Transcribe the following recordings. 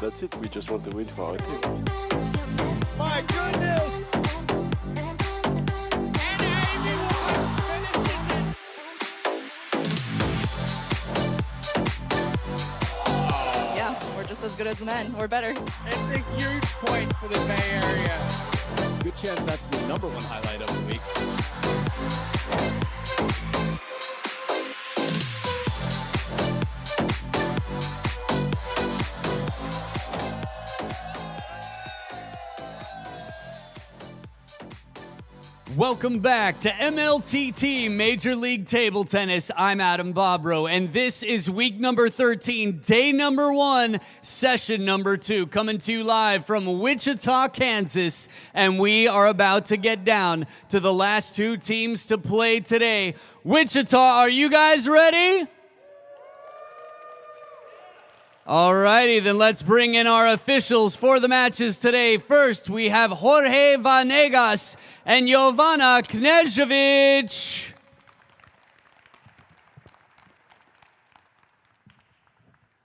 that's it. We just want to win for our team. My goodness! And everyone finishes it! Yeah, we're just as good as the men. We're better. It's a huge point for the Bay Area. Good chance that's the number one highlight of the week. Welcome back to MLTT Major League Table Tennis. I'm Adam Bobrow, and this is week number 13, day number 1, session number 2, coming to you live from Wichita, Kansas. And we are about to get down to the last 2 teams to play today. Wichita, are you guys ready? Alrighty, then let's bring in our officials for the matches today. First, we have Jorge Vanegas and Jovana Knežević.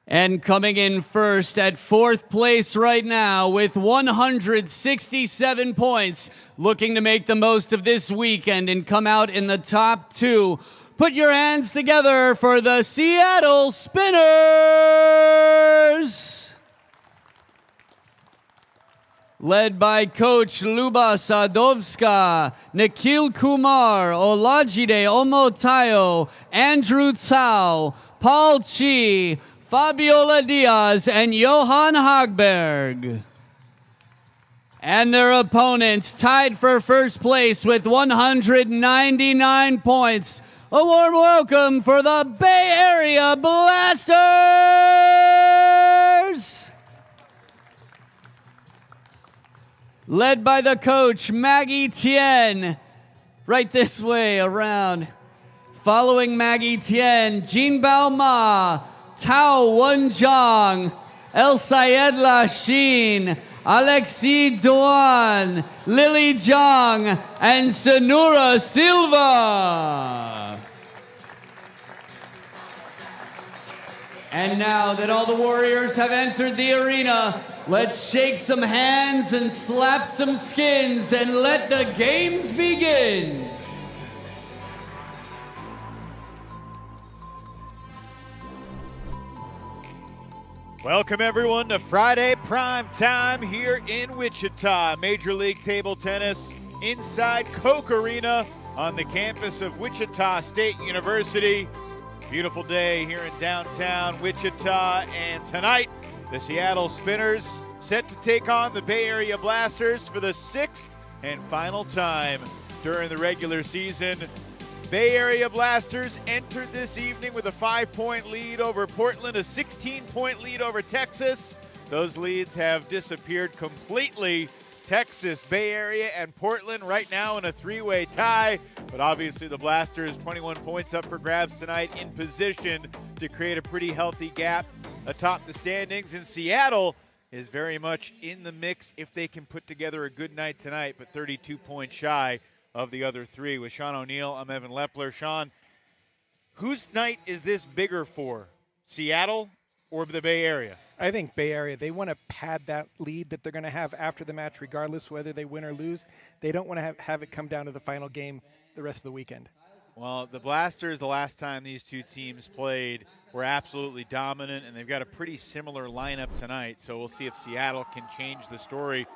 And coming in first at 4th place right now with 167 points, looking to make the most of this weekend and come out in the top 2. Put your hands together for the Seattle Spinners! Led by Coach Luba Sadovska, Nikhil Kumar, Olajide Omotayo, Andrew Tsao, Paul Chi, Fabiola Diaz, and Johan Hagberg. And their opponents tied for first place with 199 points. A warm welcome for the Bay Area Blasters! Led by the coach, Maggie Tien. Right this way around. Following Maggie Tien, Jinbao Ma, Tao Wenjiang, El Sayed Lashin, Alexi Duan, Lily Zhang, and Senura Silva. And now that all the warriors have entered the arena, let's shake some hands and slap some skins and let the games begin. Welcome everyone to Friday Prime Time here in Wichita. Major League Table Tennis inside Koch Arena on the campus of Wichita State University. Beautiful day here in downtown Wichita, and tonight the Seattle Spinners set to take on the Bay Area Blasters for the 6th and final time during the regular season. Bay Area Blasters entered this evening with a 5-point lead over Portland, a 16-point lead over Texas. Those leads have disappeared completely. Texas, Bay Area, and Portland right now in a 3-way tie. But obviously the Blasters 21 points up for grabs tonight, in position to create a pretty healthy gap atop the standings. And Seattle is very much in the mix if they can put together a good night tonight, but 32 points shy of the other 3. With Sean O'Neill, I'm Evan Lepler. Sean, whose night is this bigger for, Seattle or the Bay Area? I think Bay Area, they want to pad that lead that they're going to have after the match, regardless whether they win or lose. They don't want to have it come down to the final game the rest of the weekend. Well, the Blasters, the last time these two teams played, were absolutely dominant, and they've got a pretty similar lineup tonight, so we'll see if Seattle can change the story.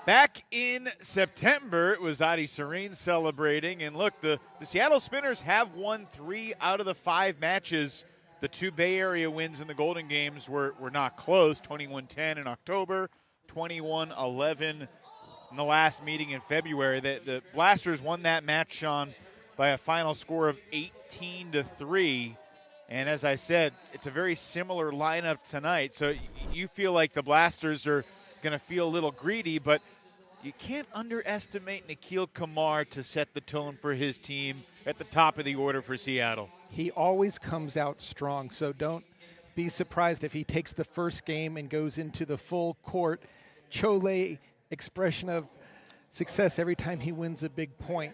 Back in September, it was Adi Serene celebrating, and look, the Seattle Spinners have won 3 out of the 5 matches. The 2 Bay Area wins in the Golden Games were not close, 21-10 in October, 21-11 in the last meeting in February. The Blasters won that match, Sean, by a final score of 18-3. And as I said, it's a very similar lineup tonight. So you feel like the Blasters are going to feel a little greedy, but you can't underestimate Nikhil Kumar to set the tone for his team at the top of the order for Seattle. He always comes out strong, so don't be surprised if he takes the first game and goes into the full court Chole expression of success every time he wins a big point.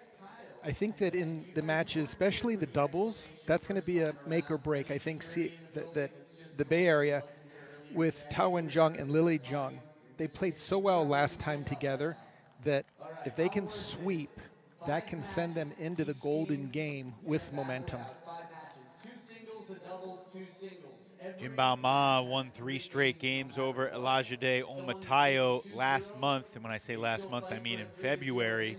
I think that in the matches, especially the doubles, that's going to be a make or break. I think that the Bay Area with Tao Wen-jung and Lily Jung, they played so well last time together that if they can sweep, that can send them into the golden game with momentum. Jimbao Ma won 3 straight games over Elajide Omatayo last month. And when I say last month, I mean in February.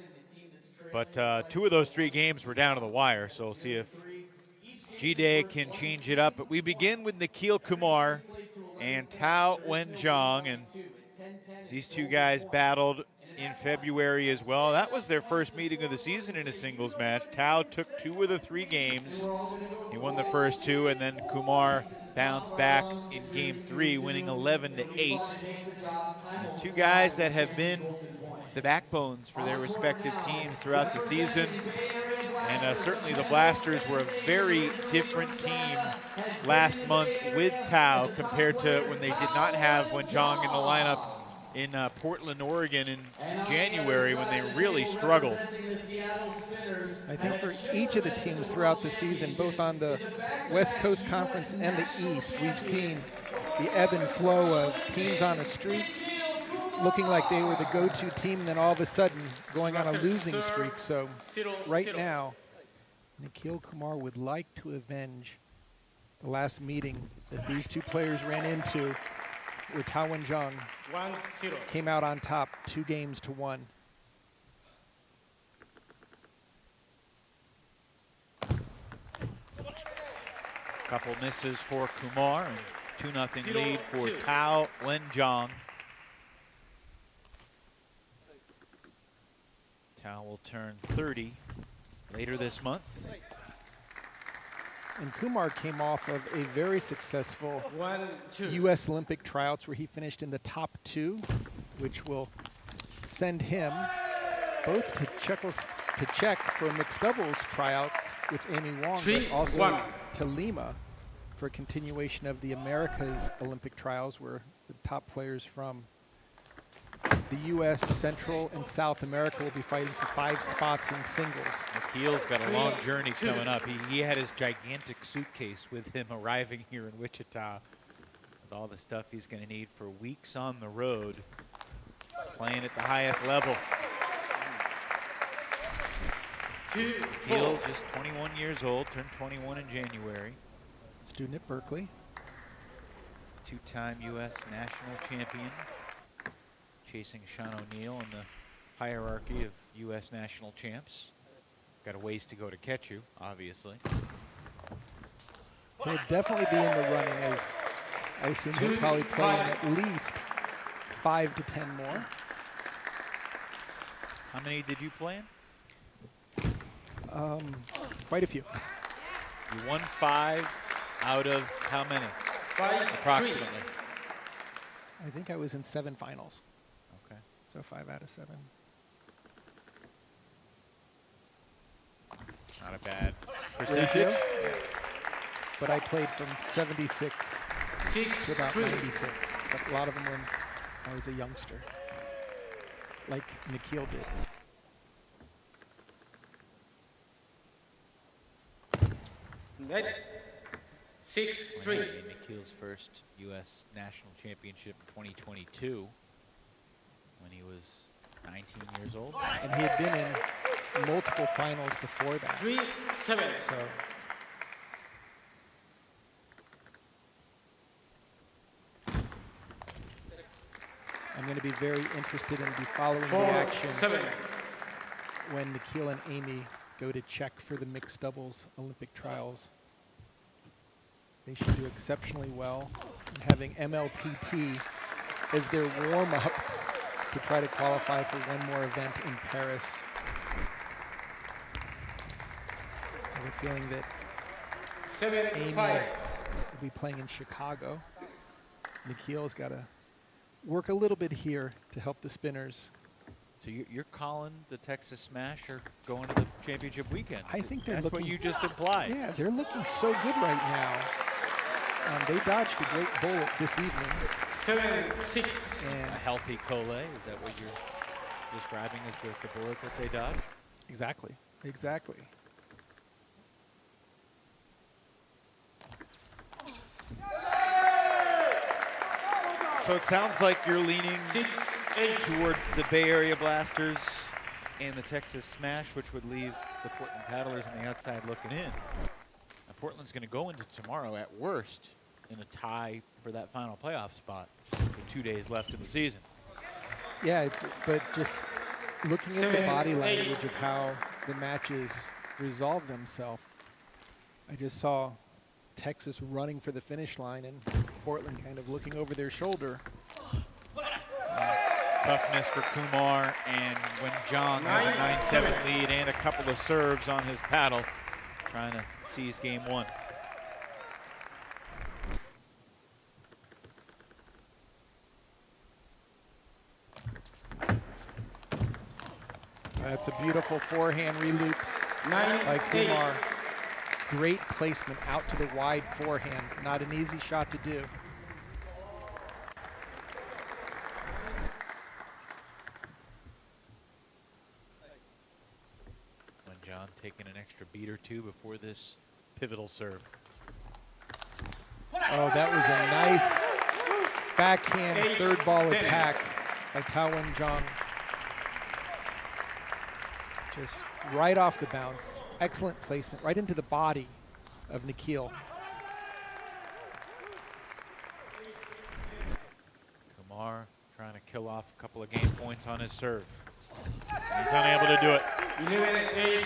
But 2 of those 3 games were down to the wire, so we'll see if Jide can change it up. But we begin with Nikhil Kumar and Tao Wen-jung, and these 2 guys battled in February as well. That was their first meeting of the season in a singles match. Tao took 2 of the 3 games. He won the first 2, and then Kumar bounced back in game 3, winning 11-8. 2 guys that have been the backbones for their respective teams throughout the season. And certainly the Blasters were a very different team last month with Tao compared to when they did not have Wen-jung in the lineup in Portland, Oregon in January, when they really struggled. I think for each of the teams throughout the season, both on the West Coast Conference and the East, we've seen the ebb and flow of teams on a streak looking like they were the go-to team, and then all of a sudden going on a losing streak. So right now, Nikhil Kumar would like to avenge the last meeting that these 2 players ran into, where Tao Wen-jung came out on top 2 games to 1. Couple misses for Kumar, and 2-0 lead for Tao Wen-jung. Tao will turn 30 later this month. And Kumar came off of a very successful U.S. Olympic tryouts where he finished in the top 2, which will send him both to Czech for mixed doubles tryouts with Amy Wong, but also to Lima for a continuation of the Americas Olympic trials, where the top players from the U.S., Central, and South America will be fighting for 5 spots in singles. Nikhil's got a long journey coming up. He had his gigantic suitcase with him arriving here in Wichita with all the stuff he's going to need for weeks on the road, playing at the highest level. Nikhil, just 21 years old, turned 21 in January. Student at Berkeley. 2-time U.S. national champion, chasing Sean O'Neill in the hierarchy of U.S. national champs. Got a ways to go to catch you, obviously. He'll definitely be in the running, as I assume he'll probably play in at least 5 to 10 more. How many did you play in? Quite a few. You won 5 out of how many? 5, approximately. 3. I think I was in 7 finals. Okay. So 5 out of 7. Not a bad percentage. But I played from 76 to about 96. But a lot of them when I was a youngster, like Nikhil did. Net 6-3. Nikhil's first U.S. national championship in 2022 when he was 19 years old. And he had been in multiple finals before that. 3-7. So I'm going to be very interested in be following the action 4-7. when Nikhil and Amy go to Czech for the mixed doubles Olympic trials. They should do exceptionally well. And having MLTT as their warm-up to try to qualify for one more event in Paris. I have a feeling that Amy 7-5. will be playing in Chicago. Nikhil's got to work a little bit here to help the spinners. So you're calling the Texas Smash or going to the championship weekend? I think they're That's looking. what you just implied. Yeah, they're looking so good right now. They dodged a great bullet this evening. 7-6. A And healthy Cole, is that what you're describing as the bullet that they dodged? exactly, exactly. So it sounds like you're leaning 6-8. toward the Bay Area Blasters and the Texas Smash, which would leave the Portland Paddlers on the outside looking in. Now, Portland's going to go into tomorrow at worst in a tie for that final playoff spot with 2 days left in the season. Yeah, but just looking at the body language of how the matches resolve themselves, I just saw Texas running for the finish line and Portland kind of looking over their shoulder. Toughness for Kumar, and when John has a 9-7 lead and a couple of serves on his paddle, trying to seize game one. That's a beautiful forehand reloop by Kumar. Great placement out to the wide forehand. Not an easy shot to do. When John taking an extra beat or two before this pivotal serve. Oh, that was a nice backhand third ball attack by Tao Wen-jong. Just right off the bounce. Excellent placement, right into the body of Nikhil. Kumar trying to kill off a couple of game points on his serve. He's unable to do it.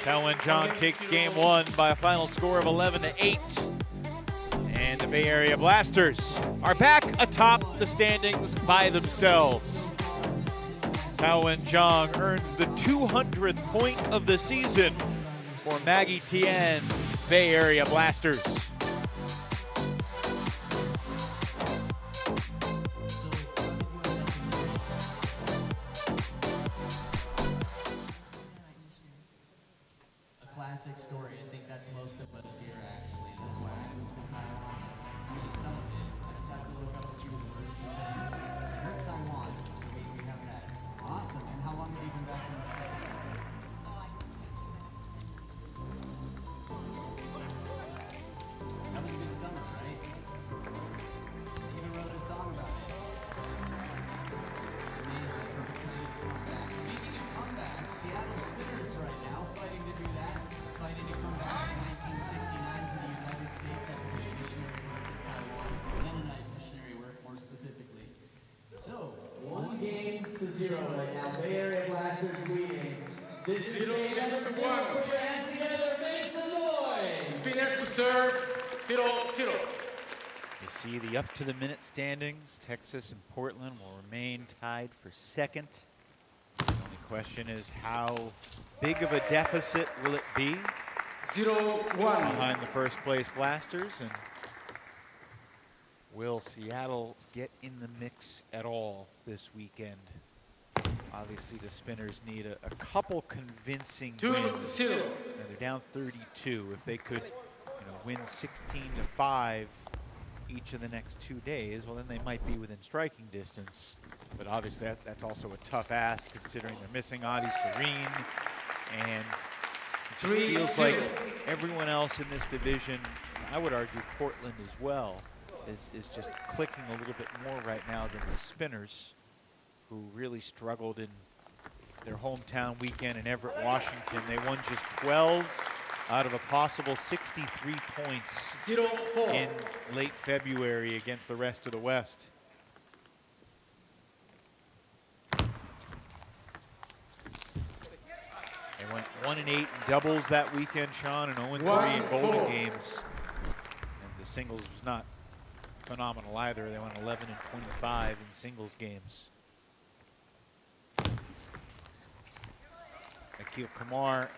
Tao Wen-jong takes game one by a final score of 11-8. And the Bay Area Blasters are back atop the standings by themselves. Tao Wen-jong earns the 200th point of the season for Maggie Tien Bay Area Blasters. A classic story. I think that's most of us here, actually. That's why I moved to Taiwan. I mean, some of it. I just have to look up a few words you said. I heard Taiwan, so we have that. Awesome. And how long have you been back in the States? That was a good summer, right? You even wrote a song about it. Amazing. Perfect timing to come back. Speaking of comebacks, Seattle Spinners right now fighting to do that. Fighting to come back in 1969 to the United States after doing missionary work in Taiwan. Mennonite missionary work, more specifically. So, 1-0 right now. Bay Area Blasters leading. This is game number 2. Put your hands together, make some noise! Spinners to serve. 0-0. You see the up to the minute standings. Texas and Portland will remain tied for second. The only question is how big of a deficit will it be 0-1. behind the first place Blasters, and will Seattle get in the mix at all this weekend? Obviously the Spinners need a couple convincing wins. 2-0. Now, they're down 32. If they could win 16-5 each of the next 2 days, well, then they might be within striking distance. But obviously that's also a tough ask considering they're missing Adi Serene, and it just feels like everyone else in this division, I would argue Portland as well, is just clicking a little bit more right now than the Spinners, who really struggled in their hometown weekend in Everett, Washington. They won just 12 out of a possible 63 points 0-4. in late February against the rest of the West. They went 1-8 in doubles that weekend, Sean, and 0-3 in bowling games. And the singles was not phenomenal either. They went 11-25 in singles games. Nikhil Kumar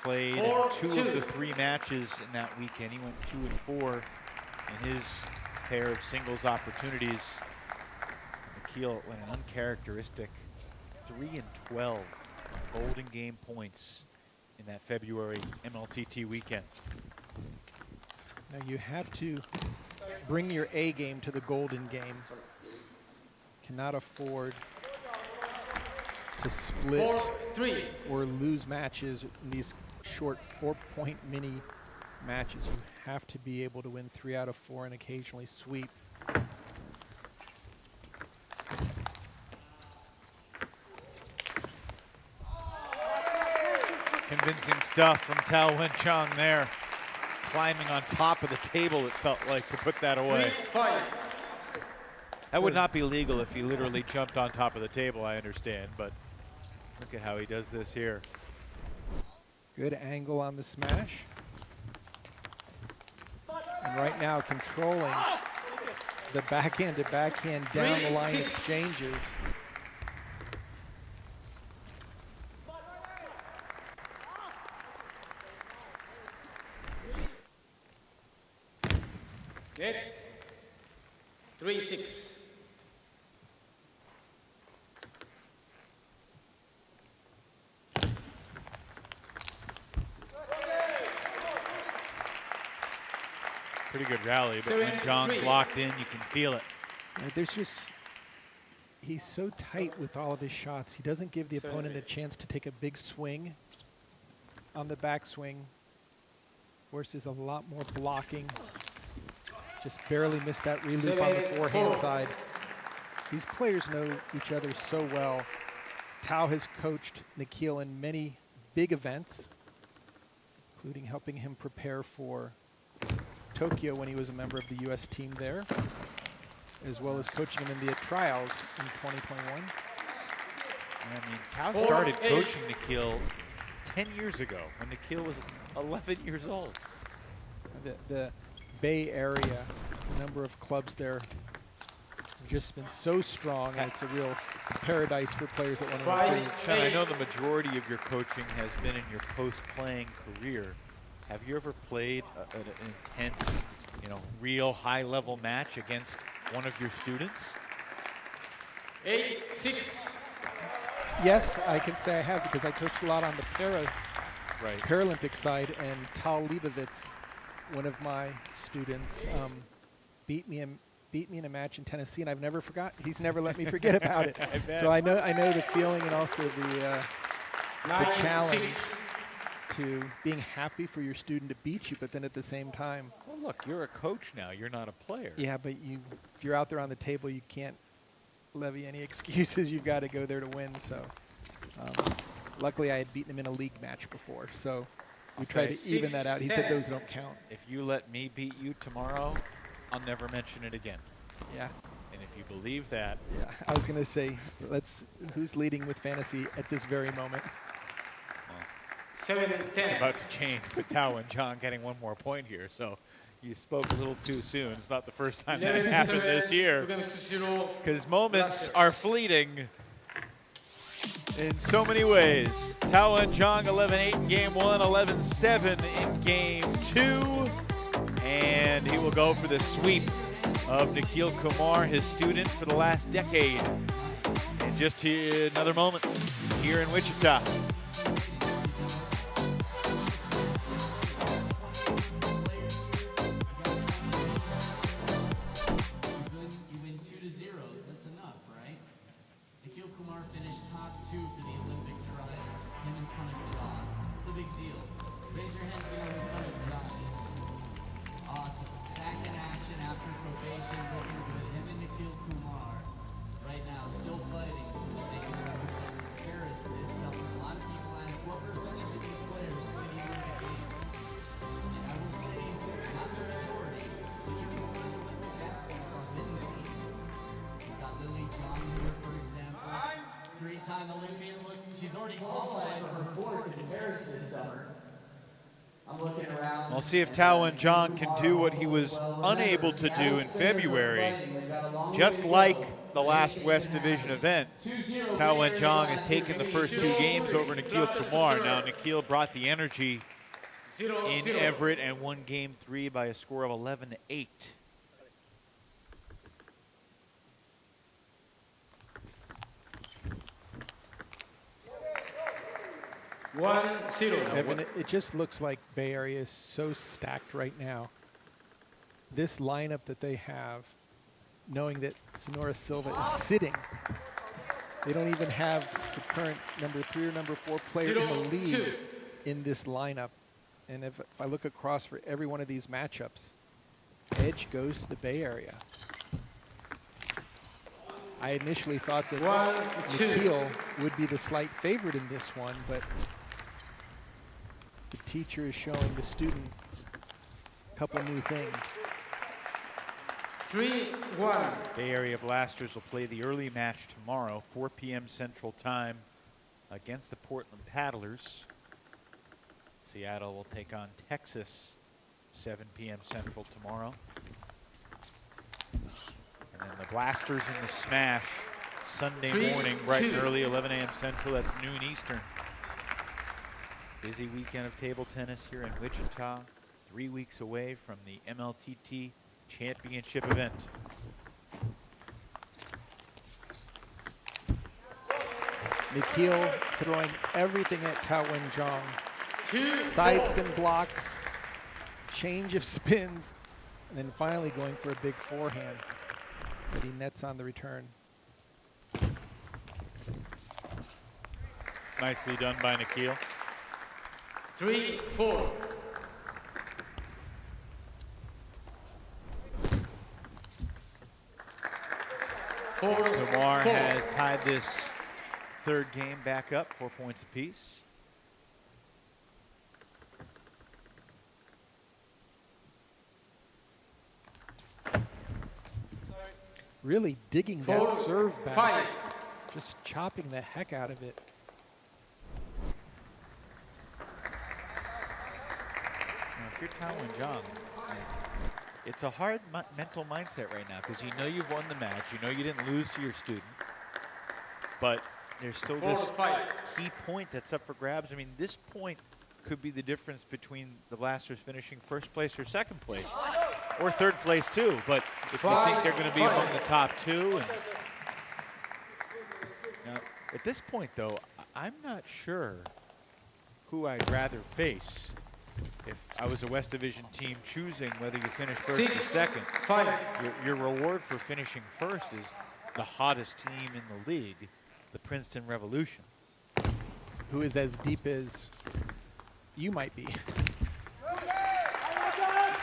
played in 2 of the 3 matches in that weekend. He went 2-4 in his pair of singles opportunities. Nikhil went an uncharacteristic 3-12 golden game points in that February MLTT weekend. Now you have to bring your A game to the golden game. Cannot afford to split 4-3. or lose matches in these short 4-point mini matches. You have to be able to win 3 out of 4 and occasionally sweep. Convincing stuff from Tao Wen-chong there. Climbing on top of the table, it felt like, to put that away. 3-5. That would not be legal if he literally jumped on top of the table, I understand, but look at how he does this here. Good angle on the smash. And right now controlling the backhand to backhand down the line 3-6. exchanges. Net 3-6. Pretty good rally, but when John's 7-3. locked in, you can feel it. There's just, he's so tight with all of his shots. He doesn't give the opponent a chance to take a big swing on the backswing. Forces a lot more blocking. Just barely missed that reloop on the forehand side. These players know each other so well. Tao has coached Nikhil in many big events, including helping him prepare for Tokyo when he was a member of the U.S. team there, as well as coaching him in the trials in 2021. I mean, Tao started coaching Nikhil 10 years ago when Nikhil was 11 years old. The Bay Area, the number of clubs there have just been so strong, and it's a real paradise for players that want to improve. Sean, I know the majority of your coaching has been in your post-playing career. Have you ever played an intense, real high-level match against one of your students? 8-6. Yes, I can say I have, because I coached a lot on the Right. Paralympic side, and Tal Leibovitz, one of my students, beat me in a match in Tennessee, and I've never forgot. He's never let me forget about it. So I know the feeling, and also the challenge 9-6. to being happy for your student to beat you, but then at the same time, Well, look, you're a coach now. You're not a player. yeah, but if you're out there on the table, you can't levy any excuses. You've got to go there to win. So luckily I had beaten him in a league match before, so we tried to even that out. He said those don't count. If you let me beat you tomorrow, I'll never mention it again. Yeah. And if you believe that, Yeah, I was going to say, who's leading with fantasy at this very moment? 7-10. about to change with Tao and John getting one more point here. So you spoke a little too soon. It's not the first time that's happened this year. Because moments are fleeting in so many ways. Tao and John 11-8 in game 1, 11-7 in game 2. And he will go for the sweep of Nikhil Kumar, his student for the last decade. In just another moment here in Wichita. You win 2-0. That's enough, right? Nikhil Kumar finished top 2 for the Olympic trials. Him and Kunuk John. It's a big deal. Raise your hands for Kunuk John. Awesome. Back in action after probation, looking good. Him and Nikhil Kumar right now still fighting so that they can represent Paris this summer. A lot of people ask what percentage of these players play the Olympic Games. And I will say, not the majority. But you can find Olympic athletes are in the games. We've got Lily John here, for example. 3-time Olympian. Look, she's already qualified for her 4th in Paris this summer. I'm looking around. We'll see if Tao and John can do what he was unable to do in February. Just like the last West Division event, Tao and John has taken the first 2 games over Nikhil Kumar. Now Nikhil brought the energy in Everett and won game 3 by a score of 11-8. Evan, it just looks like Bay Area is so stacked right now. This lineup that they have, knowing that Sonora Silva is sitting, they don't even have the current number 3 or number 4 player in the league in this lineup. And if I look across for every one of these matchups, edge goes to the Bay Area. I initially thought that Nikhil would be the slight favorite in this one, but The teacher is showing the student a couple new things. 3-1. Bay Area Blasters will play the early match tomorrow, 4 p.m. Central Time, against the Portland Paddlers. Seattle will take on Texas, 7 p.m. Central tomorrow. And then the Blasters in the Smash, Sunday morning, bright and early, 11 a.m. Central. That's noon Eastern. Busy weekend of table tennis here in Wichita, 3 weeks away from the MLTT Championship event. Nikhil throwing everything at Tao Wen-jong. Side spin blocks, change of spins, and then finally going for a big forehand. But he nets on the return. Nicely done by Nikhil. 3-4. Kumar has tied this third game back up, 4 points apiece. Really digging that serve back. Just chopping the heck out of it. Now, if you're Tao Wen-jong, it's a hard mental mindset right now because you know you've won the match. You know you didn't lose to your student. But there's still this key point that's up for grabs. I mean, this point could be the difference between the Blasters finishing first place or second place. Or third place too. But if you think they're going to be among the top two. And now, at this point, though, I'm not sure who I'd rather face. If I was a West Division team choosing whether you finish first or second, your reward for finishing first is the hottest team in the league, the Princeton Revolution. Who is as deep as you might be.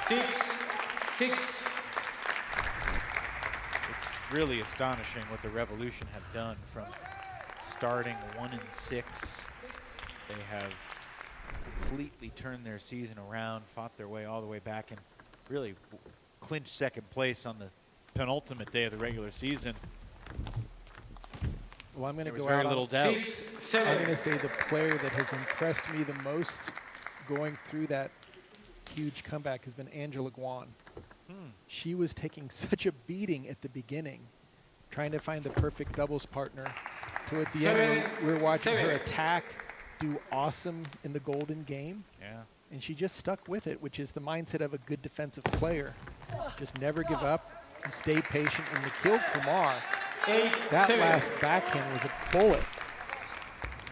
6-6. It's really astonishing what the Revolution have done from starting 1-6. They have completely turned their season around, fought their way all the way back, and really clinched second place on the penultimate day of the regular season. Well, I'm going to go very out little on, doubt. I'm going to say the player that has impressed me the most going through that huge comeback has been Angela Guan. She was taking such a beating at the beginning, trying to find the perfect doubles partner. So at the end, we're watching her attack, do awesome in the golden game. Yeah. And she just stuck with it, which is the mindset of a good defensive player. Just never give up, and stay patient. And Nikhil Kumar, that last backhand was a bullet.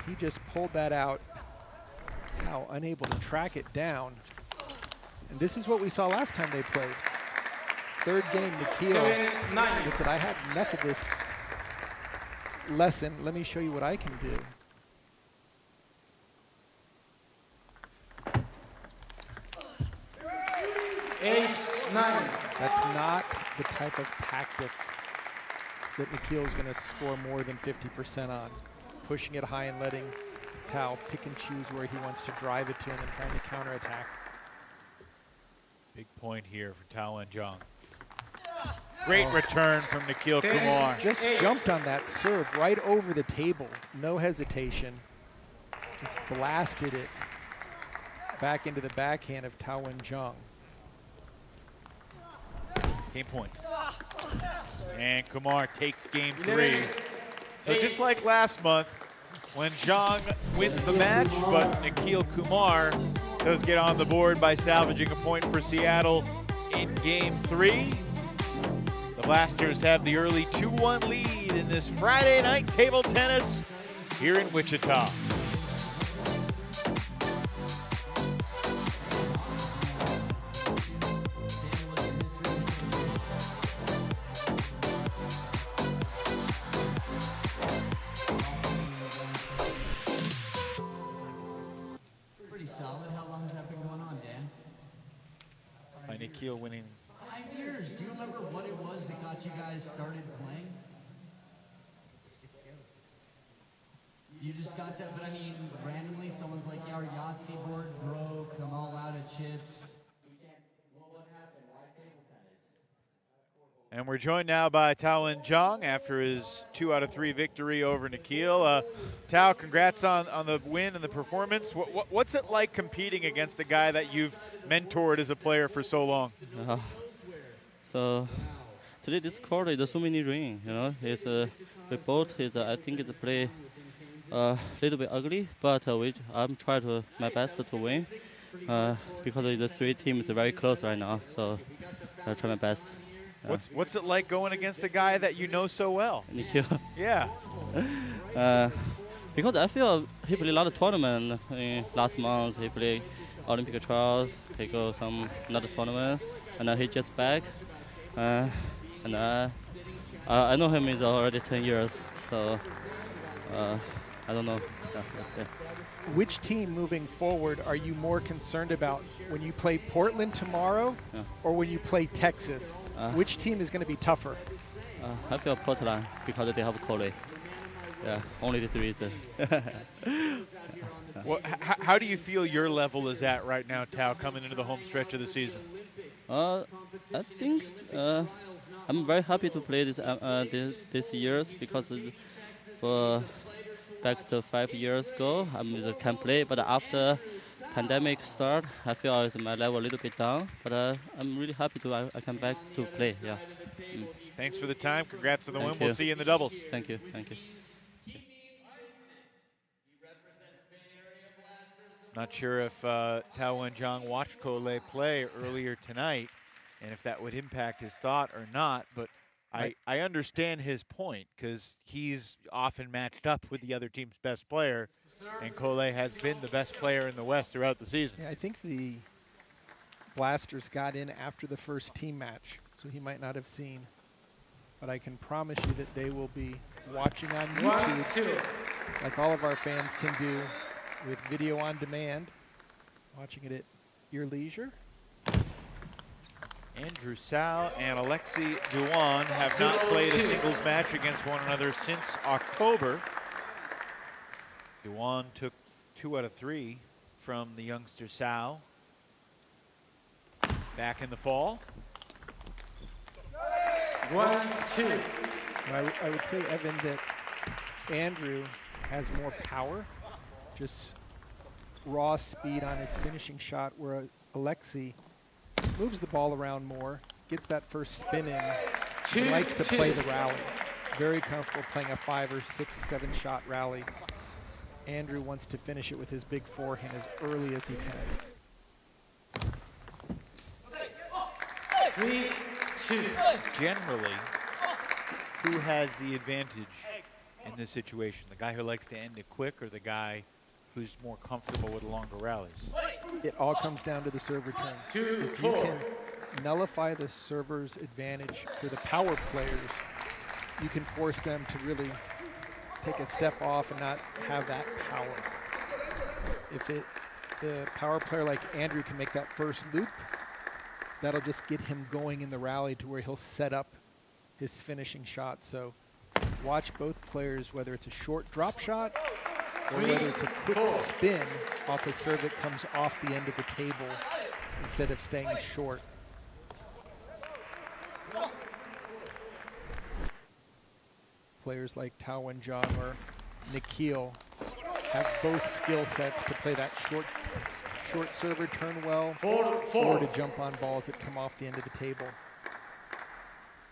He just pulled that out. Now unable to track it down. And this is what we saw last time they played. Third game, Nikhil. He said, I had enough of this lesson. Let me show you what I can do. That's not the type of tactic that Nikhil is going to score more than 50% on. Pushing it high and letting Tao pick and choose where he wants to drive it to and then trying to counterattack. Big point here for Tao Wen-jong. Great return from Nikhil Kumar. Just jumped on that serve right over the table. No hesitation. Just blasted it back into the backhand of Tao Wen-jong. Game point. And Kumar takes game 3. So just like last month, Wen-jong wins the match, but Nikhil Kumar does get on the board by salvaging a point for Seattle in game 3. The Blasters have the early 2-1 lead in this Friday night table tennis here in Wichita. Pretty solid. How long has that been going on, Dan? By Nikhil winning. 5 years. Do you remember what it was that got you guys started playing? You just got to, but I mean, randomly someone's like, yeah, our Yahtzee board broke, And we're joined now by Tao Wen-jong after his 2 out of 3 victory over Nikhil. Tao, congrats on the win and the performance. What's it like competing against a guy that you've mentored as a player for so long? So today this court is so many rain. You know, it's we both is I think it's play a little bit ugly, but I'm trying to my best to win because the 3 teams are very close right now. So I try my best. What's it like going against a guy that you know so well? Nikhil. Yeah. Because I feel he played a lot of tournament last month. He played Olympic trials. He go some another tournament, and he just back. And I know him is already 10 years. So I don't know. Yeah, that's it. Which team moving forward are you more concerned about when you play Portland tomorrow or when you play Texas? Which team is going to be tougher? I feel Portland because they have Corey. Yeah, only this reason. Well, how do you feel your level is at right now, Tao, coming into the home stretch of the season? I think I'm very happy to play this years because for back to 5 years ago, I can play, but after pandemic start, I feel my level a little bit down. But I'm really happy I come back to play. Yeah. Thanks for the time. Congrats on the win. Thank We'll you. see you in the doubles. Thank you. Thank you. Not sure if Tao Wen-jong watched Kolei play earlier tonight and if that would impact his thought or not, but I understand his point because he's often matched up with the other team's best player, and Kolei has been the best player in the West throughout the season. Yeah, I think the Blasters got in after the first team match, so he might not have seen. But I can promise you that they will be watching on YouTube, like all of our fans can do, with video on demand, watching it at your leisure. Andrew Sao and Alexei Duan have not played a singles match against one another since October. Duan took 2 out of 3 from the youngster Sao back in the fall. 1-2. I would say, Evan, that Andrew has more power, just raw speed on his finishing shot, where Alexei moves the ball around more, gets that first spin in, and likes to play the rally. Very comfortable playing a 5 or 6, 7 shot rally. Andrew wants to finish it with his big forehand as early as he can. 3-2. Generally, who has the advantage in this situation? The guy who likes to end it quick or the guy who's more comfortable with longer rallies? It all comes down to the serve return. If you can nullify the server's advantage for the power players, you can force them to really take a step off and not have that power. If the power player like Andrew can make that first loop, that'll just get him going in the rally to where he'll set up his finishing shot. So watch both players, whether it's a short drop shot or whether it's a quick spin off a serve that comes off the end of the table instead of staying short. Players like Tao Wen-jong or Nikhil have both skill sets to play that short serve return well, or to jump on balls that come off the end of the table.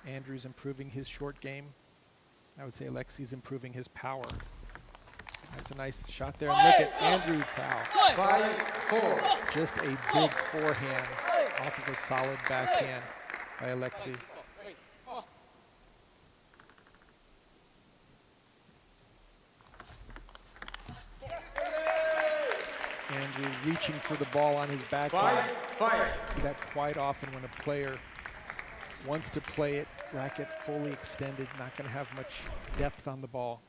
Andrew's improving his short game. I would say Alexei's improving his power. That's a nice shot there. And look at Andrew Tao. 5-4. Just a big forehand off of a solid backhand by Alexei. Andrew reaching for the ball on his backhand. 5-5. See that quite often when a player wants to play it, racket fully extended, not going to have much depth on the ball.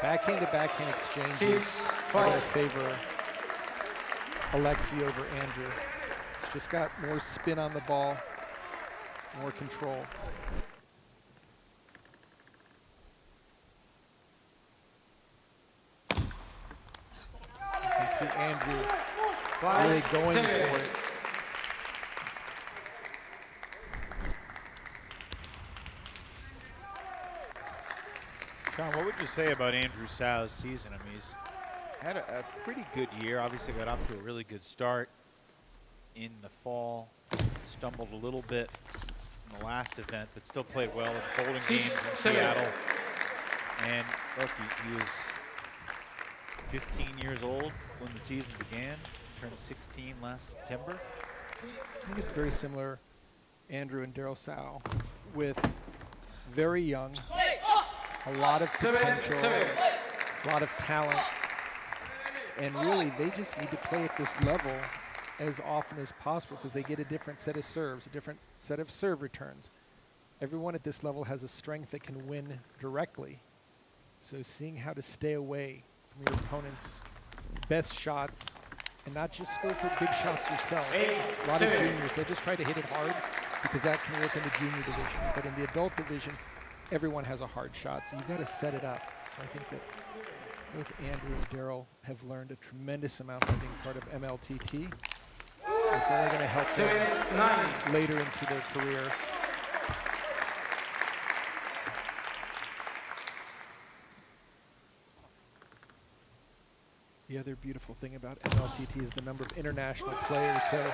Backhand to backhand exchanges are going to favor Alexei over Andrew. He's just got more spin on the ball, more control. You can see Andrew really going for it. Sean, what would you say about Andrew Sau's season? I mean, he's had a pretty good year. Obviously got off to a really good start in the fall. Stumbled a little bit in the last event, but still played well in folding games in Seattle. And look, he was 15 years old when the season began. Turned 16 last September. I think it's very similar, Andrew and Daryl Sau, with very young, a lot of potential, a lot of talent, and really they just need to play at this level as often as possible because they get a different set of serves, a different set of serve returns. Everyone at this level has a strength that can win directly. So seeing how to stay away from your opponent's best shots and not just go for big shots yourself. A lot of juniors, they just try to hit it hard because that can work in the junior division. But in the adult division, everyone has a hard shot, so you've got to set it up. So I think that both Andrew and Daryl have learned a tremendous amount by being part of MLTT. It's only going to help them later into their career. The other beautiful thing about MLTT is the number of international players. So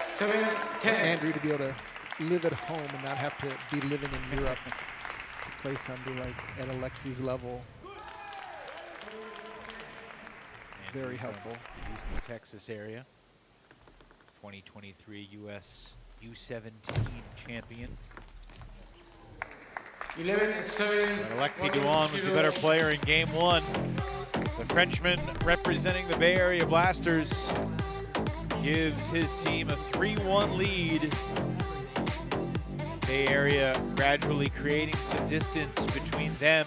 for Andrew to be able to live at home and not have to be living in Europe to play somebody like at Alexi's level. Andrew Very helpful. The Houston, Texas area. 2023 U.S. U17 champion. 11-7. But Alexi Duan was the better player in game one. The Frenchman representing the Bay Area Blasters gives his team a 3-1 lead. Bay Area gradually creating some distance between them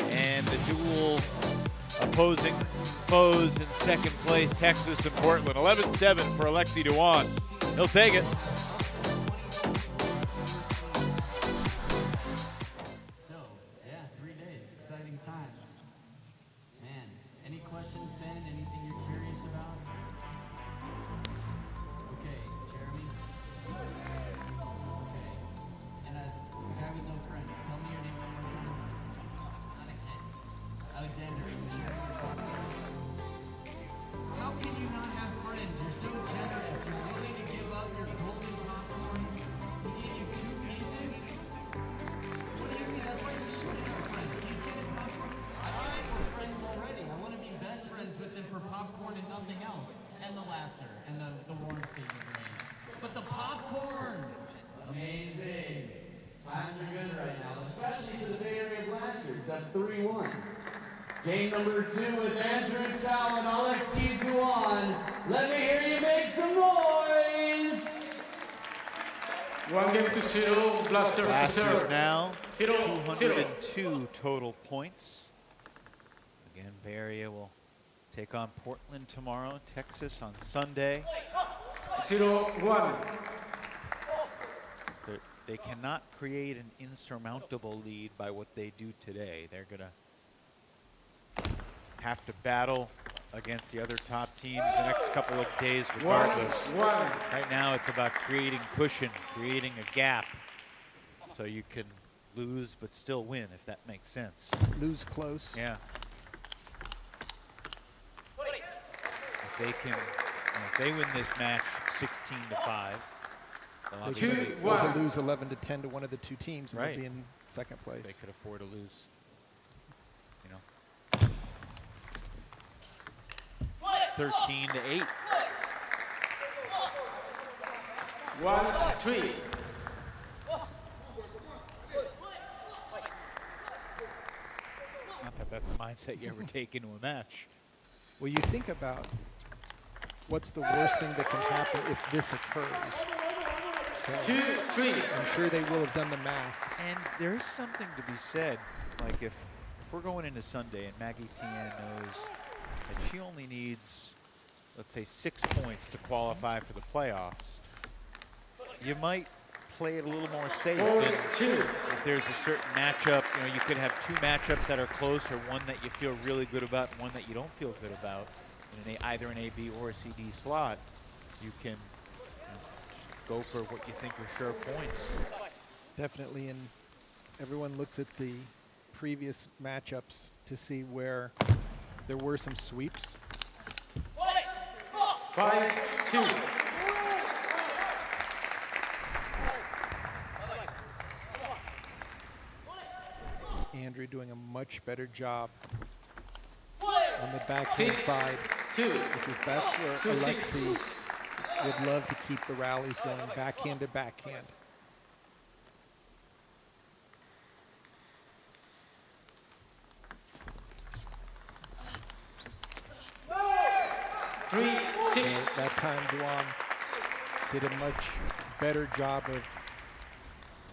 and the dual opposing foes in second place, Texas and Portland. 11-7 for Alexi Duan. He'll take it. So, yeah, 3 days, exciting times. Man, any questions, Ben? Anything you're curious about? Okay, Jeremy? Okay. And a guy with no friends. Tell me your name one more time. Alexander, are you sure? How can you not have friends? You're so generous. You're willing to give up your golden popcorn to get you 2 pieces? What do you mean? That's why you shouldn't have friends. He's getting popcorn. I feel like we're friends already. I want to be best friends with him for popcorn and nothing else. And the laughter and the warmth that you bring. But the popcorn! Amazing. Times are good right now, especially for the Bay Area Blasters at 3-1. Game number 2 with Andrew Sau and Alexi Duan. Let me hear you make some noise! 1-0, Blasters to Blasters serve. now, 0-0. 202 total points. Again, Bay Area will take on Portland tomorrow, Texas on Sunday. 0-1. They cannot create an insurmountable lead by what they do today. They're going to have to battle against the other top teams the next couple of days regardless. 1-1. Right now it's about creating cushion, creating a gap so you can lose but still win, if that makes sense. Lose close. Yeah. If they can, if they win this match 16-5, they'll obviously Or to lose 11-10 to one of the two teams and Right. they'll be in second place. they could afford to lose, you know, 13-8. 1-3. Not that that's a mindset you ever take into a match. Well, you think about what's the worst thing that can happen if this occurs. So 2-3. I'm sure they will have done the math. And there is something to be said, like if we're going into Sunday and Maggie Tian knows that she only needs, let's say, 6 points to qualify for the playoffs, you might play it a little more safe than 4-2. if there's a certain matchup. You know, you could have 2 matchups that are close, or one that you feel really good about and one that you don't feel good about in either an A, B, or a CD slot. you can go for what you think are sure points. Definitely, and everyone looks at the previous matchups to see where there were some sweeps. 5-2. Andrew doing a much better job on the backhand side, 6-2. because that's where 2-6. Alexei would love to keep the rallies going, backhand to backhand. So 3-6. that time Duan did a much better job of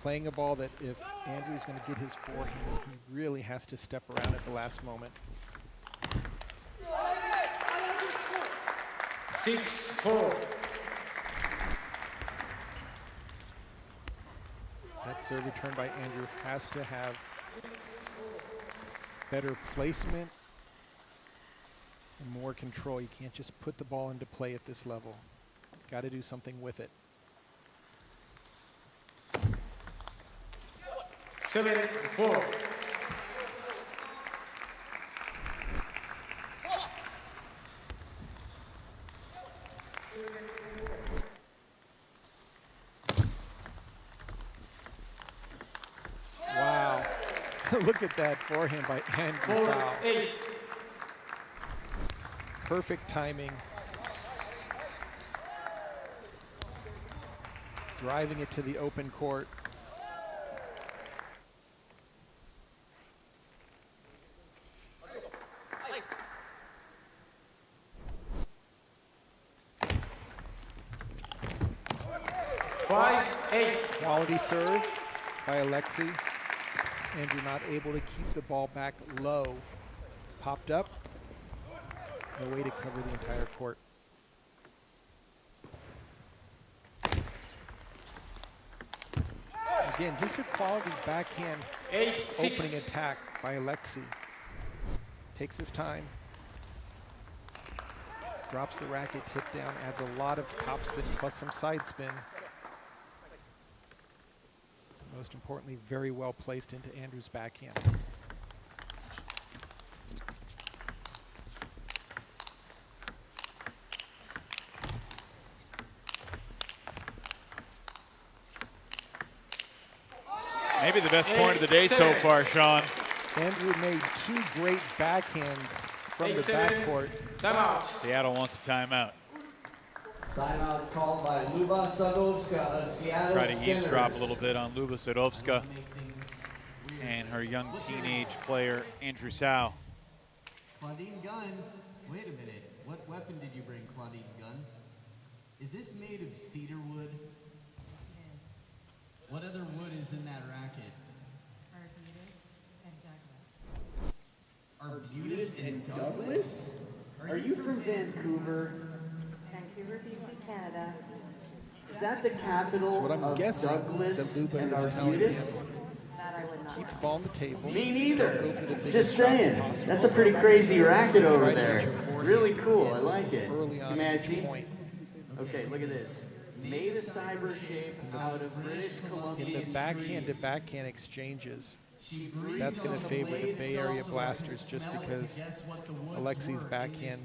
playing a ball that if Andrew's going to get his forehand, he really has to step around at the last moment. 6-4. That serve return by Andrew has to have better placement and more control. You can't just put the ball into play at this level. Got to do something with it. 7-4. Wow. Look at that forehand by Andrew Fowl. 4-8. Perfect timing. Driving it to the open court. Quality serve by Alexei. Andrew not able to keep the ball back low. Popped up. No way to cover the entire court. Again, just a quality backhand opening attack by Alexei. Takes his time. Drops the racket tip down, adds a lot of topspin plus some side spin. Most importantly, very well placed into Andrew's backhand. Maybe the best point of the day so far, Sean. Andrew made two great backhands from the backcourt. Timeout. Seattle wants a timeout. Timeout called by Luba Sadovska of Seattle. Try to eavesdrop a little bit on Luba Sadovska and her young teenage player, Andrew Sau. Claudine Gunn, wait a minute. What weapon did you bring, Claudine Gunn? Is this made of cedar wood? What other wood is in that racket? Arbutus and Douglas? Are you from Vancouver? Vancouver, BC, Canada. Is that the capital What I'm of guessing Douglas that Luba and is telling Arbutus? him. That I would not. Keep the ball on the table. Me neither. Go for the biggest Just shots saying. possible. That's a pretty crazy racket over Try to get there. your forehand Really cool. in I like it. Early on May I each see? point. Okay, look at this. Made a cyber shape out of British Columbia. In the backhand to backhand exchanges, that's going to favor the Bay Area Blasters just because Alexei's backhand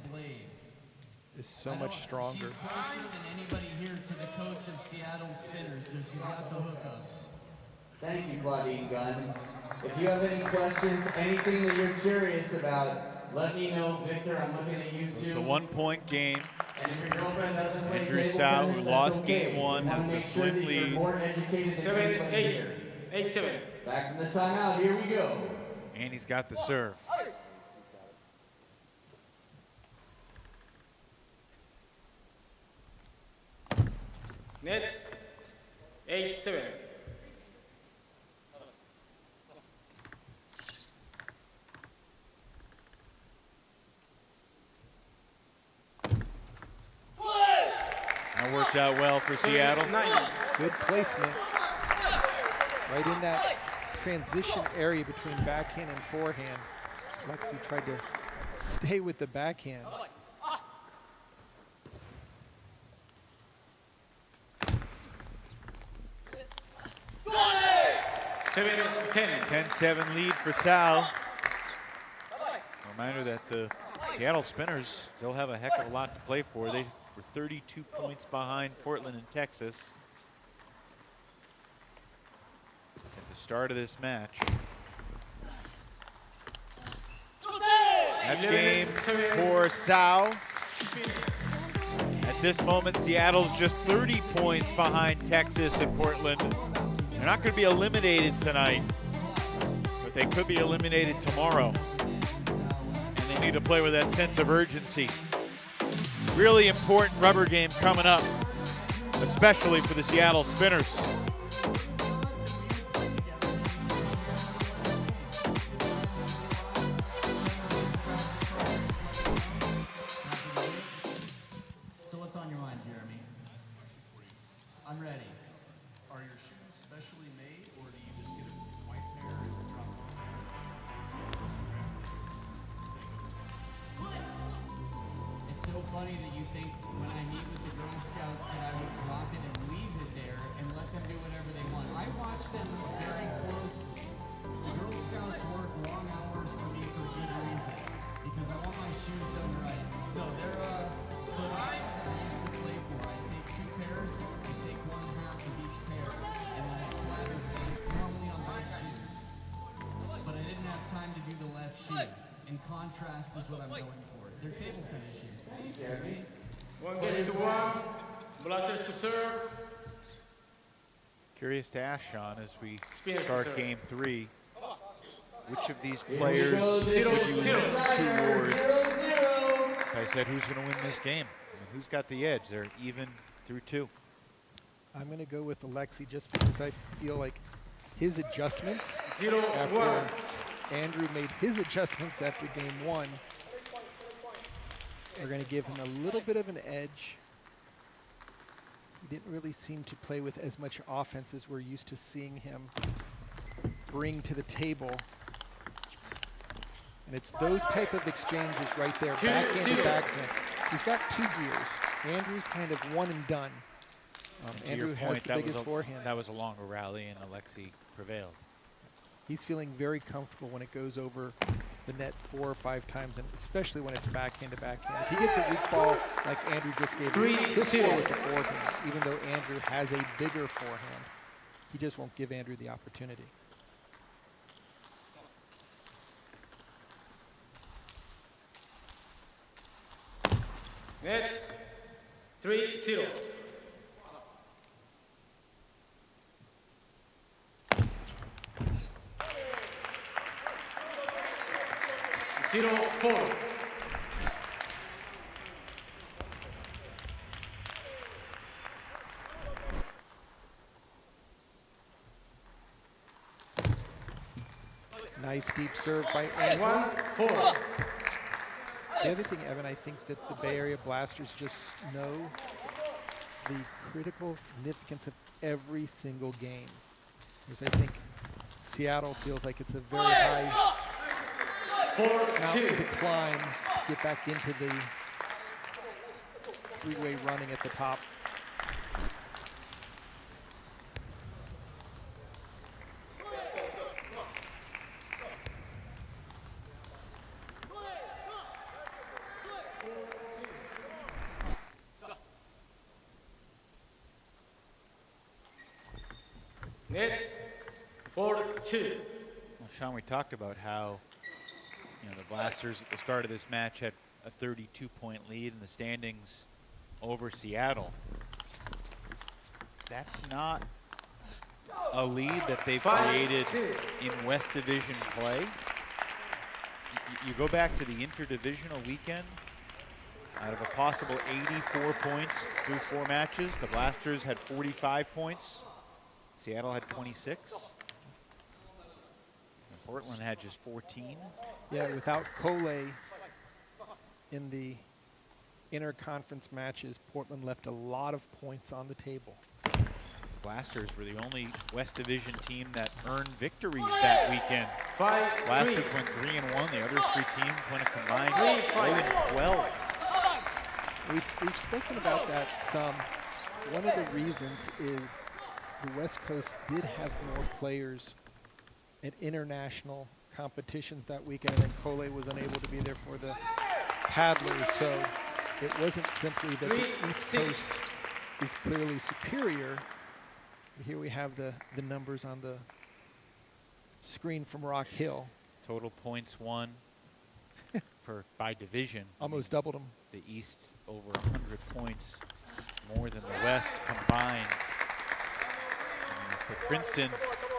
is so much stronger. She's closer than anybody here to the coach of Seattle Spinners, so she's got the hookups. Thank you, Claudine Gunn. If you have any questions, anything that you're curious about, let me know. Victor, I'm looking at you too. It's a 1-point game. And if your girlfriend doesn't play Andrew table Sau, tennis, who that's lost okay. game one, Wanna has the make sure slim that you're lead. more educated than anybody 7-8. here. 8-7. Back from the timeout, here we go. And he's got the serve. Net. 8-7. That worked out well for Seattle. 9. Good placement. Right in that transition area between backhand and forehand. Alexei tried to stay with the backhand. 7-10. 10-7 lead for Sal. Reminder that the Seattle Spinners still have a heck of a lot to play for. They were 32 points behind Portland and Texas at the start of this match. That's game for Sal. At this moment, Seattle's just 30 points behind Texas and Portland. They're not going to be eliminated tonight, but they could be eliminated tomorrow. And they need to play with that sense of urgency. Really important rubber game coming up, especially for the Seattle Spinners. So what's on your mind, Jeremy? I'm ready. Are your shoes specially made, or do you just get a white pair and drop them? It's so funny that you think when I meet with the Girl Scouts that I would drop it and leave it there and let them do whatever they want. I watch them very closely. The Girl Scouts work long hours for me for good reason, because I want my shoes done right. No, they're so the I used to play for, I take 2 pairs, I take 1/2 of each pair, and then I slather them. It's normally on right shoes, but I didn't have time to do the left shoe. In contrast is what I'm going for. They're table tennis shoes. Thanks, Jeremy. 1 game to 1. Blasters to serve. Curious to ask Sean as we Spinners start to serve. game 3, which of these players would you Zero, lean zero. towards? If I said who's going to win this game, I mean, who's got the edge? They're even through 2. I'm going to go with Alexi just because I feel like his adjustments 0-1. after Andrew made his adjustments after game 1 are going to give him a little bit of an edge. He didn't really seem to play with as much offense as we're used to seeing him bring to the table. And it's those type of exchanges right there, backhand to backhand. He's got 2 gears. Andrew's kind of one and done. And to Andrew your has point, the that biggest was forehand. that was a longer rally, and Alexi prevailed. He's feeling very comfortable when it goes over the net 4 or 5 times, and especially when it's backhand to backhand. If he gets a weak ball like Andrew just gave him, he'll score with the forehand, even though Andrew has a bigger forehand. He just won't give Andrew the opportunity. Net 3-0. Zero 4. Nice deep serve by Andrew. 1-4. The other thing, Evan, I think that the Bay Area Blasters just know the critical significance of every single game. Whereas I think Seattle feels like it's a very high 4-2. mountain to climb to get back into the 3-way running at the top. Net 4-2. Well, Sean, we talked about how the Blasters at the start of this match had a 32-point lead in the standings over Seattle. That's not a lead that they've created in West Division play. You go back to the interdivisional weekend, out of a possible 84 points through 4 matches, the Blasters had 45 points. Seattle had 26. And Portland had just 14. Yeah, without Cole in the interconference matches, Portland left a lot of points on the table. Blasters were the only West Division team that earned victories that weekend. 5-3. Blasters went 3-1. The other 3 teams went a combined 0-12. We've spoken about that some. One of the reasons is the West Coast did have more players at international competitions that weekend, and Cole was unable to be there for the paddlers. So it wasn't simply that the East Coast is clearly superior. Here we have the numbers on the screen from Rock Hill. Total points won by division. Almost doubled them. The East over 100 points more than the West combined. And for Princeton,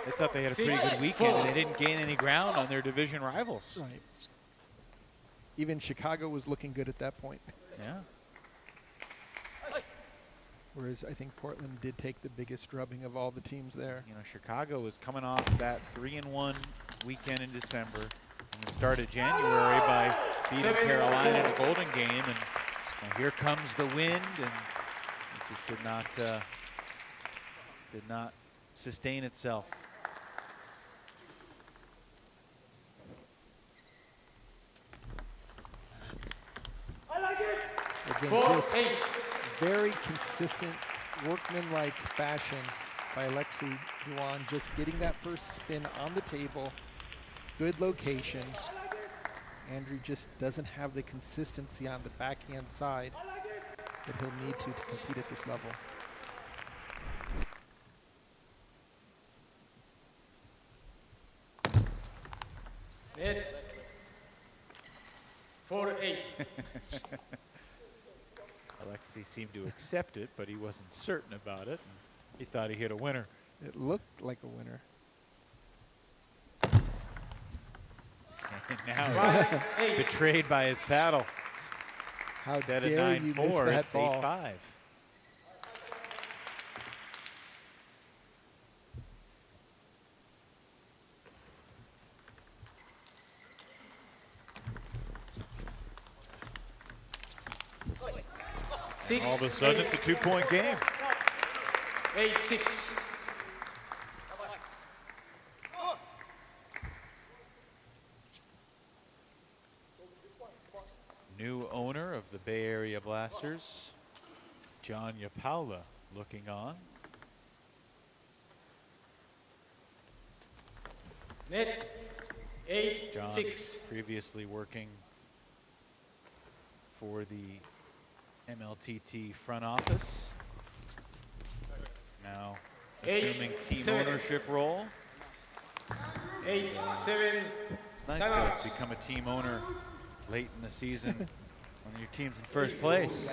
they thought they had a pretty good weekend, and they didn't gain any ground on their division rivals. Right. Even Chicago was looking good at that point. Yeah. Whereas I think Portland did take the biggest drubbing of all the teams there. You know, Chicago was coming off that 3-1 weekend in December, and the start of January by beating Carolina in a Golden game, and here comes the wind, and it just did not sustain itself. Again, just very consistent, workmanlike fashion by Alexi Duan, just getting that first spin on the table, good location. Andrew just doesn't have the consistency on the backhand side that he'll need to compete at this level. Net 4-8. Alexi seemed to accept it, but he wasn't certain about it. He thought he hit a winner. It looked like a winner. And now betrayed by his paddle. How Instead dare of you 9-4, miss that it's ball. 8-5. All of a sudden, it's a 2-point game. 8-6. New owner of the Bay Area Blasters, John Yapaula, looking on. Net 8-6. John previously working for the MLTT front office. Now assuming team ownership role. 8-7. It's nice to become a team owner late in the season when your team's in first place.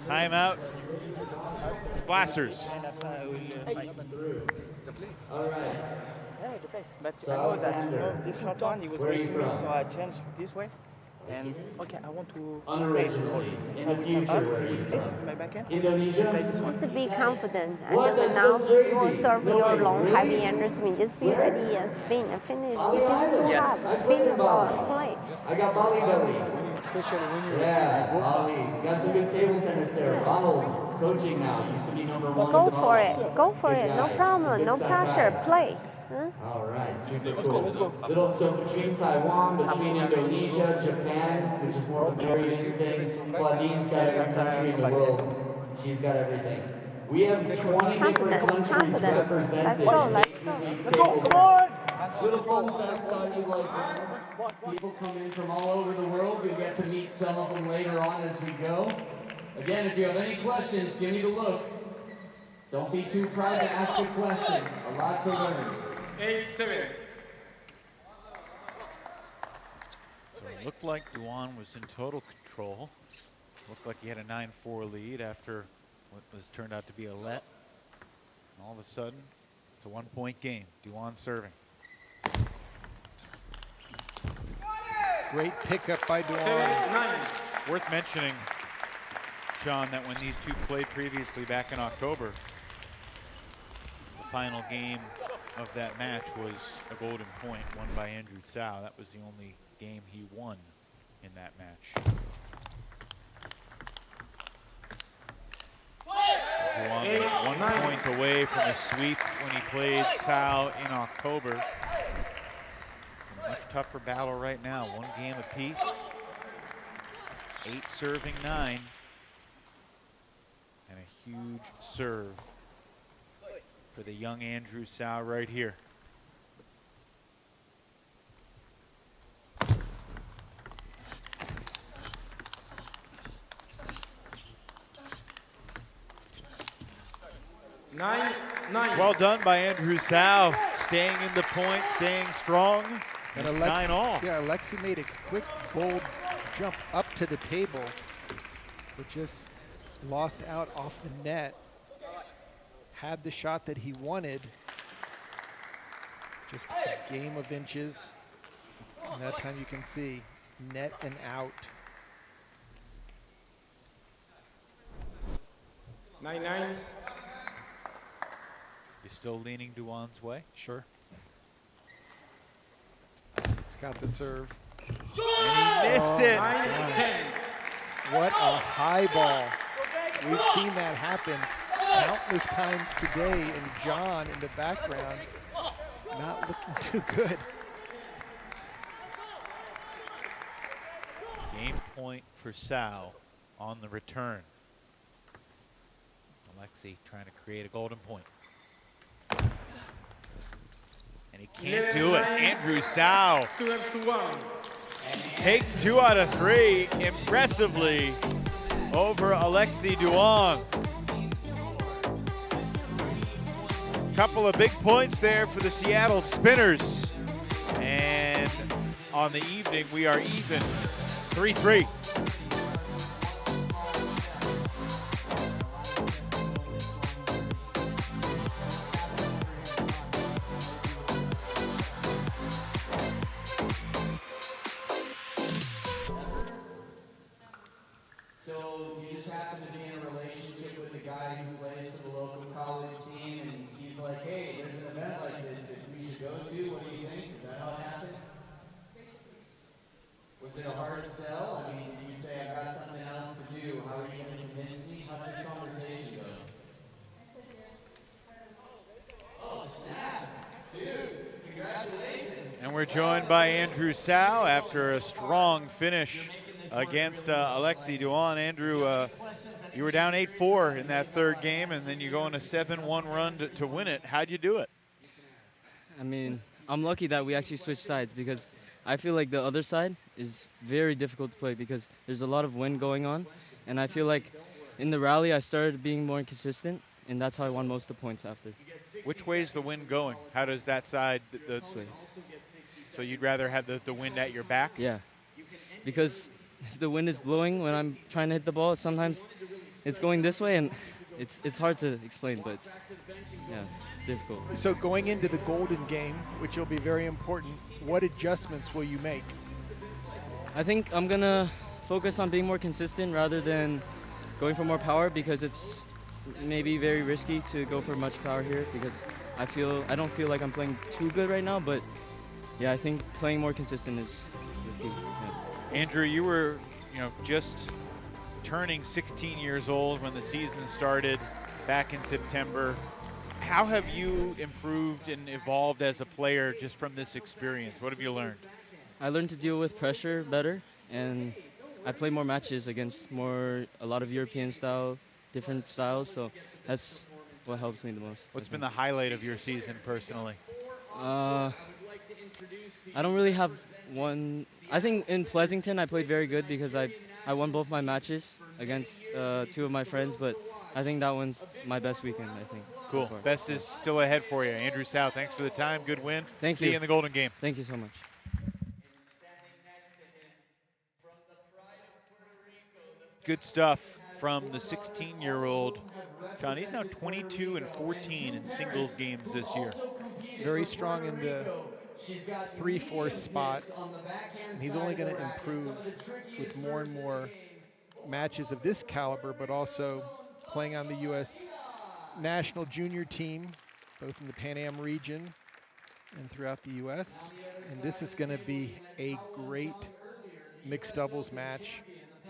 Timeout. Blasters. All right. Yeah, the place. But I know that this short one, he was waiting me, so I changed this way. And okay, I want to play In the future, my backhand. Indonesia. Just be confident. And then now he will serve your long, heavy underspin. Just be ready and spin and finish. You just do have spin or play. I got Bali belly. Yeah, Bali. You got some good table tennis there. Ronald, coaching now. Used to be number one. Go for it. Go for it. No problem. No pressure. Play. Huh? All right, super cool. Little, so between Taiwan, between Indonesia, Japan, which is more of a very new thing, Claudine's got every country in the world. She's got everything. We have 20 different countries represented. Let's go, let's go. Let's go, come on! Little fun fact, thought you like people come in from all over the world. You'll get to meet some of them later on as we go. Again, if you have any questions, give me the look. Don't be too proud to ask a question. A lot to learn. 8-7. So it looked like Duan was in total control. Looked like he had a 9-4 lead after what was turned out to be a let. And all of a sudden, it's a 1-point game. Duan serving. Great pickup by Duan. 7-9. Worth mentioning, Sean, that when these two played previously back in October, the final game of that match was a golden point won by Andrew Tsao. That was the only game he won in that match. Duan was 1 point away from a sweep when he played Tsao in October. A much tougher battle right now. 1 game apiece. 8 serving 9. And a huge serve for the young Andrew Tsao right here. Well done by Andrew Sau, staying in the point, staying strong. And It's 9-all. Yeah, Alexi made a quick, bold jump up to the table, but just lost out off the net. Had the shot that he wanted. Just a game of inches. And that time you can see net and out. 9-9. You still leaning Duan's way? Sure. He's got the serve. And he missed it. 9-10. What a high ball. We've seen that happen countless times today, and John in the background not looking too good. Game point for Sau on the return. Alexi trying to create a golden point. And he can't do it. Andrew Sau 2-1. takes 2 out of 3 impressively over Alexi Duan. Couple of big points there for the Seattle Spinners. And on the evening, we are even 3-3. So you just happen to be in a relationship with a guy who plays for the local college team, and he's like, hey, there's an event like this that we should go to. What do you think? Is that how it happened? Was it a hard sell? I mean, did you say, I've got something else to do? How are you going to convince me? How did this conversation go? Oh, snap. Dude, congratulations. And we're joined by Andrew Sau after a strong finish against Alexi Duan. Andrew, you were down 8-4 in that third game, and then you go on a 7-1 run to win it. How'd you do it? I mean, I'm lucky that we actually switched sides, because I feel like the other side is very difficult to play because there's a lot of wind going on, and I feel like in the rally I started being more consistent, and that's how I won most of the points after. Which way is the wind going? How does that side? This way. So you'd rather have the wind at your back? Yeah, because if the wind is blowing when I'm trying to hit the ball, sometimes it's going this way, and it's hard to explain, but it's, yeah, difficult. So going into the golden game, which will be very important, what adjustments will you make? I think I'm gonna focus on being more consistent rather than going for more power, because it's maybe very risky to go for much power here, because I don't feel like I'm playing too good right now, but yeah, I think playing more consistent is the key. Yeah. Andrew, you were, just turning 16 years old when the season started back in September. How have you improved and evolved as a player just from this experience? What have you learned? I learned to deal with pressure better, and I play more matches against a lot of European style, different styles, so that's what helps me the most. What's been the highlight of your season personally? I don't really have one. I think in Pleasanton I played very good because I won both my matches against 2 of my friends, but I think that one's my best weekend, I think. Cool. So Best is still ahead for you. Andrew Sau, thanks for the time. Good win. Thank See you. you in the golden game. Thank you so much. Good stuff from the 16-year-old. John, he's now 22-14 in singles games this year. Very strong in the 3-4 spot. And he's only going to improve with more and more matches of this caliber, but also playing on the U.S. national junior team, both in the Pan Am region and throughout the U.S. And this is going to be a great mixed doubles match.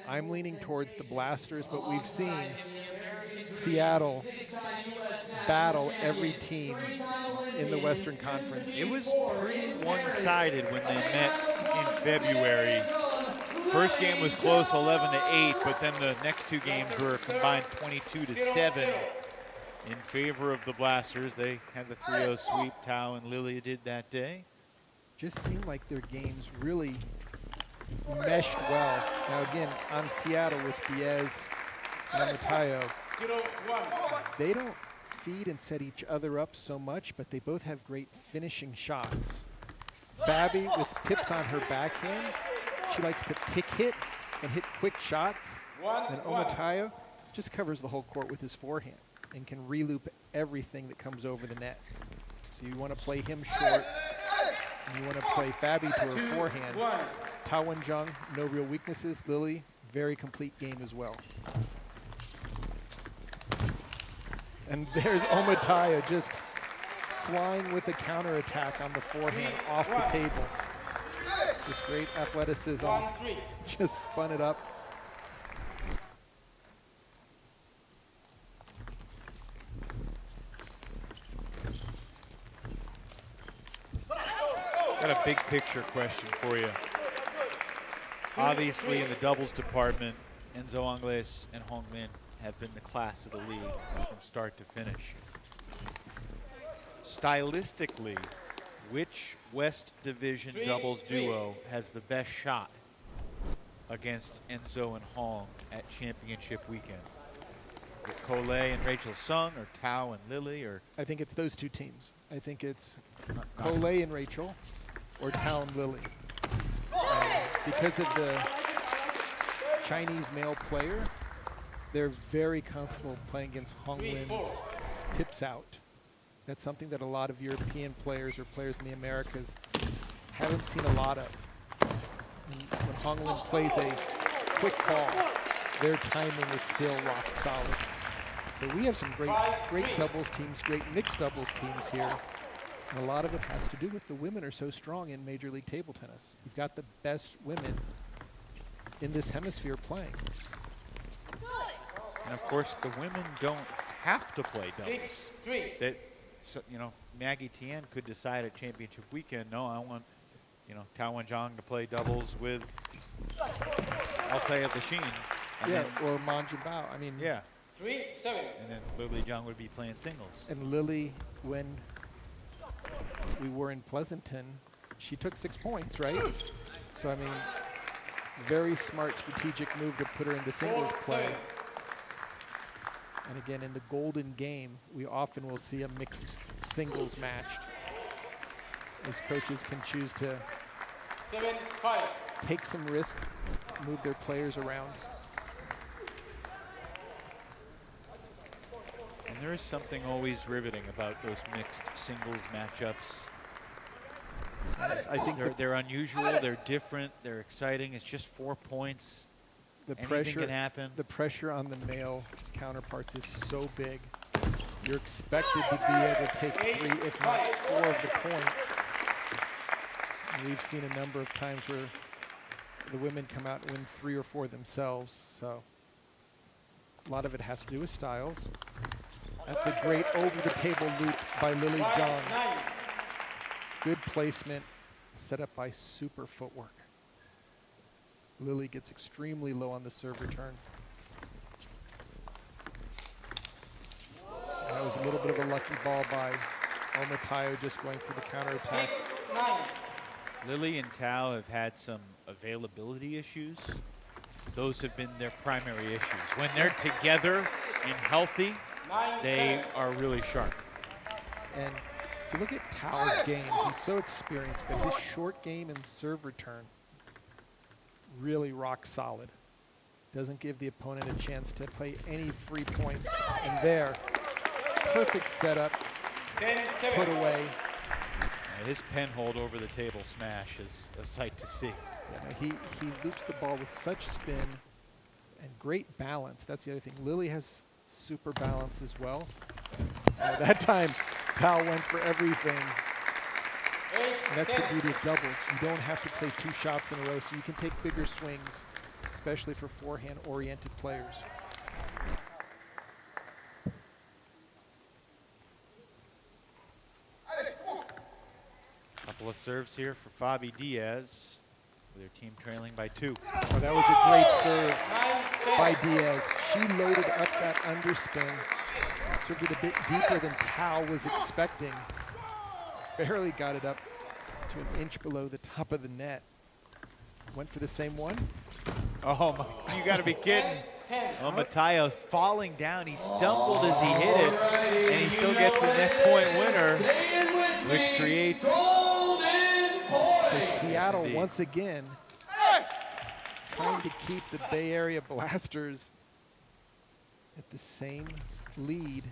I'm leaning towards the Blasters, but we've seen Seattle battle every team in the Western Conference. It was pretty one-sided when they met in February. First game was close, 11-8, but then the next 2 games were combined 22-7 in favor of the Blasters. They had the 3-0 sweep. Tao and Lilia did that day. Just seemed like their games really meshed well. Now again, on Seattle with Diaz and Matayo, they don't feed and set each other up so much, but they both have great finishing shots. Fabi with pips on her backhand. She likes to pick hit and hit quick shots. And Omatayo just covers the whole court with his forehand and can reloop everything that comes over the net. So you want to play him short, and you want to play Fabi to her forehand. Tao Wen-jung, no real weaknesses. Lily, very complete game as well. And there's Omatayo just flying with a counterattack on the forehand off the table. Just great athleticism. Just spun it up. Got a big picture question for you. Obviously, in the doubles department, Enzo Angles and Hong Min have been the class of the league from start to finish. Stylistically, which West Division doubles duo has the best shot against Enzo and Hong at championship weekend? Is it Collet and Rachel Sung, or Tao and Lily, or? I think it's those two teams. I think it's Collet and Rachel, or Tao and Lily. Because of the Chinese male player, they're very comfortable playing against Hong Lin's pips out. That's something that a lot of European players or players in the Americas haven't seen a lot of. And when Hong Lin plays a quick ball, their timing is still rock solid. So we have some great doubles teams, great mixed doubles teams here. And a lot of it has to do with the women are so strong in Major League Table Tennis. You've got the best women in this hemisphere playing. And of course, the women don't have to play doubles. 6-3. So, you know, Maggie Tien could decide at championship weekend, no, I want, you know, Tao Wen-jung to play doubles with, I'll say, the Sheen. Yeah, or Man Jianbao. I mean, yeah. 3-7. And then Lily Jung would be playing singles. And Lily, when we were in Pleasanton, she took 6 points, right? So, I mean, very smart strategic move to put her into singles play. And again, in the golden game, we often will see a mixed singles match. As coaches can choose to 7-5. take some risk, move their players around. And there is something always riveting about those mixed singles matchups. I think they're unusual, they're different, they're exciting. It's just 4 points. Anything can happen. The pressure on the male counterparts is so big. You're expected to be able to take 3, if not 4 of the points. And we've seen a number of times where the women come out and win 3 or 4 themselves. So a lot of it has to do with styles. That's a great over-the-table loop by Lily Jung. Good placement, set up by super footwork. Lily gets extremely low on the serve return. That was a little bit of a lucky ball by Omatayo, just going for the counterattack. 6-9. Lily and Tao have had some availability issues. Those have been their primary issues. When they're together and healthy, they are really sharp. And if you look at Tao's game, he's so experienced, but his short game and serve return, really rock solid. Doesn't give the opponent a chance to play any free points. And there, perfect setup, put away. Yeah, his pen hold over the table smash is a sight to see. Yeah, he loops the ball with such spin and great balance. That's the other thing. Lily has super balance as well. That time, Tao went for everything. And that's the beauty of doubles. You don't have to play 2 shots in a row, so you can take bigger swings, especially for forehand-oriented players. Couple of serves here for Fabi Diaz, with her team trailing by 2. Oh, that was a great serve by Diaz. She loaded up that underspin, served it a bit deeper than Tao was expecting. Barely got it up to an inch below the top of the net. Went for the same one. Oh, my, you got to be kidding. Well, Mateo falling down. He stumbled as he hit it, and he still gets the net point winner, which creates. So Seattle once again trying to keep the Bay Area Blasters at the same lead.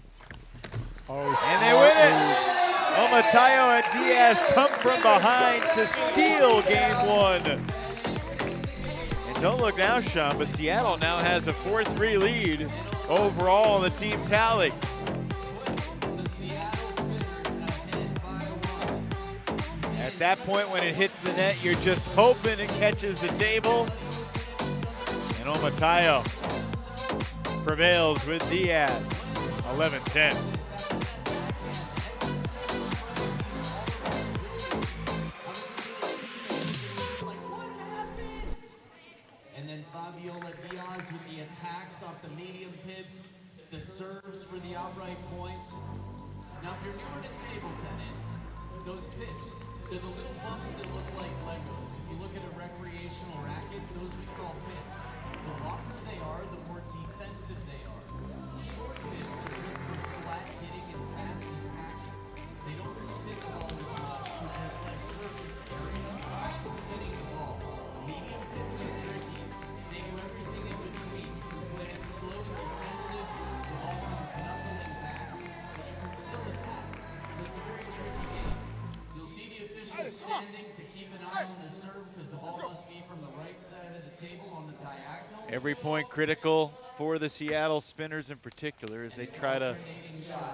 Oh, and they win it. Oh, Mateo and Diaz come from behind to steal game 1. And don't look now, Sean, but Seattle now has a 4-3 lead overall in the team tally. At that point, when it hits the net, you're just hoping it catches the table. And Mateo prevails with Diaz, 11-10. And then Fabiola Diaz with the attacks off the medium pips, the serves for the outright points. Now, if you're newer to table tennis, those pips, they're the little bumps that look like Legos. If you look at a recreational racket, those we call pips. The longer they are, the more defensive they are. Short pips are good for flat hitting and fast attacking. They don't spin the ball as much because there's less surface area spinning the ball. Medium pips are tricky. They do everything in between. When it's slow and defensive, the ball comes knuckling back, but you can still attack. So it's a very tricky game. You'll see the officials standing to keep an eye on the serve because the ball must be from the right side of the table on the diagonal. Every point critical for the Seattle Spinners in particular as they try to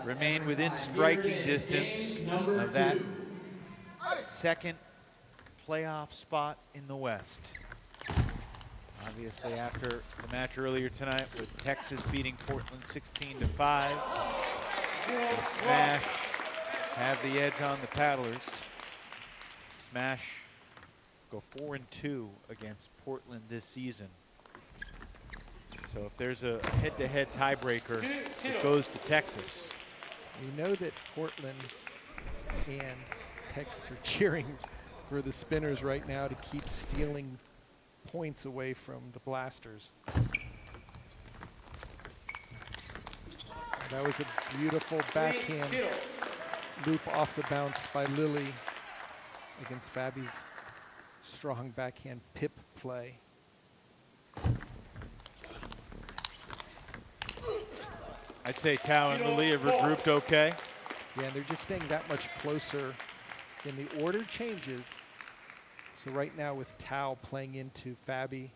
remain within striking distance of that second playoff spot in the West. Obviously, after the match earlier tonight with Texas beating Portland 16-5, the Smash have the edge on the Paddlers. Smash go 4-2 against Portland this season. So if there's a head-to-head tiebreaker, it goes to Texas. We know that Portland and Texas are cheering for the Spinners right now to keep stealing points away from the Blasters. That was a beautiful backhand loop off the bounce by Lily against Fabi's strong backhand pip play. I'd say Tao and Lily have regrouped okay. Yeah, and they're just staying that much closer. And the order changes. So right now with Tao playing into Fabi,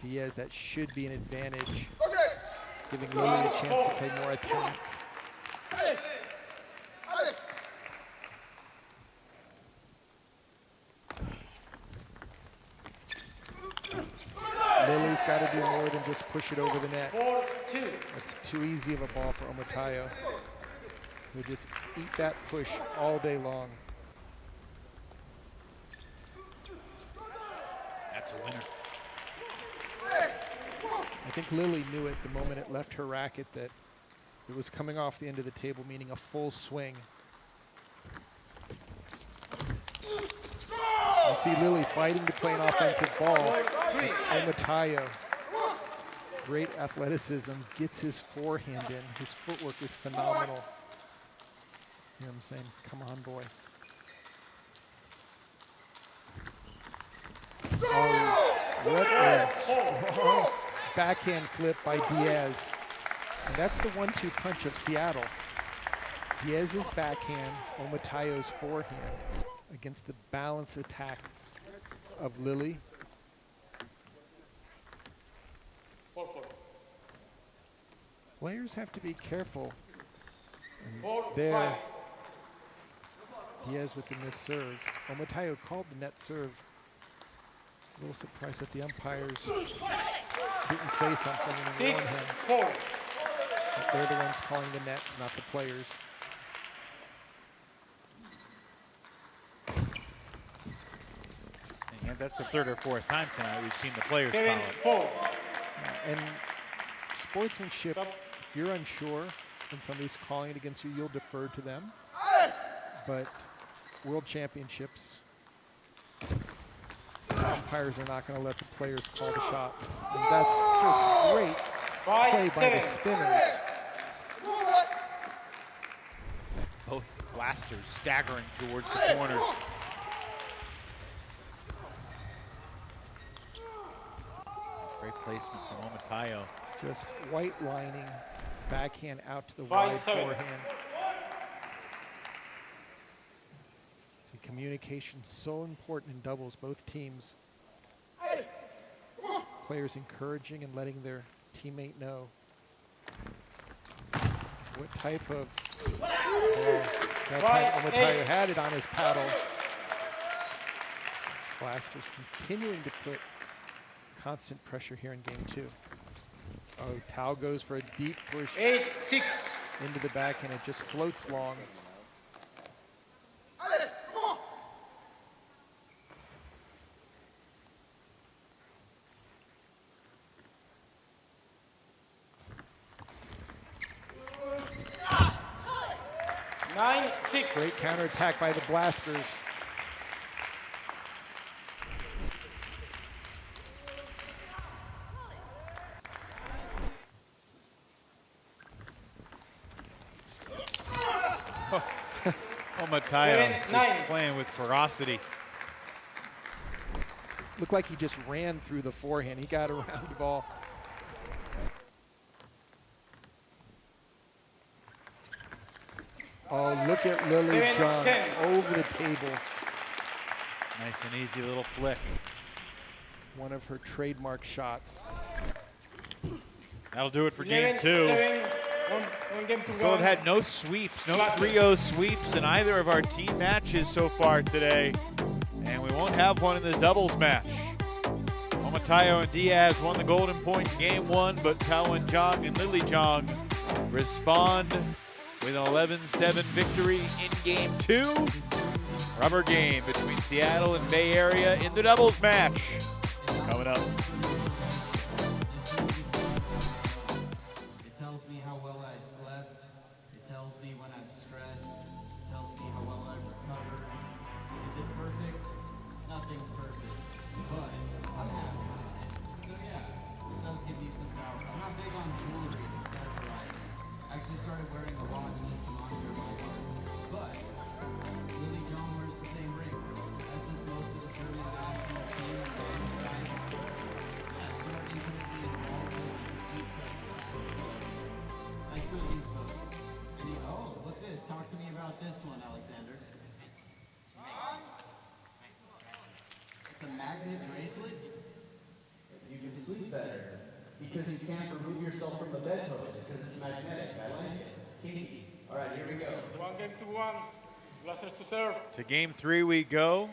that should be an advantage, giving Lily a chance to play more attacks. Lily's got to do more than just push it over the net. That's too easy of a ball for Omatayo. He'll just eat that push all day long. That's a winner. I think Lily knew it the moment it left her racket that it was coming off the end of the table, meaning a full swing. You see Lily fighting to play an offensive ball. Omatayo, great athleticism, gets his forehand in. His footwork is phenomenal. You know what I'm saying? Come on, boy. Oh, what a strong backhand flip by Diaz. And that's the 1-2 punch of Seattle. Diaz's backhand, Omatayo's forehand against the balance attacks of Lily. Players have to be careful. And there, Diaz with the missed serve. Omatayo called the net serve. A little surprised that the umpires didn't say something and warn him. But they're the ones calling the nets, not the players. And that's the third or fourth time tonight we've seen the players call it. And sportsmanship, if you're unsure and somebody's calling it against you, you'll defer to them. But World Championships, umpires are not going to let the players call the shots. And that's just great play by the spinners. Both blasters staggering towards the corner. Great placement from Omatayo. Just white lining, backhand out to the 5-7. wide forehand. See, communication so important in doubles. Both teams, players encouraging and letting their teammate know what type of that time Omatayo had it on his paddle. Blasters continuing to put constant pressure here in game 2. Oh, Tao goes for a deep push 8-6. into the back, and it just floats long. Great counterattack by the Blasters. Omatayo just playing with ferocity. Looked like he just ran through the forehand. He got around the ball. Oh, look at Lily Jung over the table. Nice and easy little flick. One of her trademark shots. That'll do it for game 2. Still have had no sweeps, no 3-0 sweeps in either of our team matches so far today. And we won't have one in this doubles match. Omatayo and Diaz won the golden point in game 1, but Tao and Jung and Lily Jung respond with an 11-7 victory in game 2. Rubber game between Seattle and Bay Area in the doubles match. Coming up. It tells me how well I slept. It tells me when I'm stressed. It tells me how well I've recovered. Is it perfect? Nothing's perfect. But I'm happy with it. So yeah, it does give me some power. I'm not big on jewelry and accessorizing. I actually started wearing a watch just to monitor my heart. But Lily Jung wears the same ring, as does most of the German national team on the men's side. Yeah, it's more intimately involved with sleep I still use both. And oh, what's this? Talk to me about this one, Alexander. It's a magnet bracelet? You can sleep better. Because you can't remove yourself from the bedpost because it's magnetic. I like it. Kinky. All right, here we go. 1-1. Blasters to serve. To game 3 we go.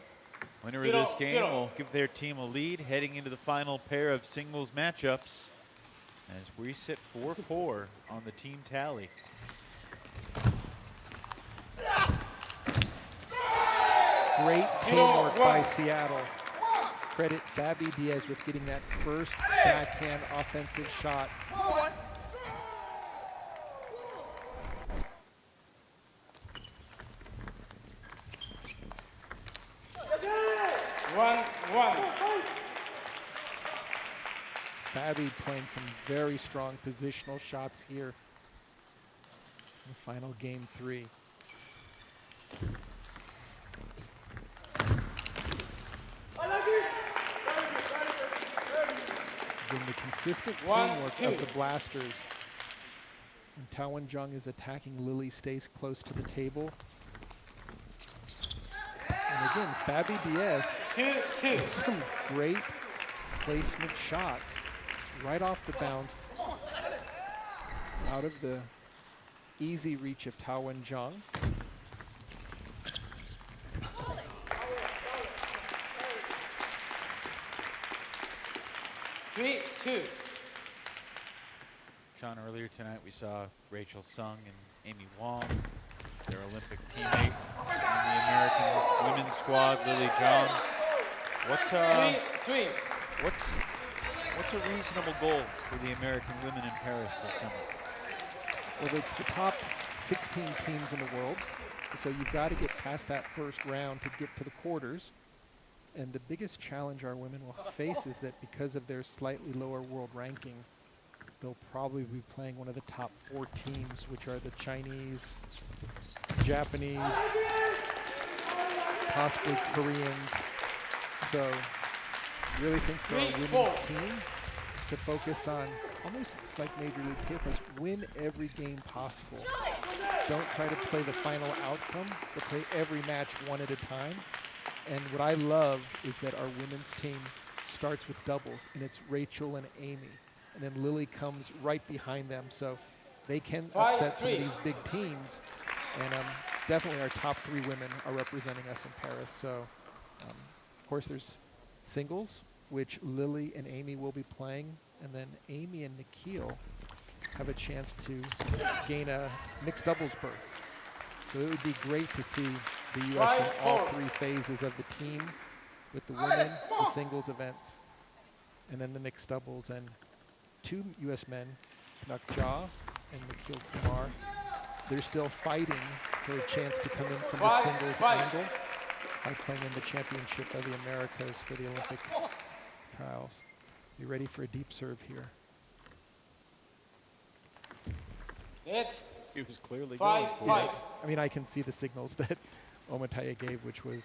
Winner of this game will give their team a lead heading into the final pair of singles matchups as we sit 4-4 on the team tally. Great teamwork by Seattle. Credit Fabi Diaz with getting that first backhand offensive shot. 1-1. Fabi playing some very strong positional shots here in the final game 3. Again, the consistent teamwork of the Blasters. And Tao and Jung is attacking. Lily stays close to the table. And again, Fabi Diaz with some great placement shots right off the bounce, out of the easy reach of Tao and Jung. Sean, earlier tonight we saw Rachel Sung and Amy Wong, their Olympic teammate on the American women's squad, Lily Jung. What's a reasonable goal for the American women in Paris this summer? Well, it's the top 16 teams in the world, so you've got to get past that first round to get to the quarters. And the biggest challenge our women will face is that because of their slightly lower world ranking, they'll probably be playing one of the top 4 teams, which are the Chinese, Japanese, possibly Koreans. So really think for our women's team to focus on, almost like Major League Tables, win every game possible. Don't try to play the final outcome, but play every match one at a time. And what I love is that our women's team starts with doubles, and it's Rachel and Amy. And then Lily comes right behind them, so they can upset some of these big teams. And definitely our top 3 women are representing us in Paris. So, of course, there's singles, which Lily and Amy will be playing. And then Amy and Nikhil have a chance to gain a mixed doubles berth. So it would be great to see the U.S. in all 3 phases of the team, with the women, the singles events, and then the mixed doubles. And 2 U.S. men, Nakja and Nikhil Kumar, they're still fighting for a chance to come in from the singles angle by playing in the championship of the Americas for the Olympic trials. Be ready for a deep serve here. He was clearly going for it. I mean, I can see the signals that Omataya gave, which was,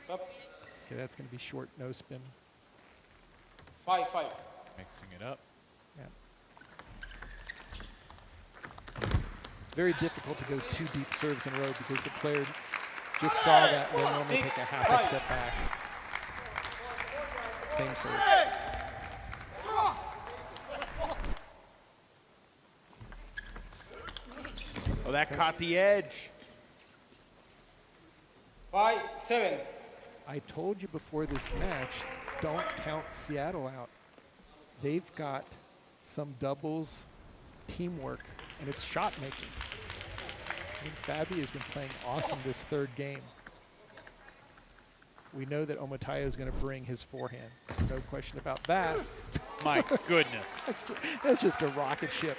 okay, that's going to be short no spin. 5-5. Mixing it up. Yeah. It's very difficult to go 2 deep serves in a row because the player just saw that and they normally take a half a step back. Same serve. Oh, that caught the edge. 5-7. I told you before this match, don't count Seattle out. They've got some doubles teamwork, and it's shot making. I think Fabi has been playing awesome this 3rd game. We know that Omataya is going to bring his forehand. No question about that. My goodness. That's just a rocket ship.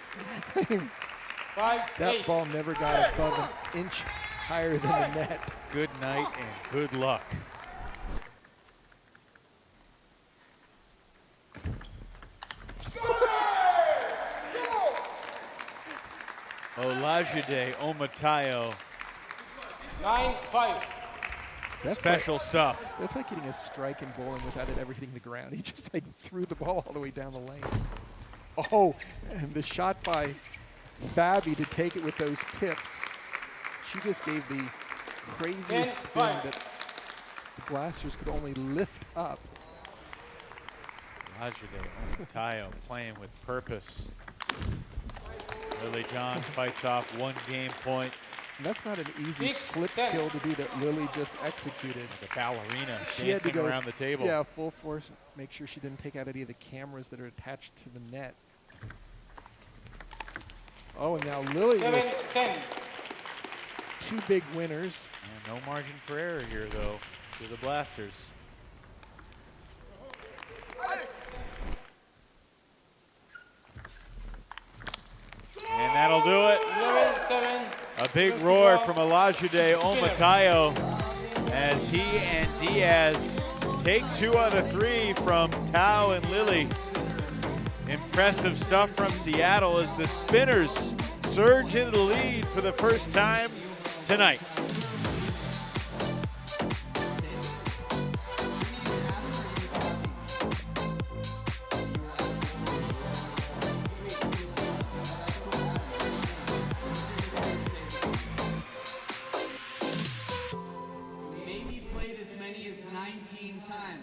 That ball never got above an inch higher than the net. Good night and good luck. Olajide Omatayo. 9-5. That's special like, stuff. That's like getting a strike in bowling without it ever hitting the ground. He just like threw the ball all the way down the lane. Oh, and the shot by Fabi to take it with those pips. She just gave the craziest spin that the blasters could only lift up. Olajide Omatayo playing with purpose. Lily John fights off 1 game point. And that's not an easy flip kill to do that Lily just executed. Like a ballerina She had to go around the table. Yeah, full force. Make sure she didn't take out any of the cameras that are attached to the net. Oh, and now Lily with 2 big winners. Yeah, no margin for error here, though, for the blasters. And that'll do it. 11-7. A big roar from Olajide Omatayo as he and Diaz take 2 out of 3 from Tao and Lily. Impressive stuff from Seattle as the Spinners surge into the lead for the first time tonight.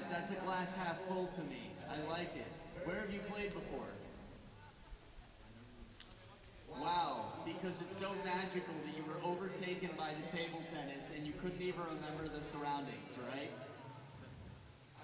That's a glass half full to me. I like it. Where have you played before? Wow, because it's so magical that you were overtaken by the table tennis and you couldn't even remember the surroundings, right?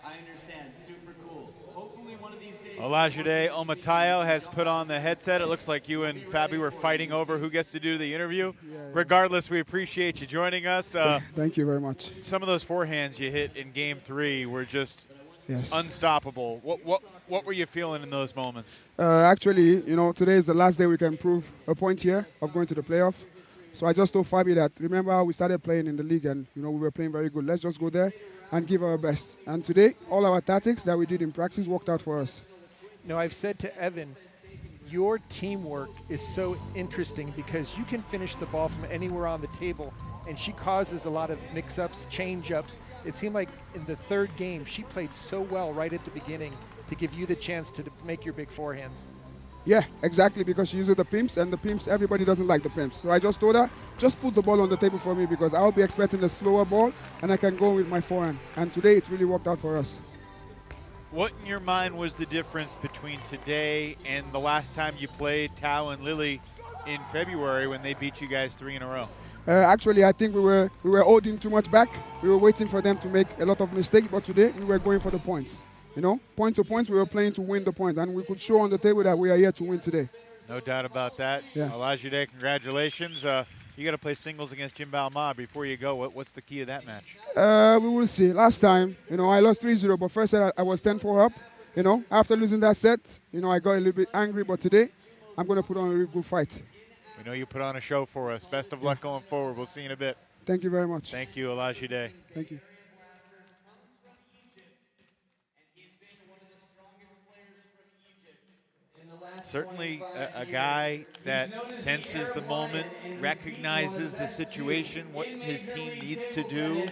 I understand. Super cool. Hopefully one of these days... Olajide Omatayo has put on the headset. It looks like you and Fabi were fighting over who gets to do the interview. Yeah. Regardless, we appreciate you joining us. Thank you very much. Some of those forehands you hit in Game 3 were just Yes. unstoppable. What were you feeling in those moments? Actually, you know, today is the last day we can prove a point here of going to the playoff. So I just told Fabi that, remember how we started playing in the league and, you know, we were playing very good. Let's just go there and give our best. And today, all our tactics that we did in practice worked out for us. No, I've said to Evan, your teamwork is so interesting because you can finish the ball from anywhere on the table, and she causes a lot of mix-ups, change-ups. It seemed like in the third game, she played so well right at the beginning to give you the chance to make your big forehands. Yeah, exactly, because she uses the pimps, and the pimps, everybody doesn't like the pimps. So I just told her, just put the ball on the table for me because I'll be expecting a slower ball, and I can go with my forehand. And today, it really worked out for us. What in your mind was the difference between today and the last time you played Tao and Lily in February when they beat you guys 3 in a row? Actually, I think we were holding too much back. We were waiting for them to make a lot of mistakes, but today we were going for the points. You know, point to points, we were playing to win the point, and we could show on the table that we are here to win today. No doubt about that. Yeah. Olajide, congratulations. You got to play singles against Jim Ma before you go. What's the key to that match? We will see. Last time, you know, I lost 3-0, but first set I was 10-4 up. You know, after losing that set, you know, I got a little bit angry, but today I'm going to put on a really good fight. We know you put on a show for us. Best of luck going forward. We'll see you in a bit. Thank you very much. Thank you, Olajide. Thank you. Certainly a guy that senses the moment, recognizes the situation, what his team needs to do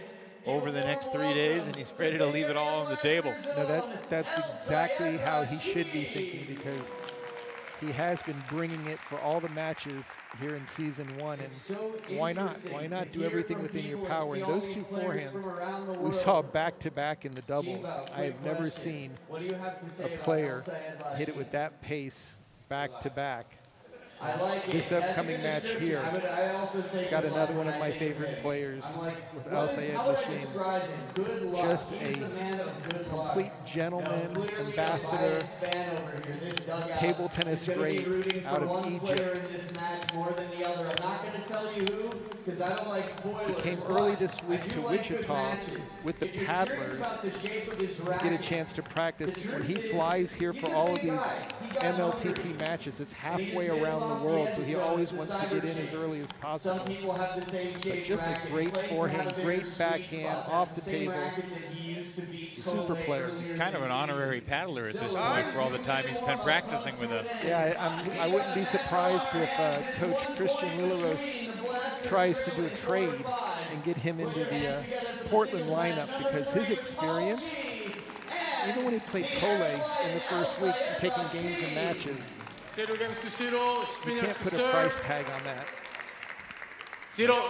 over the next 3 days, and he's ready to leave it all on the table. No, that's exactly how he should be thinking because he has been bringing it for all the matches here in season 1, and why not? Why not do everything within your power? And those two forehands, we saw back-to-back in the doubles. I have never seen a player hit it with that pace back-to-back. This upcoming match here, it's got another one of my favorite players with Al-Sayed Lashim. Just a complete gentleman, ambassador, table tennis great out of Egypt. He came early this week to Wichita with the paddlers to get a chance to practice. When he flies here for all of these MLTT matches, it's halfway around the world, so he always wants to get in as early as possible. But just a great forehand, great backhand, off the table. Super player. He's kind of an honorary paddler at this point for all the time he's spent practicing with him. Yeah, I wouldn't be surprised if Coach Christian Lilaros tries to do a trade and get him into the Portland lineup because his experience, even when he played Cole in the first week, taking games and matches, you can't put a price tag on that.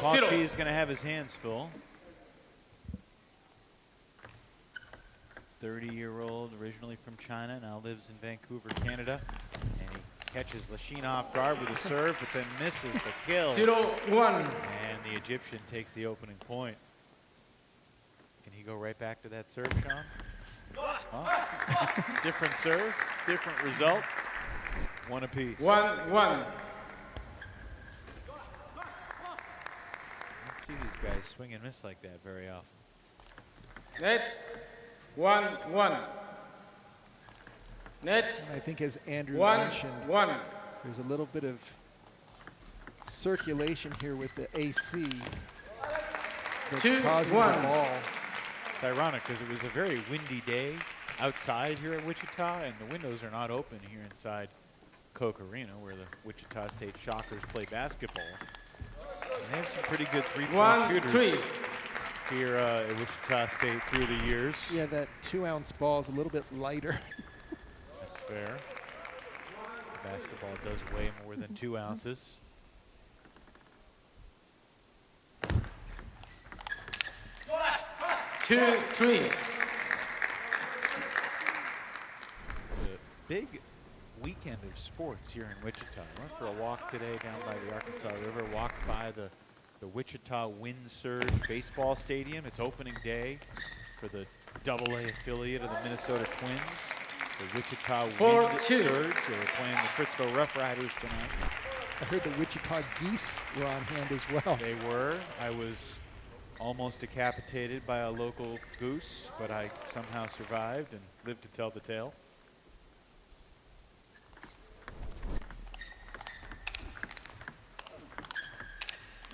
Paul Chi is going to have his hands full. 30-year-old, originally from China, now lives in Vancouver, Canada. And he catches Lasheen off guard with a serve, but then misses the kill. 0-1. And the Egyptian takes the opening point. Can he go right back to that serve, Sean? Oh. Different serve, different result. One apiece. 1-1. Don't see these guys swing and miss like that very often. Net. 1-1. Net. I think as Andrew 1-1. mentioned, there's a little bit of circulation here with the AC that's causing the ball. It's ironic because it was a very windy day outside here at Wichita, and the windows are not open here inside Koch Arena, where the Wichita State Shockers play basketball. And they have some pretty good three-point shooters here at Wichita State through the years. Yeah, that 2-ounce ball is a little bit lighter. That's fair. Basketball does weigh more than 2 ounces. Two, three. It's a big weekend of sports here in Wichita. I went for a walk today down by the Arkansas River, walked by the Wichita Wind Surge Baseball Stadium. It's opening day for the AA affiliate of the Minnesota Twins, the Wichita Wind Surge. They're playing the Frisco Rough Riders tonight. I heard the Wichita Geese were on hand as well. They were. I was almost decapitated by a local goose, but I somehow survived and lived to tell the tale.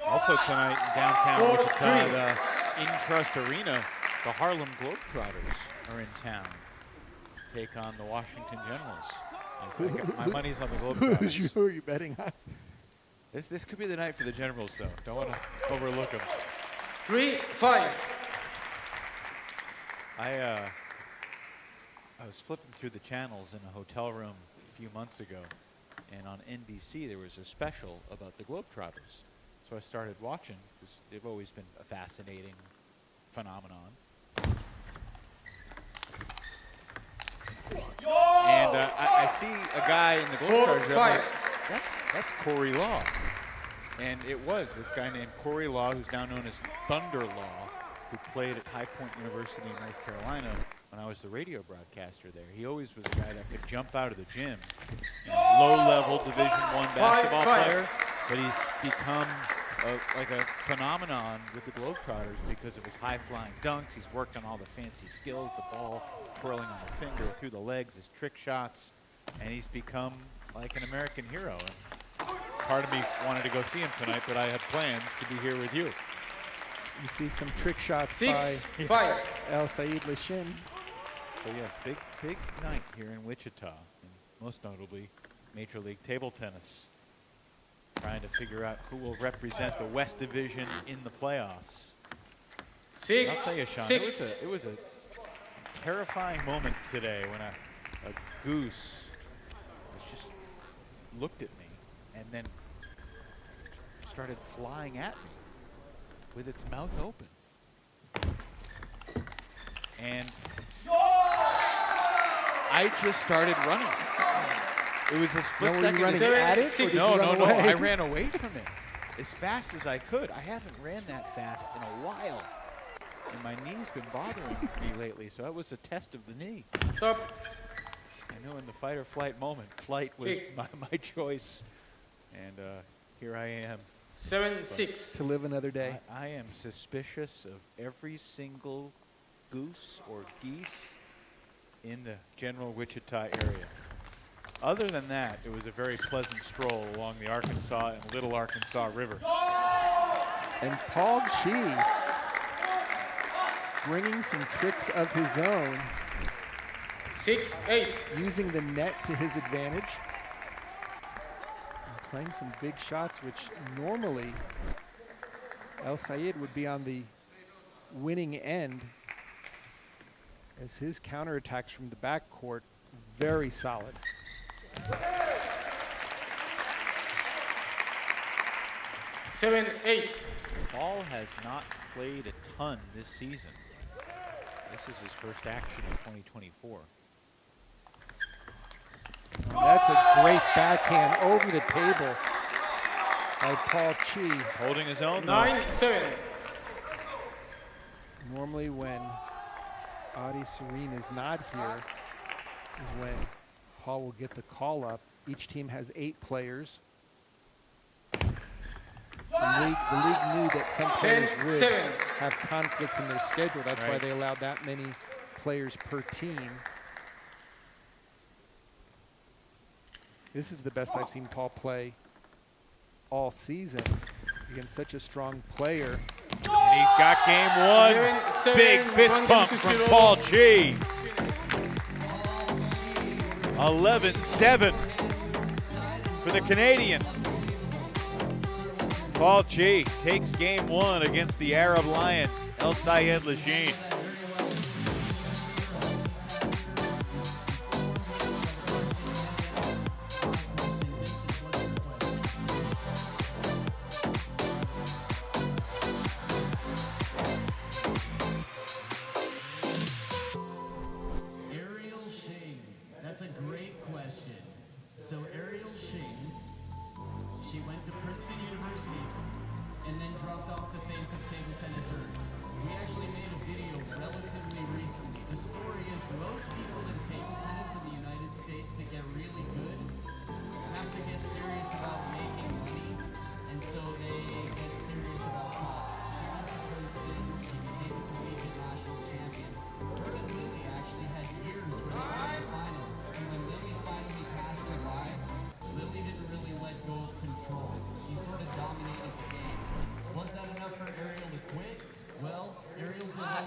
Also tonight in downtown Wichita at Intrust Arena, the Harlem Globetrotters are in town to take on the Washington Generals My money's on the Globetrotters. Who are you betting on? This could be the night for the Generals, though. Don't want to overlook them. 3-5. I was flipping through the channels in a hotel room a few months ago, and on NBC there was a special about the Globetrotters. So I started watching because they've always been a fascinating phenomenon. And I see a guy in the Globetrotters. I'm like, that's Corey Law. And it was this guy named Corey Law, who's now known as Thunder Law, who played at High Point University in North Carolina when I was the radio broadcaster there. He always was a guy that could jump out of the gym. Low-level Division I basketball player, but he's become like a phenomenon with the Globetrotters because of his high-flying dunks. He's worked on all the fancy skills, the ball twirling on the finger, through the legs, his trick shots, and he's become like an American hero. And part of me wanted to go see him tonight, but I had plans to be here with you. You see some trick shots 6-5. by El Sayed Lashin. So yes, big night here in Wichita, and most notably Major League Table Tennis. Trying to figure out who will represent the West Division in the playoffs. I'll tell you, Sean, it was a terrifying moment today when a goose just looked at me and then started flying at me with its mouth open. And I just started running. It was a split second. Running at it? No. I ran away from it as fast as I could. I haven't ran that fast in a while. And my knee's been bothering me lately, so that was a test of the knee. Stop. I know in the fight or flight moment, flight was my choice. And here I am. 7-6. To live another day. I am suspicious of every single goose or geese in the general Wichita area. Other than that, it was a very pleasant stroll along the Arkansas and Little Arkansas River. And Paul Chi bringing some tricks of his own. 6-8. Using the net to his advantage. And playing some big shots, which normally El Sayed would be on the winning end, as his counterattacks from the backcourt very solid. 7-8. Paul has not played a ton this season. This is his first action in 2024. That's a great backhand over the table by Paul Chi. Holding his own, though. 9-7. Normally when Adi Serene is not here is when Paul will get the call up. Each team has 8 players. The league knew that some players would have conflicts in their schedule. That's why they allowed that many players per team. This is the best I've seen Paul play all season against such a strong player. And he's got game 1. Big fist pump from Paul Chi. 11-7 for the Canadian. Paul Chi takes game 1 against the Arab Lion, El Sayed Lashin.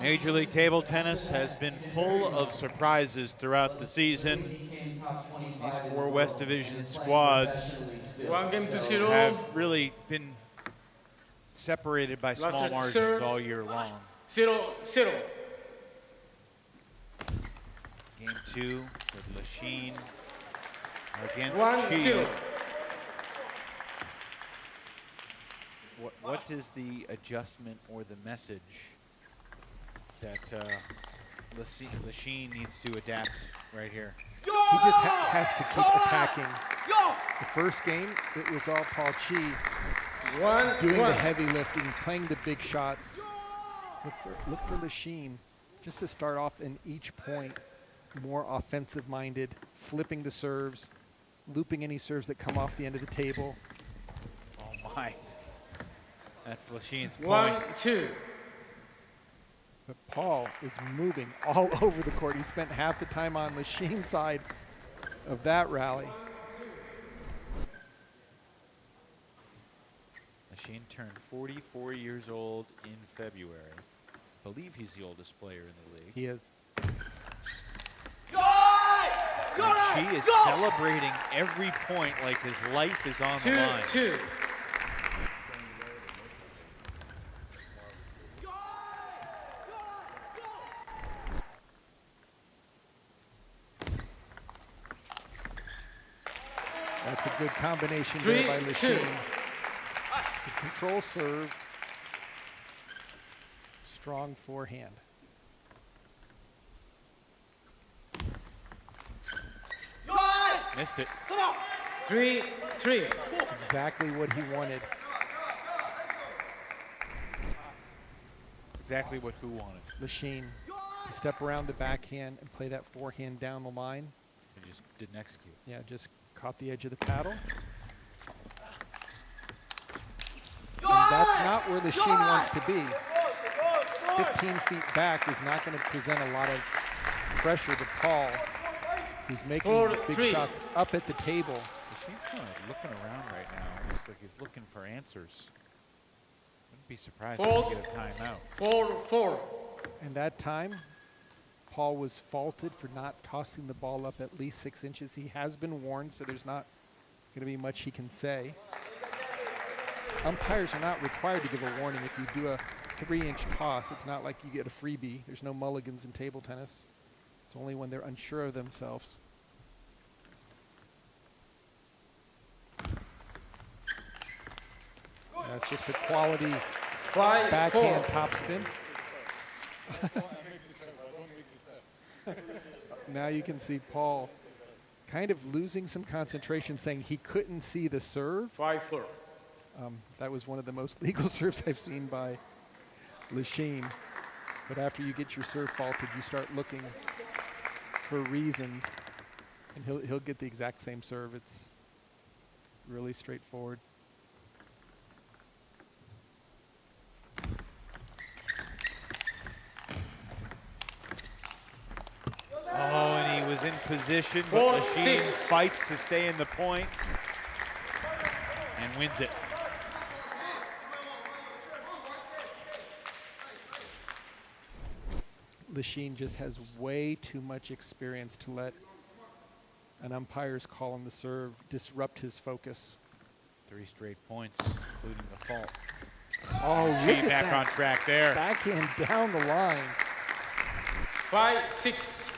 Major League Table Tennis has been full of surprises throughout the season. These 4 West Division squads 1-0. have really been separated by small margins all year long. 0-0. Game 2 with Lachine against 1-0. Chi. What is the adjustment or the message that Lachine needs to adapt right here? He just has to keep attacking. The first game, it was all Paul Chi doing the heavy lifting, playing the big shots. Look for Lachine just to start off in each point more offensive-minded, flipping the serves, looping any serves that come off the end of the table. Oh my. That's Lachine's point. 1-2. But Paul is moving all over the court. He spent half the time on Lachine's side of that rally. Lachine turned 44 years old in February. I believe he's the oldest player in the league. He is. He is celebrating every point like his life is on the line. 2-2. That's a good combination there by Lachine. Control serve, strong forehand. Missed it. 3-3. Exactly what he wanted. Exactly what who wanted. Lachine to step around the backhand and play that forehand down the line. He just didn't execute. Yeah, just caught the edge of the paddle. And that's not where Lachine wants to be. 15 feet back is not going to present a lot of pressure to Paul, who's making these big shots up at the table. Lachine's kind of looking around right now. Looks like he's looking for answers. Wouldn't be surprised if he get a timeout. 4-4. And that time, Paul was faulted for not tossing the ball up at least 6 inches. He has been warned, so there's not going to be much he can say. Umpires are not required to give a warning if you do a 3-inch toss. It's not like you get a freebie. There's no mulligans in table tennis. It's only when they're unsure of themselves. That's just a quality backhand topspin. Now you can see Paul kind of losing some concentration, saying he couldn't see the serve. 5-4. That was one of the most legal serves I've seen by Lachine. But after you get your serve faulted, you start looking for reasons, and he'll get the exact same serve. It's really straightforward. Oh, and he was in position, but Lachine fights to stay in the point and wins it. Lachine just has way too much experience to let an umpire's call on the serve disrupt his focus. 3 straight points, including the fault. Oh, Chi back on track there. Backhand down the line. 5-6.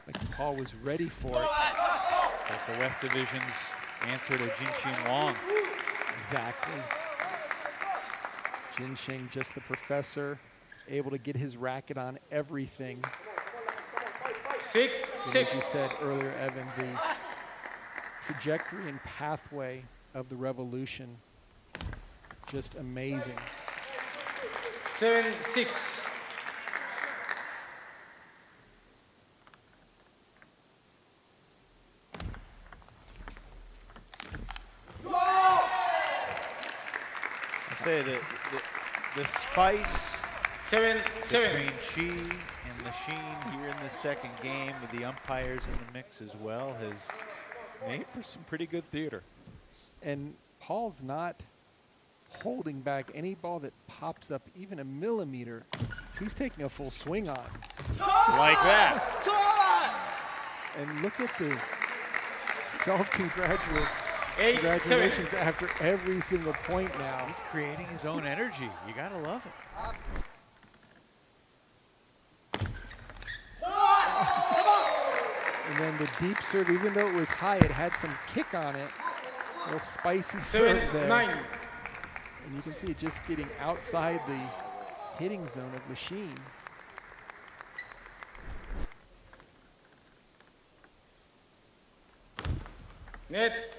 Like Paul was ready for it. Like the West Division's answer to Jinxin Wang. Exactly. Jinxin, just the professor, able to get his racket on everything. 6-6. Like you said earlier, Evan, the trajectory and pathway of the revolution, just amazing. 7-6. I say that the spice 7-7 between Chi and Lachine here in the second game, with the umpires in the mix as well, has made for some pretty good theater. And Paul's not holding back any ball that pops up even a millimeter. He's taking a full swing on. Like that. And look at the self-congratulations after every single point now. He's creating his own energy. You gotta love it. And then the deep serve, even though it was high, it had some kick on it. A little spicy serve there. 7-9. And you can see it just getting outside the hitting zone of Lachine. Net.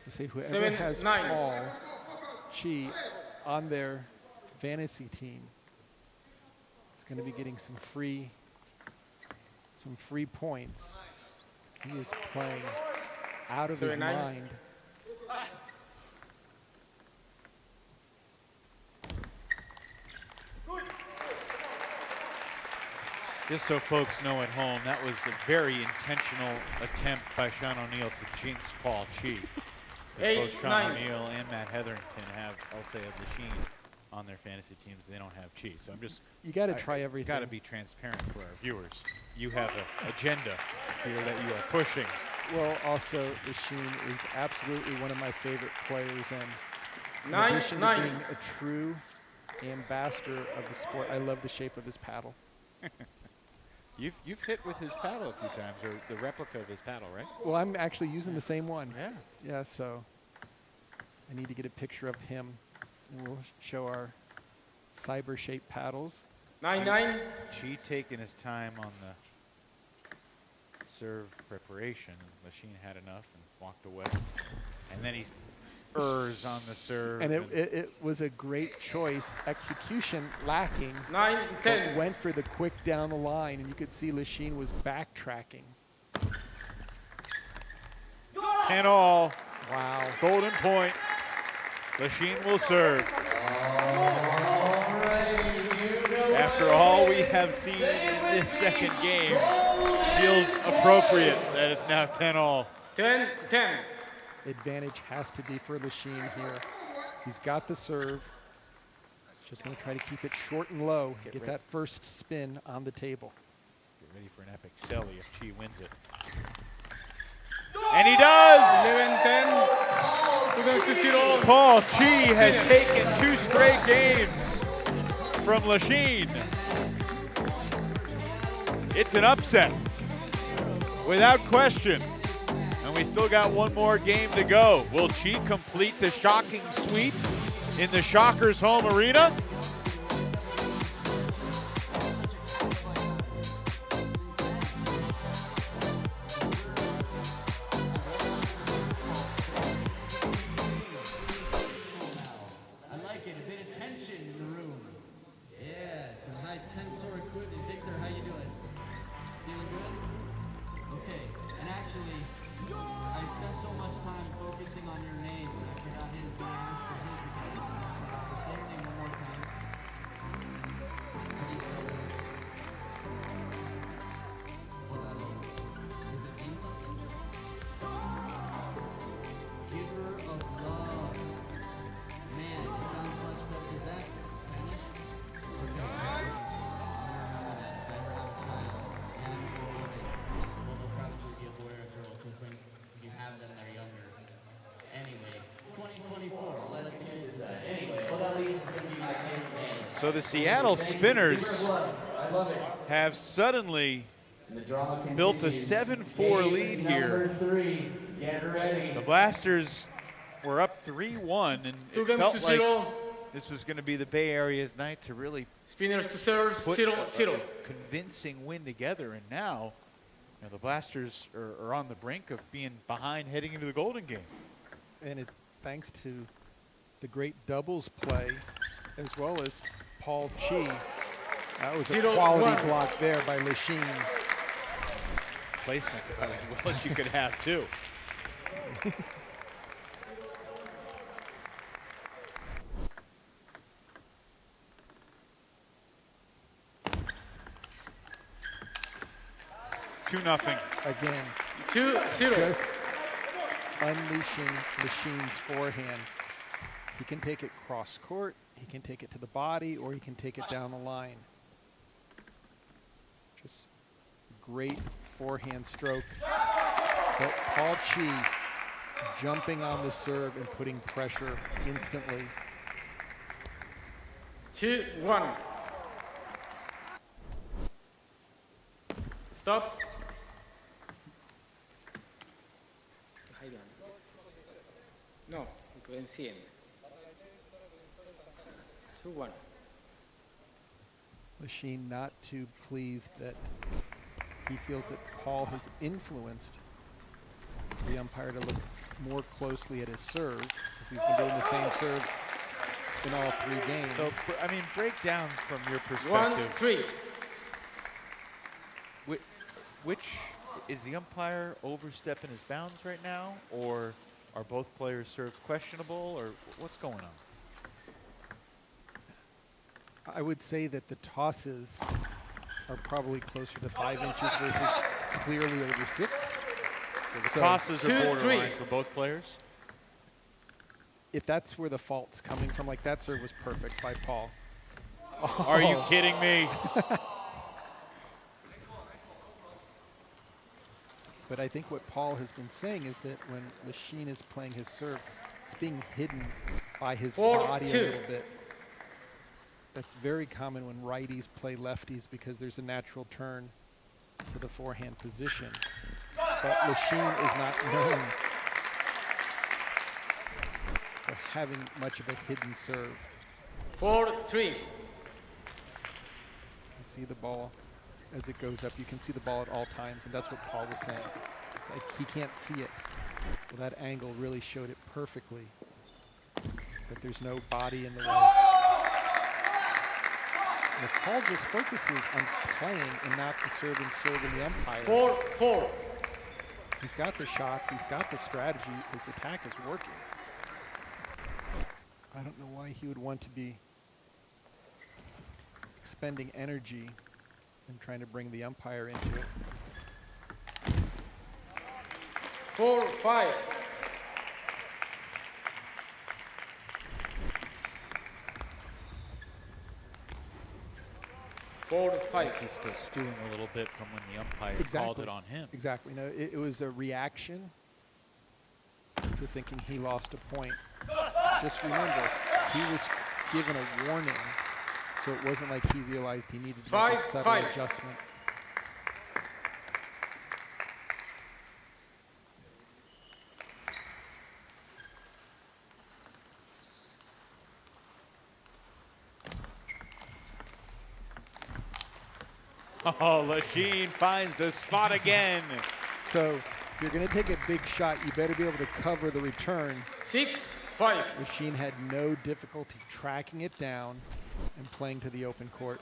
Let's say whoever has Paul Chi on their fantasy team is going to be getting some free points. He is playing out of his mind. Just so folks know at home, that was a very intentional attempt by Sean O'Neill to jinx Paul Chi. Both Sean O'Neill and Matt Hetherington have, I'll say, a Lachine on their fantasy teams. They don't have Chi. So I'm just... You got to try everything. Got to be transparent for our viewers. You have an agenda here that you are pushing. Well, also, Lachine is absolutely one of my favorite players. And in 9-9. addition to being a true ambassador of the sport, I love the shape of his paddle. You've hit with his paddle a few times, or the replica of his paddle, right? Well, I'm actually using the same one. Yeah. Yeah, so I need to get a picture of him. And we'll show our cyber-shaped paddles. 9-9. Chi taking his time on the serve preparation. Lachine had enough and walked away. And then he errs on the serve. And it was a great choice. Execution lacking. 9-10. Went for the quick down the line, and you could see Lachine was backtracking. 10-all. Wow. Golden point. Lachine will serve. After all we have seen in this second game, feels appropriate that it's now 10-all. 10-10. Advantage has to be for Lachine here. He's got the serve. Just going to try to keep it short and low. Get that first spin on the table. Get ready for an epic celly if Chi wins it. And he does! 11-10. Paul Chi has taken 2 straight games from Lachine. It's an upset, without question. And we still got one more game to go. Will Chi complete the shocking sweep in the Shockers home arena? I like it, a bit of tension in the room. Yeah, some high tensor equipment. Victor, how you doing? Feeling good? Okay, and actually, I spent so much time focusing on your name that I forgot his name is participant. Say your name one more time. How do you spell it? What that is? Is it Inta? Giver of love. Man, it sounds much better. Is that Spanish? Okay. Never have a child. Yeah, well, they'll probably be a boy or a girl because when you have them, they're younger. Anyway, it's 2024. I'll let the kids decide. Anyway, well, that least is going to be my kid's name. So the Seattle Spinners I love it. have suddenly built a 7-4 lead here. Number 3, get ready. The Blasters were up 3-1, and Two it games felt to like 0. this was going to be the Bay Area's night to really Spinners to serve. put 0-0. a convincing win together. And now, you know, the Blasters are on the brink of being behind heading into the Golden Game. And thanks to the great doubles play, as well as Paul Chi. That was a 0-1. quality block there by Lachine. Placement about as well as you could have, too. Two nothing. Again. 2-0. Just unleashing Lachine's forehand. He can take it cross court, he can take it to the body, or he can take it down the line. Just great forehand stroke. But Paul Chi jumping on the serve and putting pressure instantly. 2-1. Stop. No, insieme. 2-1. Lachine not too pleased that he feels that Paul has influenced the umpire to look more closely at his serve, because he's been doing the same serve in all 3 games. So, I mean, break down from your perspective. 1-3. Which is the umpire overstepping his bounds right now, or are both players' serves questionable, or what's going on? I would say that the tosses are probably closer to 5 inches versus clearly over 6. So the tosses are borderline for both players? If that's where the fault's coming from, like that serve was perfect by Paul. Oh. Are you kidding me? But I think what Paul has been saying is that when Lachine is playing his serve, it's being hidden by his body a little bit. That's very common when righties play lefties because there's a natural turn to the forehand position. But Lachine is not known for having much of a hidden serve. 4-3. You can see the ball as it goes up. You can see the ball at all times, and that's what Paul was saying. It's like he can't see it. Well, that angle really showed it perfectly, that there's no body in the way. And if Paul just focuses on playing and not the serving the umpire. 4-4. He's got the shots, he's got the strategy, his attack is working. I don't know why he would want to be expending energy and trying to bring the umpire into it. 4-5. Just stewing a little bit from when the umpire called it on him. Exactly. No, it was a reaction to thinking he lost a point. Just remember, he was given a warning, so it wasn't like he realized he needed to make a subtle adjustment. Oh, Lachine finds the spot again. So if you're going to take a big shot, you better be able to cover the return. 6-5. Lachine had no difficulty tracking it down and playing to the open court.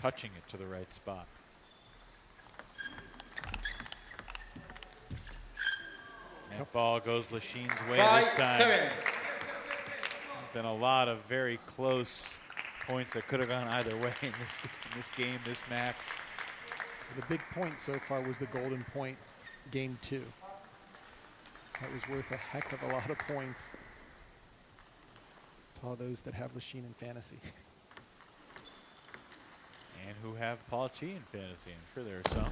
Touching it to the right spot. And ball goes Lachine's way this time. 5-7. Been a lot of very close points that could have gone either way in this game, this match. The big point so far was the golden point, game 2. That was worth a heck of a lot of points to all those that have Lachine in fantasy. And who have Paul Chi in fantasy. I'm sure there are some.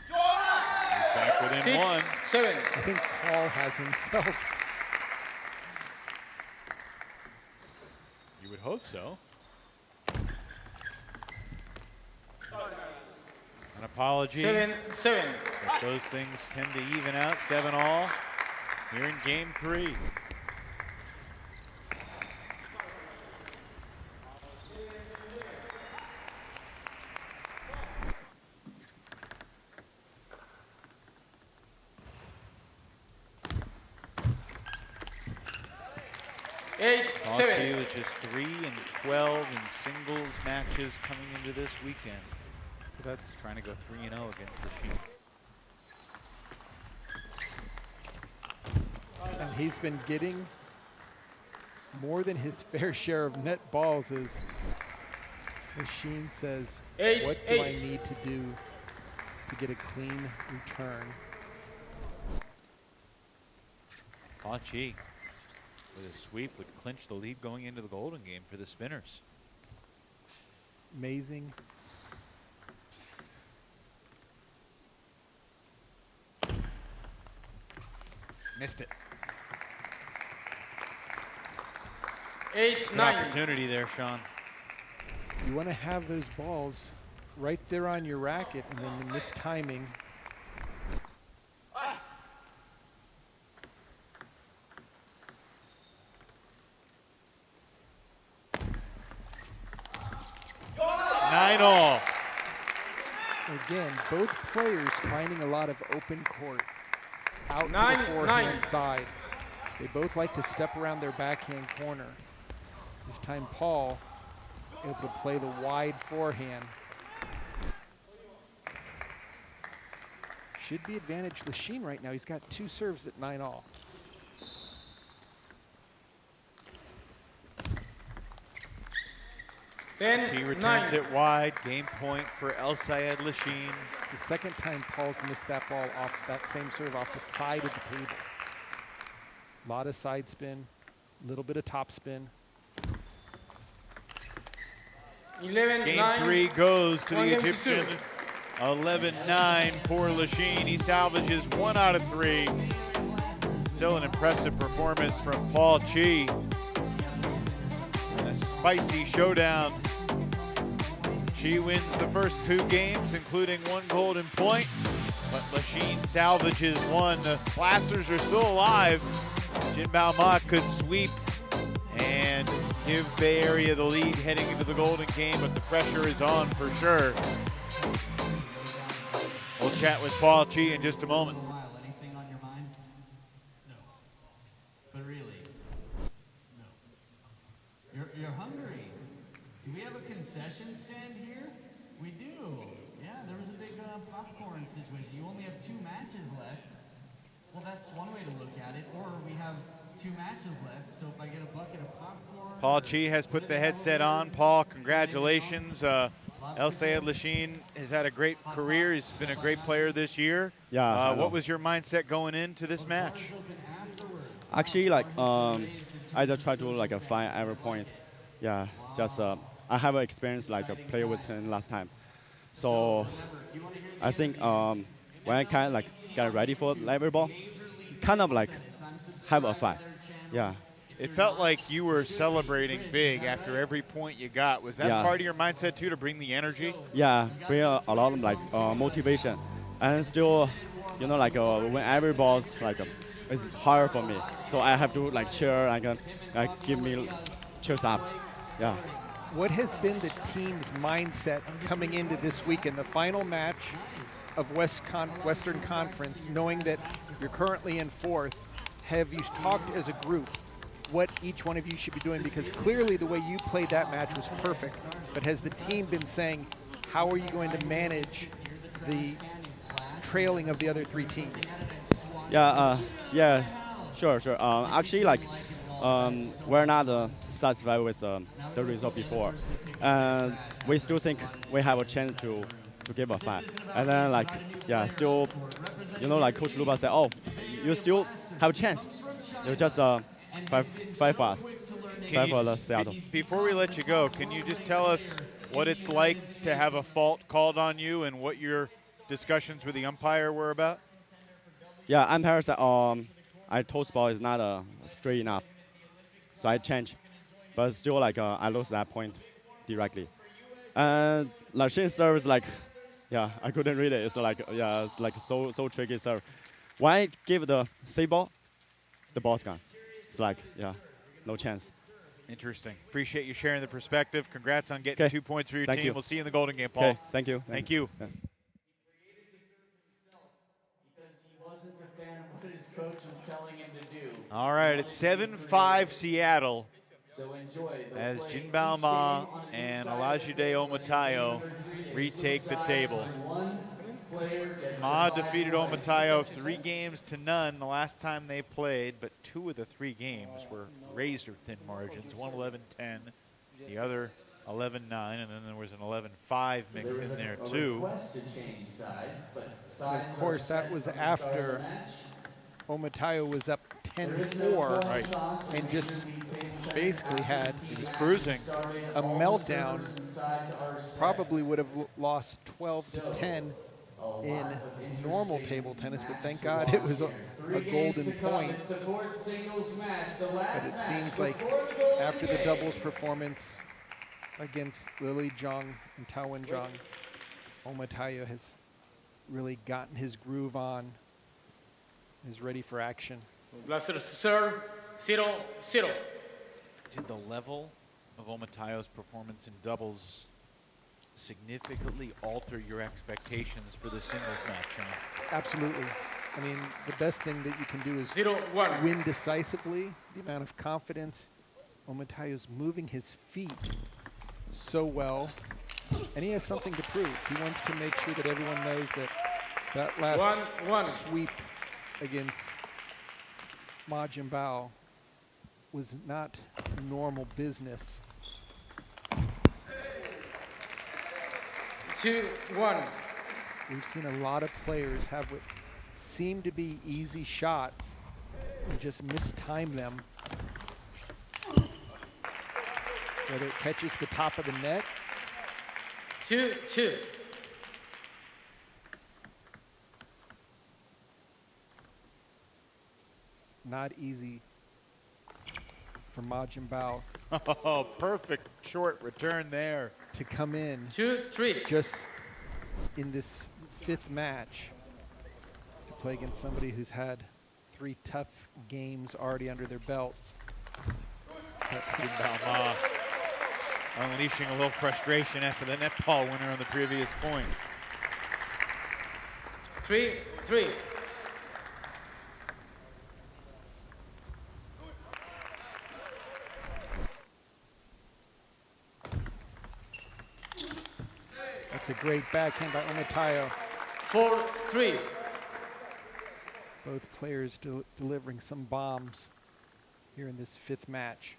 He's back within 1. 6-7. I think Paul has himself. You would hope so. An apology. 7-7. But those things tend to even out. 7-all here in game 3. Paul Chi was just 3-12 in singles matches coming into this weekend. So that's trying to go 3-0 against Lachine. And he's been getting more than his fair share of net balls as Lachine says, what do I need to do to get a clean return? Paul Chi with a sweep would clinch the lead going into the Golden Game for the Spinners. Amazing. Missed it. 8, Good 9. opportunity there, Sean. You want to have those balls right there on your racket, and then in this timing. Nine all. Again, both players finding a lot of open court out to Nine, the forehand nine. side. They both like to step around their backhand corner. This time Paul able to play the wide forehand. Should be advantage Lachine right now. He's got 2 serves at 9 all. She 10, returns 9. it wide. Game point for El Sayed Lachine. It's the second time Paul's missed that ball off that same serve off the side of the table. A lot of side spin, a little bit of top spin. 11, Game 9. 3 goes to One the game to Egyptian. two. 11-9 for Lachine. He salvages 1 out of 3. Still an impressive performance from Paul Chi. And a spicy showdown. Chi wins the first 2 games, including 1 golden point, but Lachine salvages 1. The Blasters are still alive. Jinbao Ma could sweep and give Bay Area the lead heading into the Golden Game, but the pressure is on for sure. We'll chat with Paul Chi in just a moment. Anything on your mind? No. But really? No. You're hungry. Do we have a concession stand here? We do. Yeah, there was a big popcorn situation. You only have 2 matches left. Well, that's one way to look at it. Or we have 2 matches left, so if I get a bucket of popcorn... Paul Chi has put the headset on. Paul, congratulations. El Sayed Lachine has had a great career. He's been a great player this year. Yeah. What was your mindset going into this match? Actually, like, I just try to find every point. Yeah, just I have experience play with him last time. So I think when I kind of get ready for every ball, kind of have a fight. Yeah. It felt like you were celebrating big after every point you got. Was that part of your mindset too, to bring the energy? Yeah, bring a lot of motivation, and still, when every ball's it's hard for me, so I have to cheer and give me cheers up. Yeah. What has been the team's mindset coming into this weekend, the final match of Western Conference, knowing that you're currently in 4th? Have you talked as a group what each one of you should be doing? Because clearly the way you played that match was perfect, but has the team been saying, how are you going to manage the trailing of the other 3 teams? Yeah, sure. Actually, we're not satisfied with the result before, and we still think we have a chance to give a fight. And then, still, Coach Luba said, oh, you still have a chance. You just fight for us, fight for the Seattle. Before we let you go, can you just tell us what it's like to have a fault called on you and what your discussions with the umpire were about? Yeah, umpire said I toast ball is not straight enough, so I changed. But still, I lost that point directly. And Lachine serve is I couldn't read it. It's it's so tricky serve. When I give the C ball, the ball's gone. It's no chance. Interesting. Appreciate you sharing the perspective. Congrats on getting 2 points for your team. You. We'll see you in the Golden Game, Paul. Okay, thank you. Thank you. Yeah. All right, it's 7-5 Seattle as Jinbao Ma and Olajide Omatayo retake the table. Ma defeated Omatayo 3-0 the last time they played, but 2 of the 3 games were razor-thin margins, one 11-10, the other 11-9, and then there was an 11-5 mixed in there too. Of course, that was after Omatayo was up 10-4 and just basically had cruising a meltdown. Probably would have lost 12-10 in normal table tennis, but thank God it was a golden point. But it seems like after the doubles performance against Lily Zhang and Tao Wen-Zhang, Omatayo has really gotten his groove on, is ready for action. Blasters to serve, 0-0. Did the level of Omatayo's performance in doubles significantly alter your expectations for the singles match, Sean? Absolutely. I mean, the best thing that you can do is 0-1. win decisively. The amount of confidence. Omatayo's moving his feet so well, and he has something to prove. He wants to make sure that everyone knows that that last sweep against Ma Jianbao was not normal business. 2-1. We've seen a lot of players have what seem to be easy shots and just mistime them. Whether it catches the top of the net. 2-2. Not easy for Ma Jianbao. Oh, perfect short return there. To come in 2-3. just in this 5th match to play against somebody who's had 3 tough games already under their belt. Ma unleashing a little frustration after the net ball winner on the previous point. 3-3. That's a great backhand by Omatayo. 4-3. Both players delivering some bombs here in this 5th match.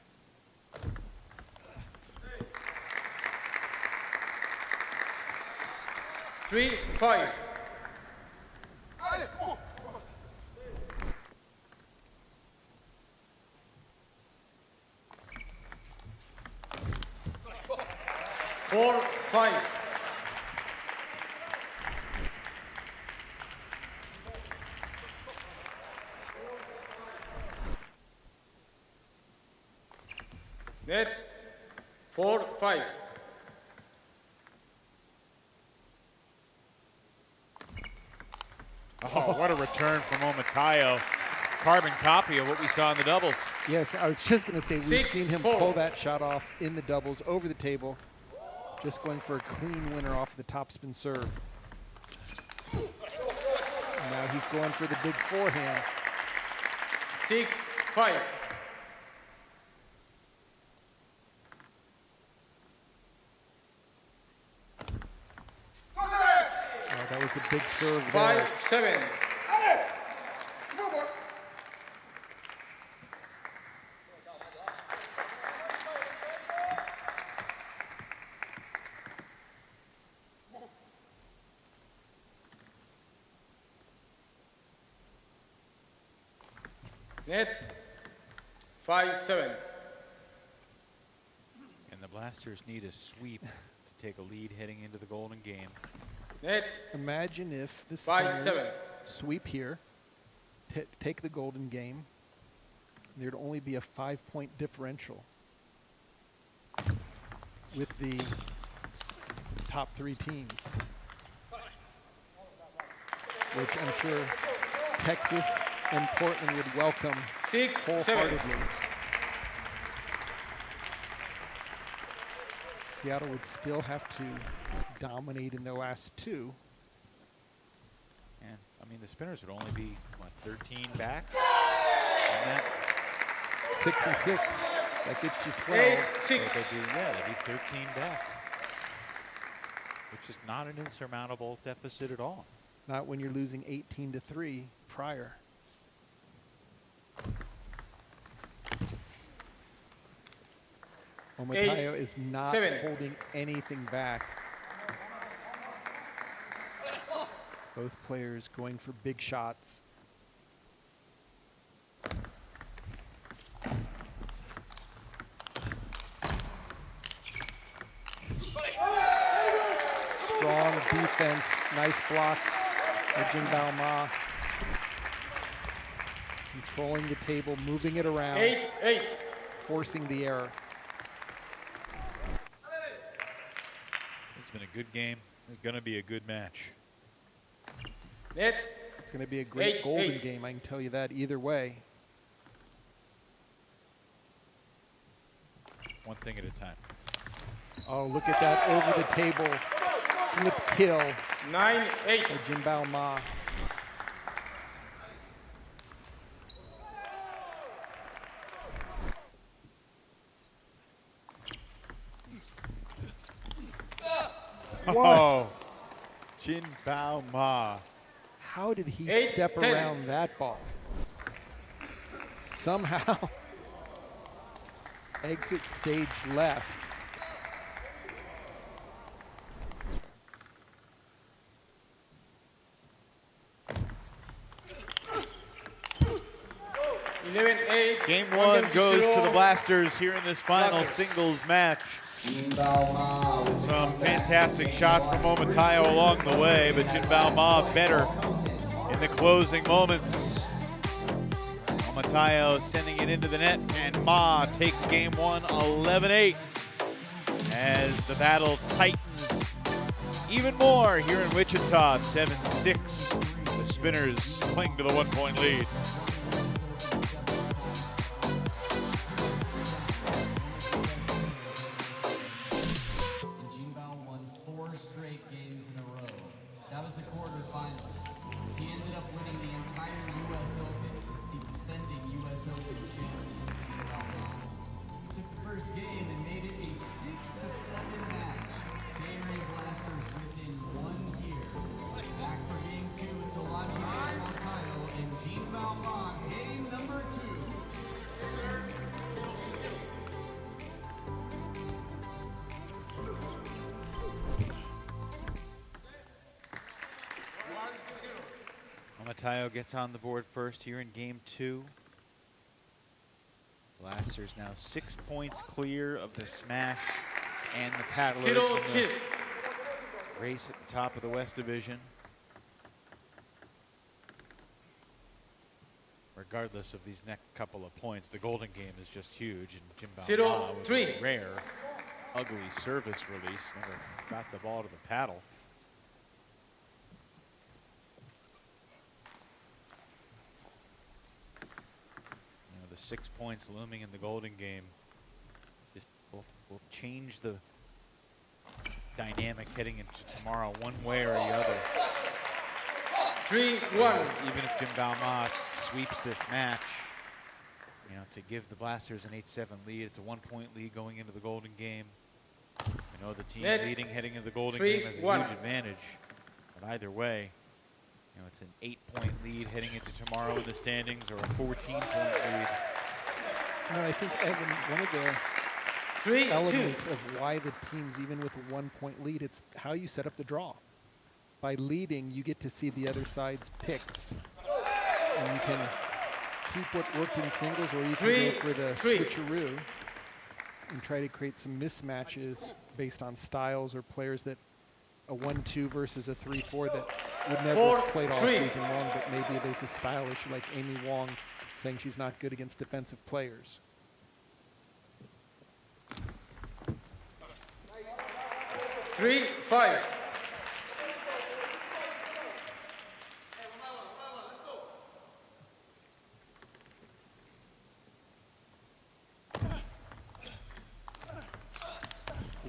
3-5. Four, 5. Net 4-5. Oh, what a return from Omatayo. Carbon copy of what we saw in the doubles. Yes, I was just going to say, we've 6-4. seen him pull that shot off in the doubles over the table, just going for a clean winner off the topspin serve. And now he's going for the big forehand. 6-5. Oh, that was a big serve there. 5-7. Net 5-7. And the Blasters need a sweep to take a lead heading into the Golden Game. Net. Imagine if the 5-7. Sweep here, take the Golden Game. There'd only be a 5-point differential with the top 3 teams, which I'm sure Texas and Portland would welcome 6-7. wholeheartedly. Seattle would still have to dominate in the last 2. And I mean, the spinners would only be, what, 13 back? 6 and 6. That gets you 12. 8-6. So they'd be 13 back, which is not an insurmountable deficit at all. Not when you're losing 18-3 prior. Omatayo is not 7. holding anything back. Both players going for big shots. defense. Nice blocks by Jinbao Ma. Controlling the table, moving it around. 8-8. Forcing the error. It's been a good game. It's going to be a good match. Net. It's going to be a great 8-8. golden game, I can tell you that either way. One thing at a time. Oh, look at that over the table flip kill 9-8. by Jinbao Ma. Oh, Jinbao Ma. How did he 8-10. step around that ball? Somehow exit stage left. Game one goes to the Blasters here in this final singles match. Some fantastic shots from Momatayo along the way, but Jinbao Ma better in the closing moments. Momatayo sending it into the net, and Ma takes game one 11-8 as the battle tightens even more here in Wichita, 7-6. The Spinners cling to the 1-point lead. Momatayo gets on the board first here in game two. Blasters now 6 points clear of the Smash and the Paddlers in the race at the top of the West Division. Regardless of these next couple of points, the Golden Game is just huge, and Jinbao Ma with a rare, ugly service release. Never got the ball to the paddle. You know, the 6 points looming in the Golden Game just will change the dynamic heading into tomorrow one way or the other. 3-1. Even if Jinbao Ma sweeps this match, you know, to give the Blasters an 8-7 lead, it's a 1-point lead going into the Golden Game. I know the team leading heading into the Golden Game has a huge advantage, but either way, you know, it's an 8-point lead heading into tomorrow in the standings, or a 14-point lead. No, I think, Evan, one of the elements of why the teams, even with a 1-point lead, it's how you set up the draw. By leading, you get to see the other side's picks. And you can keep what worked in singles, or you can go for the switcheroo and try to create some mismatches based on styles or players that a 1-2 versus a 3-4 that would never have played all season long, but maybe there's a style issue like Amy Wong saying she's not good against defensive players. Three, 5.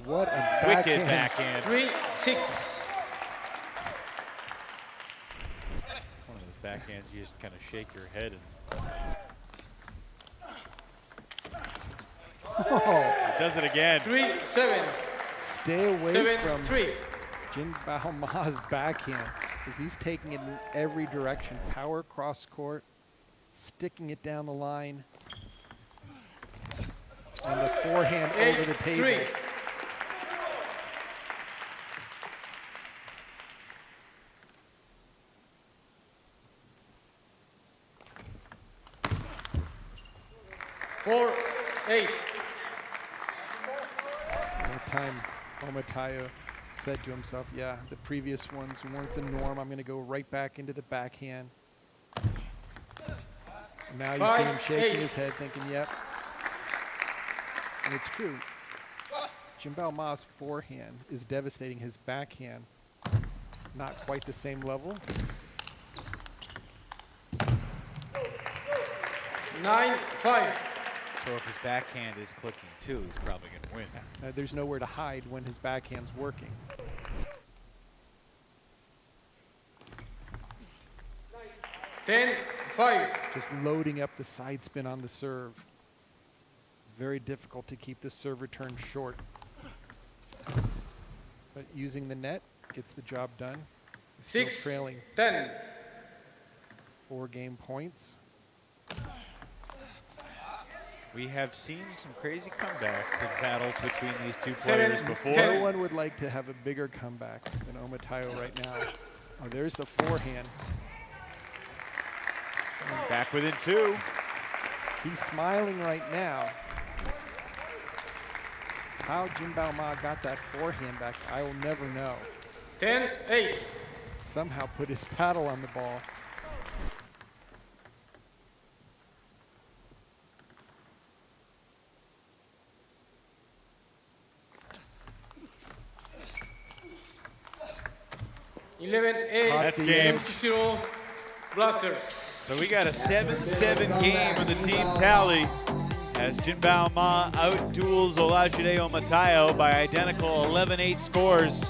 What a wicked backhand. 3-6. One of those backhands you just kind of shake your head and it does it again. 3-7. Stay away 7-3. from Jinbao Ma's backhand, because he's taking it in every direction. Power cross court, sticking it down the line, and the forehand over the table. 3. Four, 8. By the time Momatayo said to himself, yeah, the previous ones weren't the norm. I'm going to go right back into the backhand. Now you see him shaking his head thinking, yep. And it's true. Jinbao Ma's forehand is devastating. His backhand, not quite the same level. 9-5. So if his backhand is clicking too, he's probably going to win. There's nowhere to hide when his backhand's working. Nice. 10-5. Just loading up the side spin on the serve. Very difficult to keep the serve return short. But using the net gets the job done. Still 6, trailing 10. 4 game points. We have seen some crazy comebacks in battles between these two 7, players before. 10. No one would like to have a bigger comeback than Omatayo right now. Oh, there's the forehand. He's back within 2. He's smiling right now. How Jinbao Ma got that forehand back, I will never know. 10-8. Somehow put his paddle on the ball. That's game. 0 Blasters. So we got a 7-7 game on the team tally as Jinbao Ma out-duels Olajide Omatayo by identical 11-8 scores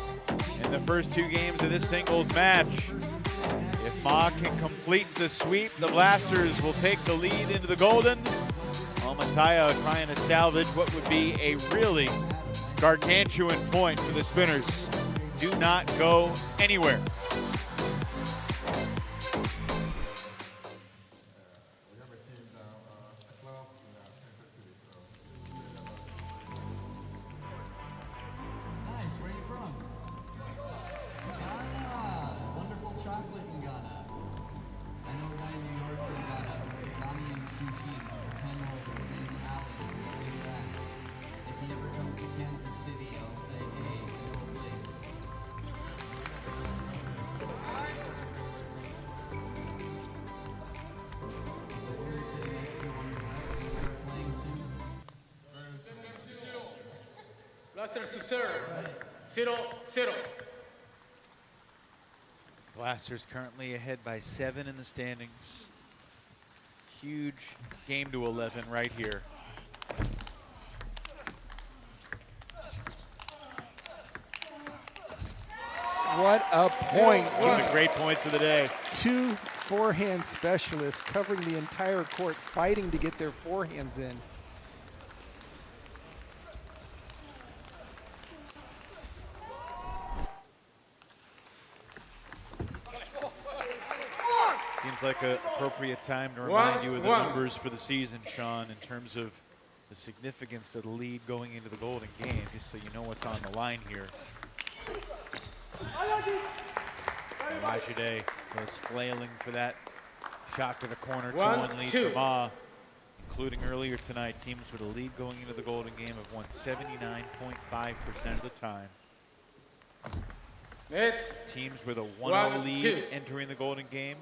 in the first 2 games of this singles match. If Ma can complete the sweep, the Blasters will take the lead into the Golden. Omatayo trying to salvage what would be a really gargantuan point for the Spinners. Do not go anywhere. Blasters to serve. 0-0. Blasters currently ahead by 7 in the standings. Huge game to 11 right here. What a point. One of the great points of the day. 2 forehand specialists covering the entire court, fighting to get their forehands in. Seems like an appropriate time to remind you of the numbers for the season, Sean, in terms of the significance of the lead going into the Golden game, just so you know what's on the line here. Olajide was flailing for that shot to the corner, 2-1 lead for Ma. Including earlier tonight, teams with a lead going into the Golden game have won 79.5% of the time. Teams with a 1-0 lead entering the Golden game.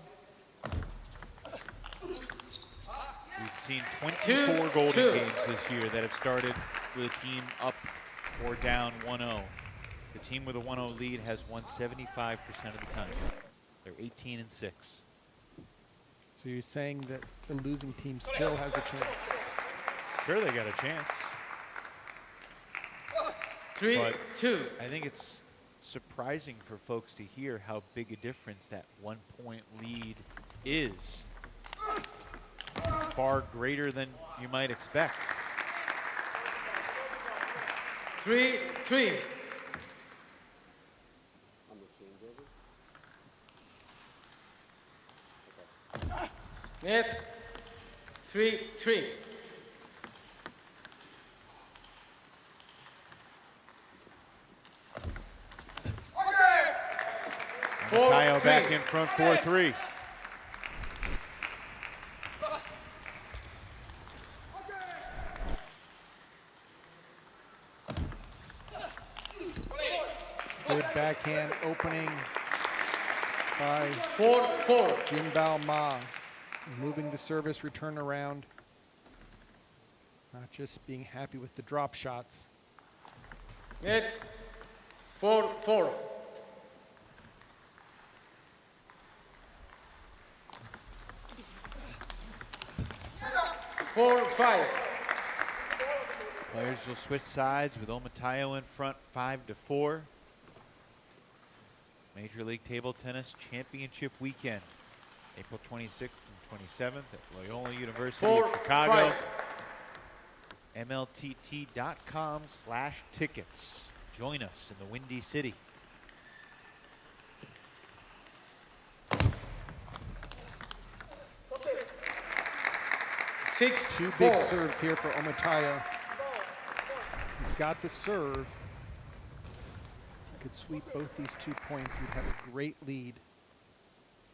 We've seen 24 Golden games this year that have started with a team up or down 1-0. The team with a 1-0 lead has won 75% of the time. They're 18-6. So you're saying that the losing team still has a chance? Sure, they got a chance. 3-2. I think it's surprising for folks to hear how big a difference that 1-point lead is. Far greater than you might expect. 3-3. Net. 3-3. Kyle back in front, 4-3. Good backhand opening by 4-4. Jinbao Ma, moving the service return around. Not just being happy with the drop shots. Net 4-4. 4-5. Players will switch sides with Omatayo in front 5-4. Major League Table Tennis Championship Weekend, April 26th and 27th at Loyola University of Chicago. MLTT.com/tickets. Join us in the Windy City. Two big serves here for Omatayo. He's got the serve. Could sweep both these 2 points. He'd have a great lead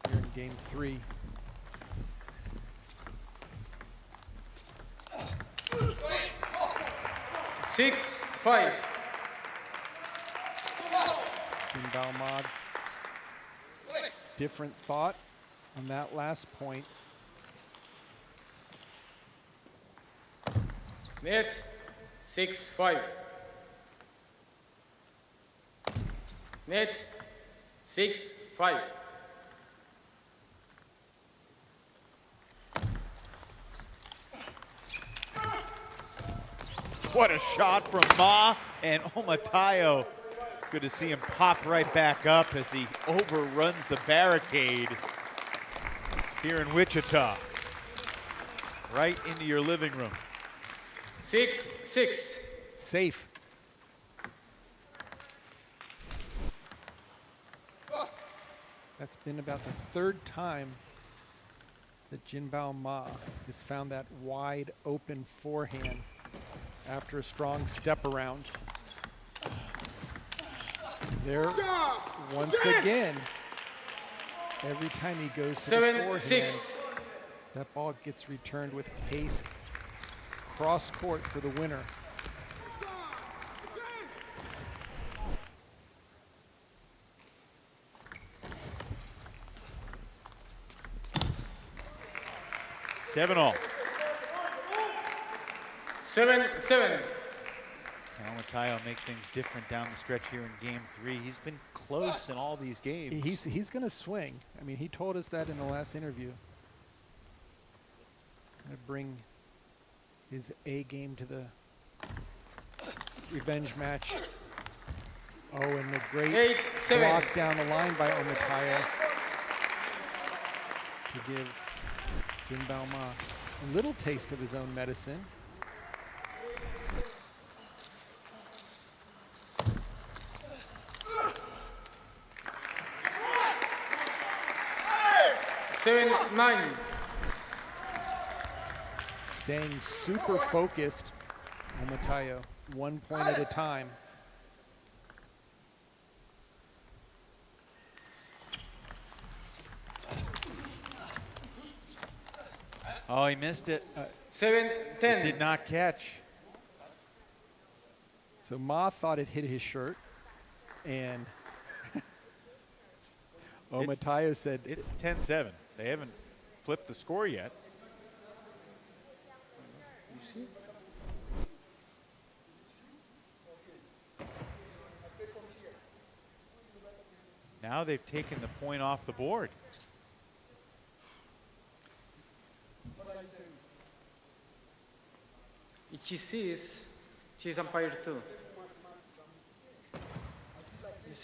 here in game 3. Six, 5. Jinbao Ma. Different thought on that last point. Net 6-5. Net 6-5. What a shot from Ma and Omatayo. Good to see him pop right back up as he overruns the barricade here in Wichita. Right into your living room. 6-6. Safe. That's been about the third time that Jinbao Ma has found that wide open forehand after a strong step around. There, once again, every time he goes to the forehand, that ball gets returned with pace cross court for the winner. Seven all. 7-7. Omatayo make things different down the stretch here in game 3. He's been close in all these games. He's going to swing. I mean, he told us that in the last interview. Going to bring his A game to the revenge match. Oh, and the great 8-7. block down the line by Omatayo to give Jinbao Ma a little taste of his own medicine. Seven, 9. Staying super focused, Omatayo, 1 point at a time. Oh, he missed it. 7-10. It did not catch. So Ma thought it hit his shirt, and Omatayo said it's 10-7. They haven't flipped the score yet. You see? Now they've taken the point off the board. If she sees, she's umpire too.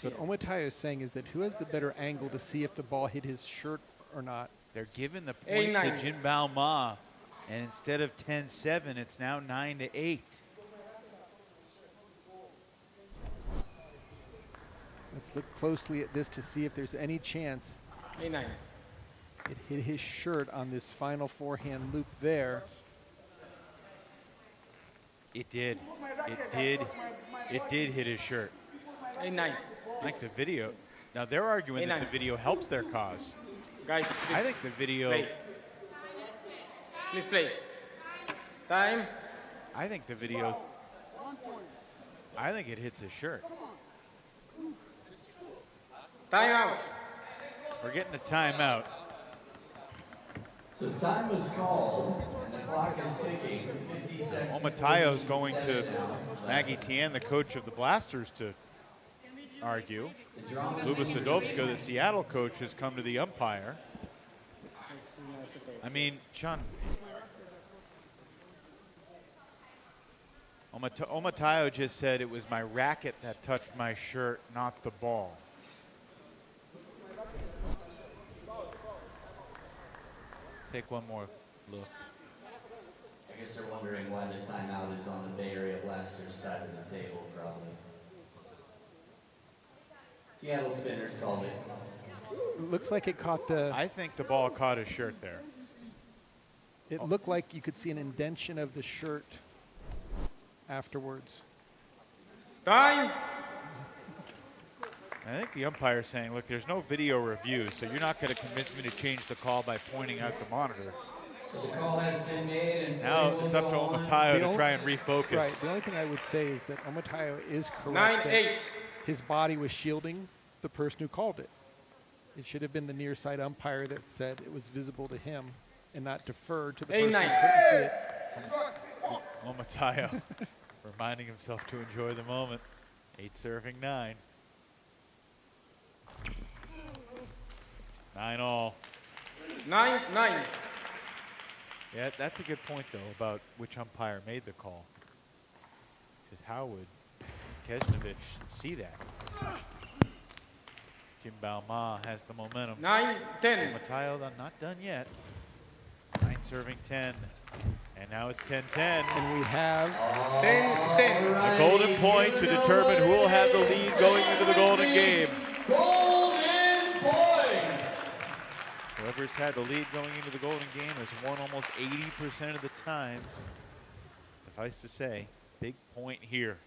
What Omatayo is saying is that who has the better angle to see if the ball hit his shirt or not. They're giving the point to Jinbao Ma, and instead of 10-7, it's now 9-8. Let's look closely at this to see if there's any chance 8-9. it hit his shirt on this final forehand loop there. It did. It did. It did hit his shirt. 8-9. I think the video. Now they're arguing that the video helps their cause. Guys, please. I think the video. Play. Please play. Time. I think the video. I think it hits his shirt. Timeout. We're getting a timeout. So time was called, and the clock is ticking. 50 seconds. Omatayo's going to Maggie Tien, the coach of the Blasters, to argue. Luba Sadovska, the Seattle coach, has come to the umpire. I mean, Sean, Omatayo just said it was my racket that touched my shirt, not the ball. Take one more look. I guess they're wondering why the timeout is on the Bay Area Blasters side of the table, probably. Seattle Spinners called it. Looks like it caught the... I think the ball caught his shirt there. It looked like you could see an indentation of the shirt afterwards. Time. I think the umpire's saying, look, there's no video review, so you're not going to convince me to change the call by pointing out the monitor. So the call has been made. And now it's up to Omatayo to try and refocus. Right. The only thing I would say is that Omatayo is correct. 9-8. His body was shielding the person who called it. It should have been the near side umpire that said it was visible to him and not defer to the person who couldn't see it. Omatayo reminding himself to enjoy the moment. 8 serving 9. 9-all. 9-9. Yeah, that's a good point, though, about which umpire made the call. Because how would Kesnovich see that? Jim Bauma has the momentum. 9-10. Omatayo not done yet. 9 serving 10. And now it's 10-10. And we have 10-10. A golden point to determine who will have the lead going into the golden game. Golden points! Whoever's had the lead going into the golden game has won almost 80% of the time. Suffice to say, big point here.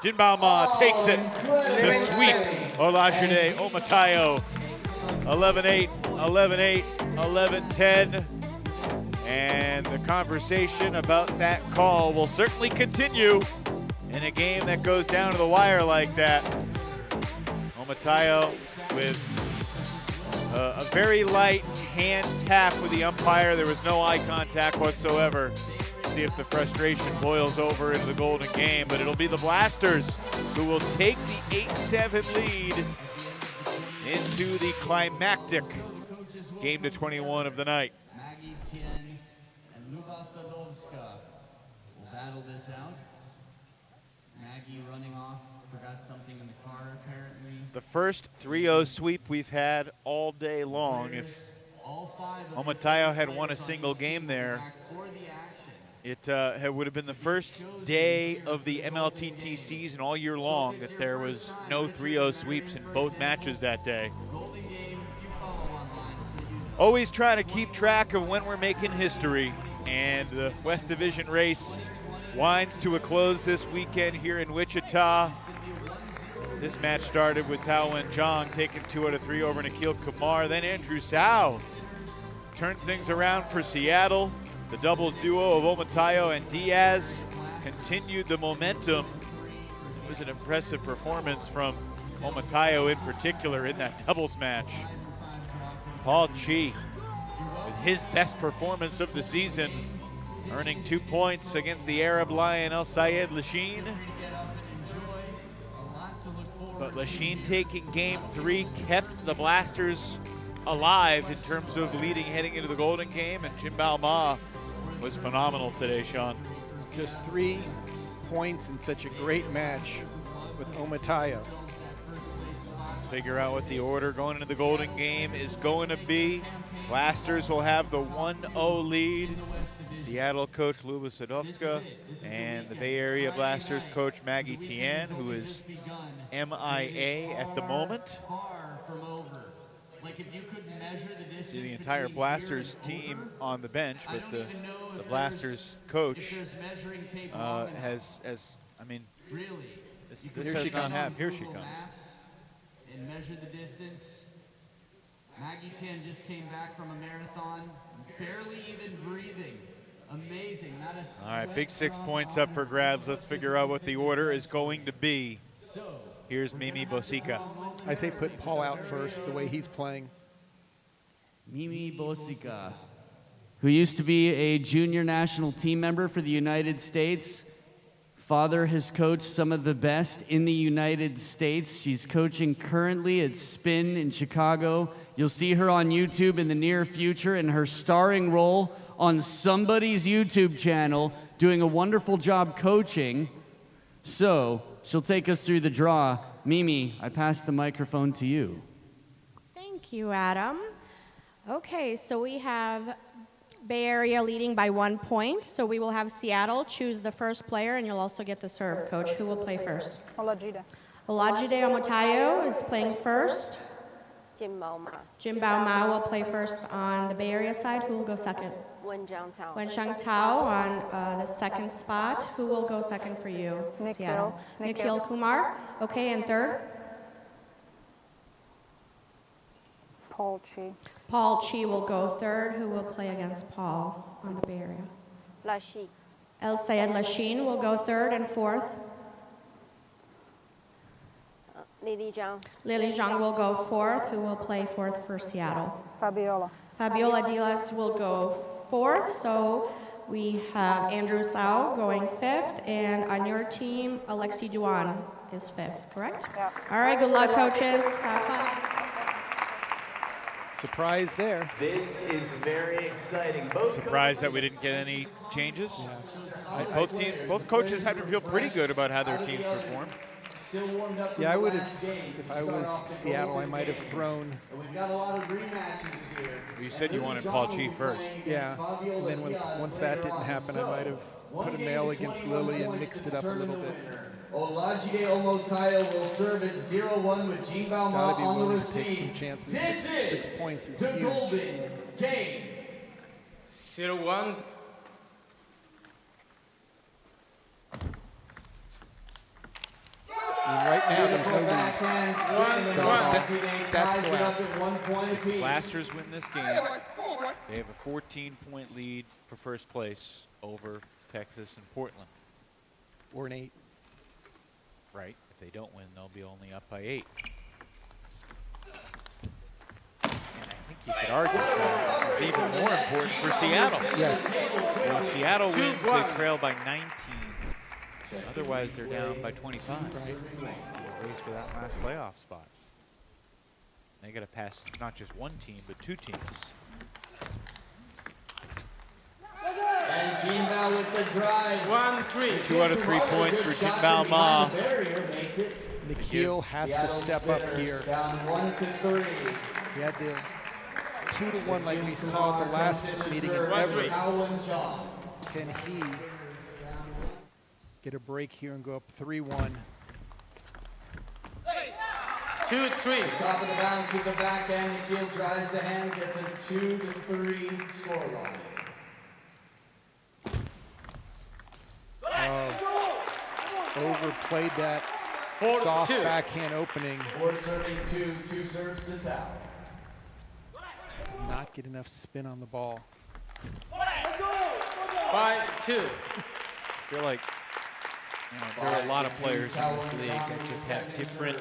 Jinbaoma takes it to sweep Olajide Omatayo. 11-8, 11-8, 11-10. And the conversation about that call will certainly continue in a game that goes down to the wire like that. Omatayo with a very light hand tap with the umpire. There was no eye contact whatsoever. See if the frustration boils over into the golden game, but it'll be the Blasters who will take the 8-7 lead into the climactic game to 21 of the night. Maggie Tien and Luba Sadovska will battle this out. Maggie running off, forgot something in the car apparently. It's the first 3-0 sweep we've had all day long. If Omatayo had won a single game there, it would have been the first day of the MLTT season all year long that there was no 3-0 sweeps in both matches that day. Always trying to keep track of when we're making history, and the West Division race winds to a close this weekend here in Wichita. This match started with Tao Wen Zhang taking 2 out of 3 over Nikhil Kumar. Then Andrew Sao turned things around for Seattle. The doubles duo of Omatayo and Diaz continued the momentum. It was an impressive performance from Omatayo in particular in that doubles match. Paul Chi with his best performance of the season, earning 2 points against the Arab Lion El Sayed Lachine. But Lachine taking game 3 kept the Blasters alive in terms of leading heading into the golden game, and Jim Bauma was phenomenal today, Sean. Just 3 points in such a great match with Omatayo. Let's figure out what the order going into the golden game is going to be. Blasters will have the 1-0 lead. Seattle coach Luba Sadovska and the Bay Area Blasters coach Maggie Tien, who is MIA at the moment. See the entire Blasters team on the bench, but the Blasters coach has, I mean, this Here has she not comes. happened. Here she comes. And measure the distance. Maggie Tien just came back from a marathon, barely even breathing. Amazing. Not a All right, sweat big 6 drop points on up for her grabs. serve. Let's figure out what the order is going to be. Here's Mimi Bosica. I say put Paul out first, the way he's playing. Mimi Bosica, who used to be a junior national team member for the United States. Father has coached some of the best in the United States. She's coaching currently at Spin in Chicago. You'll see her on YouTube in the near future in her starring role on somebody's YouTube channel, doing a wonderful job coaching. So she'll take us through the draw. Mimi, I pass the microphone to you. Thank you, Adam. Okay, so we have Bay Area leading by 1 point. So we will have Seattle choose the first player, and you'll also get the serve. Coach, who will play first? Olajide. Olajide Omotayo is playing first. Jim Bao Ma will play first on the Bay Area side. Who will go second? Wenshang Tao on the second spot. Who will go second for you, Seattle? Nikhil Kumar. Okay, and third? Paul Chi. Paul Chi will go third. Who will play against Paul on the Bay Area? Lashi. El Sayed Lasheen will go third and fourth. Lily Zhang. Lily Zhang will go fourth. Who will play fourth for Seattle? Fabiola. Fabiola Diaz will go fourth. So we have Andrew Sao going fifth. And on your team, Alexi Duan is fifth, correct? Yeah. All right, good luck, coaches. Have fun. Surprise there. This is very exciting. Surprised that we didn't get any changes. Both coaches had to feel pretty good about how their teams performed. Yeah, I would have, if I was Seattle, I might have thrown. We've got a lot of rematches here. You said you wanted Paul Chi first. Yeah, and then once that didn't happen, I might have put a nail against Lily and mixed it up a little bit. Olajide Omotayo will serve at 0-1 with Jin Bao Ma Gotta be on the willing to take receive. some chances. This Six is points is the huge. golden game. 0-1. And right now, there's no lead. So stats go out. If Blasters win this game, they have a 14-point lead for first place over Texas and Portland. Or an 8. Right. If they don't win, they'll be only up by 8. And I think you could argue that this is even more important for Seattle. Yes. Well, if Seattle wins, they trail by 19. Otherwise, they're down by 25. Right. Race for that last playoff spot. They got to pass not just one team, but 2 teams. And Jin Bao with the drive. 1-3. 2 out of 3 points for Jin Bao Ma. Nikhil has to step up here. Down 1-3. He had the 2-1 like we saw at the last meeting in Everett. Can he get a break here and go up 3-1? 2-3. Top of the bounce with the backhand. Nikhil tries the hand, gets a 2-3 scoreline. Overplayed that soft backhand opening. 4 serving 2 serves to Tao. Not get enough spin on the ball. 5-2. I feel like there are a lot of players in this league that just have different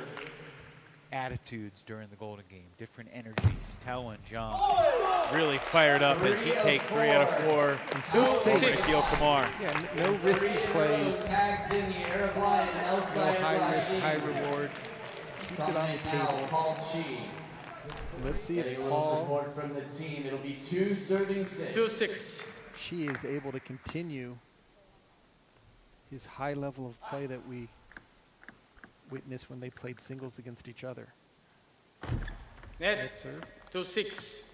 attitudes during the Golden Game, different energies. Tao and John really fired up as he takes 3 out of 4. And so safe. Nikhil Kumar. Yeah, no risky plays. Tags in the air blind and No outside high risk, Lasheen. high reward. Just keeps it on the table. Paul Chi. Let's see Getting if a little Paul support from the team. It'll be 2 serving 6. 2-6. She is able to continue his high level of play that we witnessed when they played singles against each other. Net. Serve. 2-6.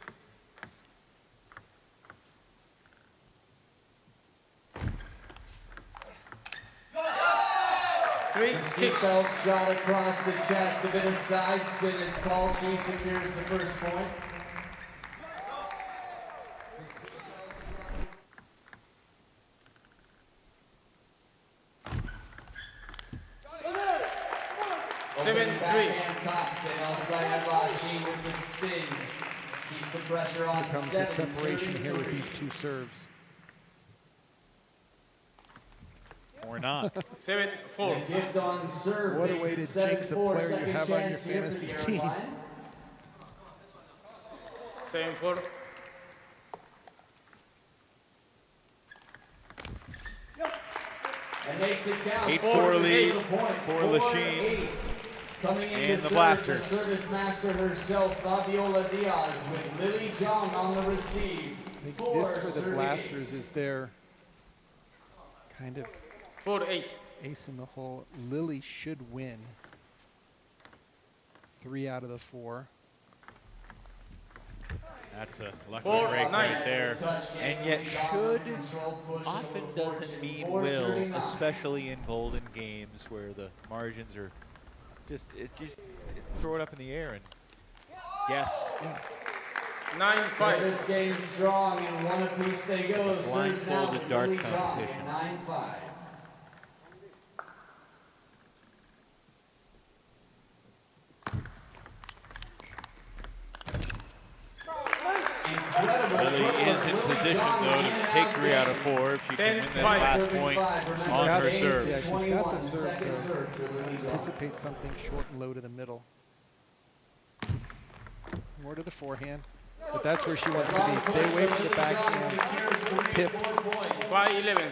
Seatbelt shot across the chest, a bit of side spin as Paul Chi secures the first point. Backhand topspin outside Lasheen with the spin. Keeps the pressure on. Here comes the separation here with these 2 serves. Or not. 7-4. Gift on serve. What a way to jinx a player you have on your fantasy team. 7-4. And makes it count. 8-4 lead for Lachine and the Blasters. The service master herself, Fabiola Diaz, with Lily Jung on the receive. I think this for the Blasters is their kind of 4-8. ace in the hole. Lily should win 3 out of the 4. That's a lucky break right there. And yet should often doesn't mean will, especially in golden games where the margins are just throw it up in the air and guess. 9-5. Service game strong, and one apiece they go. Blindfolded dart competition. 9-5. Lily is in position, though, to take 3 out of 4 if she can win that last point on her serve. Yeah, she's got the serve, so anticipate something short and low to the middle. More to the forehand, but that's where she wants to be. Stay away from the backhand pips. 5-11.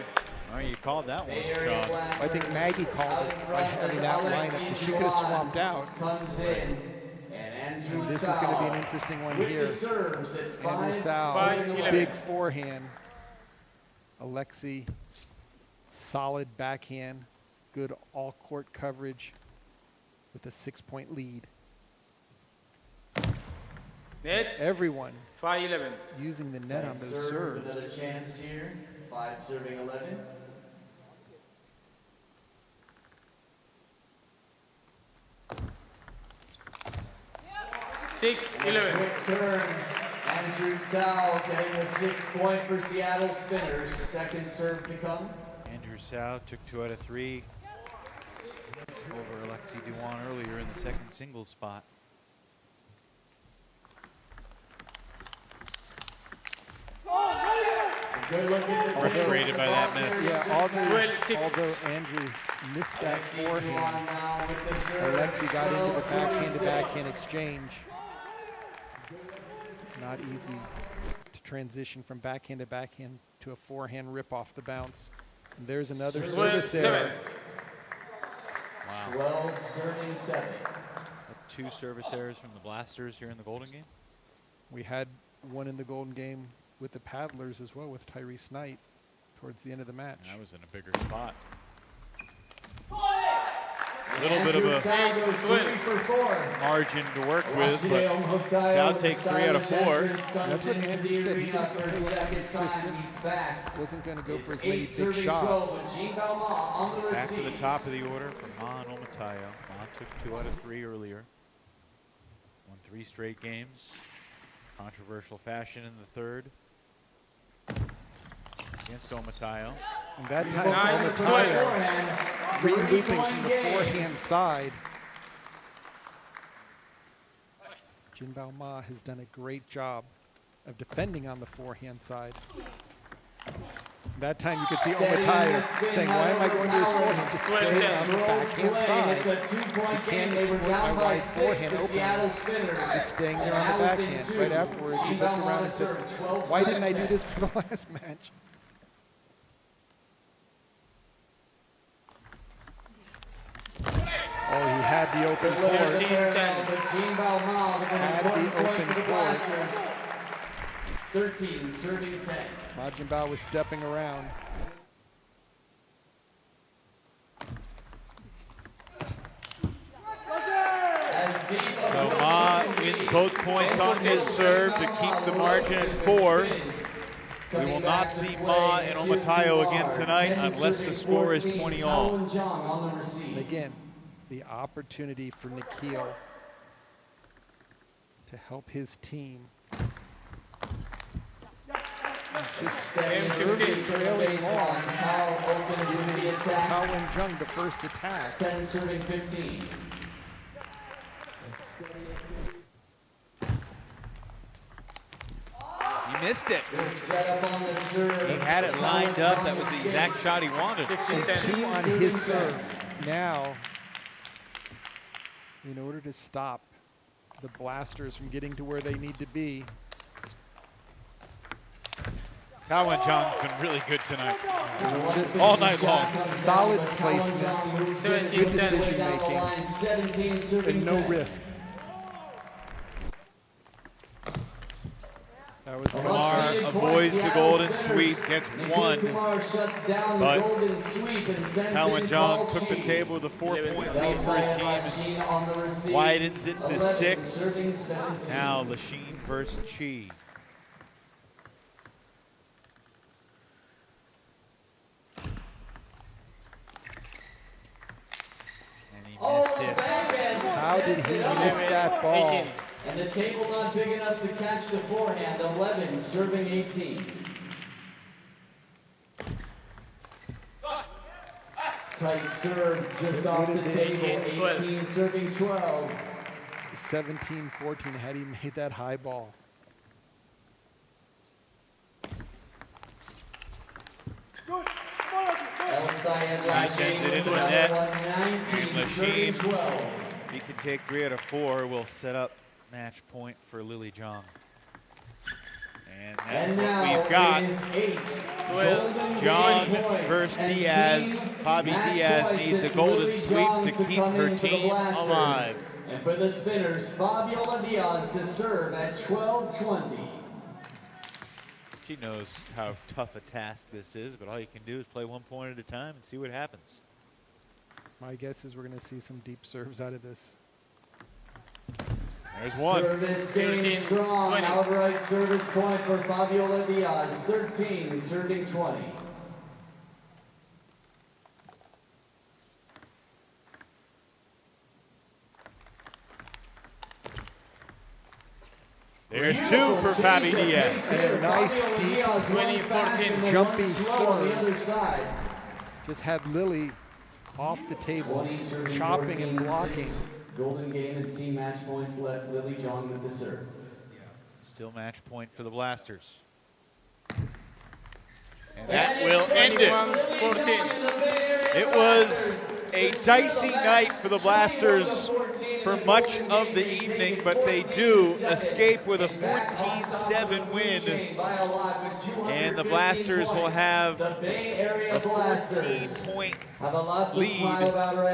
Oh, you called that one, Sean. I think Maggie called it by having that lineup, because she could have swapped out. And this is going to be an interesting one here. Andrew Sal, big forehand. Alexi, solid backhand, good all-court coverage with a 6-point lead. Net. Everyone 5-11. using the net on those serves. Another chance here. 5 serving 11. Six, 11. Quick turn. Andrew Tsao getting a 6-point for Seattle Spinners. Second serve to come. Andrew Sal took 2 out of 3 over Alexi Duan earlier in the second singles spot. Frustrated by that miss. Yeah, although Andrew missed that forehand, Alexi got into the backhand-to-backhand exchange. Not easy to transition from backhand-to-backhand to a forehand rip off the bounce. And there's another service error. Wow. 12 serving 7. 2 service errors from the Blasters here in the Golden Game. We had one in the Golden Game with the Paddlers as well, with Tyrese Knight towards the end of the match. That was in a bigger spot. A little bit of a margin to work with, but Sal takes 3 out of 4. That's what Andrew said. He was going to be consistent. Wasn't going to go for as many big shots. Back to the top of the order for Ma and Omatayo. Ma took 2 out of 3 earlier. Won 3 straight games. Controversial fashion in the third against Omatayo. And that time, Omatayo re-looping from the forehand side. Jinbao Ma has done a great job of defending on the forehand side. That time you could see Omatayo saying, why am I going to his forehand? Just stay on the backhand side. You can't exploit my wide forehand opening. Just staying there on the backhand. Right afterwards, he looked around and said, why didn't I do this for the last match? Oh, he had the open court. Had the open court. 13, serving 10. Ma Jinbao was stepping around. So Ma wins both points on his serve to keep the margin at 4. We will not see Ma and Omatayo again tonight unless the score is 20 all. And again, the opportunity for Nikhil to help his team. He's just serving trailing long. Kao and Jung the first attack. 10 serving 15. He missed it. He had it lined up. That was the exact shot he wanted. 2 on his serve. Now, in order to stop the Blasters from getting to where they need to be. Tawen Jong's been really good tonight. All night long. Solid placement, good decision making, and no risk. That was Kumar avoids the golden sweep, gets 1, but Tawen Jong took the table with a 4-point lead for his team and widens it to 6. Now Lachine versus Chi. And he missed it. How did he miss that ball? And the table not big enough to catch the forehand. 11 serving 18. Tight serve just off the table. 18 serving 12. 17-14 had he made that high ball. He sends it into the net. Lachine, he can take 3 out of 4. Will set up match point for Lily Jong. And that's what we've got. John versus Diaz. Fabi Diaz needs a golden sweep to keep her team alive. And for the spinners, Fabiola Diaz to serve at 12-20. She knows how tough a task this is, but all you can do is play 1 point at a time and see what happens. My guess is we're going to see some deep serves out of this. There's 1. Service game strong. Outright service point for Fabiola Diaz. 13 serving 20. There's 2 for Fabi Diaz. And a nice deep jumping serve. Just had Lily off the table, chopping and blocking. Golden game and team match points left. Lily Jong with the serve. Still match point for the Blasters. And that will end it. It was a dicey night for the Blasters for much of the evening, but they do escape with a 14-7 win. And the Blasters will have a 14-point lead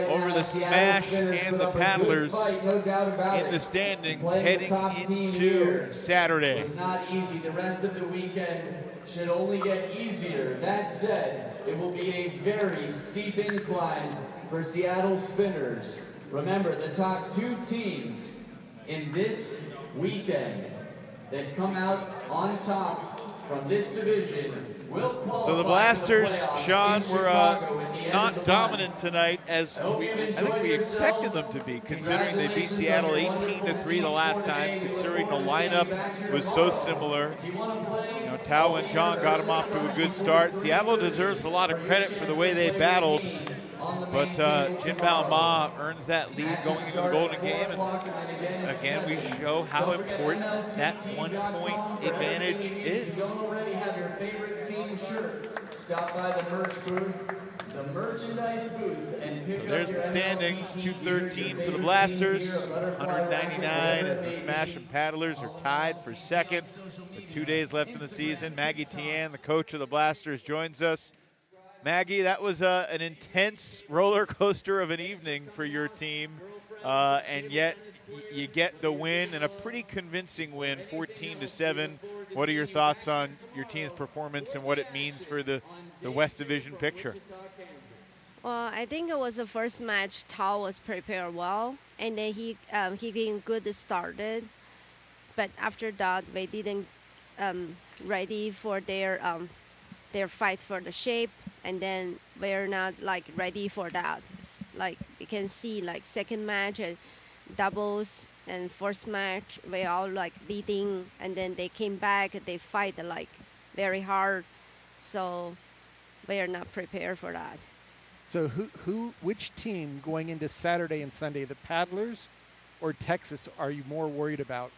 over the Smash and the Paddlers in the standings heading into Saturday. It's not easy. The rest of the weekend should only get easier. That said, it will be a very steep incline for Seattle Spinners. Remember, the top 2 teams in this weekend that come out on top from this division will qualify. So the Blasters, Sean, were not dominant tonight as I think we expected them to be, considering they beat Seattle 18-3 the last time, considering the lineup was so similar. You know, Tawen Jong got them off to a good start. Seattle deserves a lot of credit for the way they battled. But Jinbao Ma earns that lead going into the Golden Game. And again, we show how important that 1-point advantage is. If you don't already have your favorite team shirt, stop by the merch booth, the merchandise booth, and pick up There's the standings, 213 for the Blasters, 199 as the Smash and Paddlers are tied for second. With 2 days left in the season, Maggie Tian, the coach of the Blasters, joins us. Maggie, that was an intense roller coaster of an evening for your team, and yet you get the win, and a pretty convincing win, 14-7. What are your thoughts on your team's performance and what it means for the West Division picture? Well, I think it was the first match. Tao was prepared well, and then he getting good started, but after that we didn't ready for their fight for the shape. And then we're not like ready for that. Like you can see, like second match and doubles, and first match we all like leading, and then they came back. They fight like very hard, so we are not prepared for that. So which team going into Saturday and Sunday, the Paddlers or Texas, are you more worried about?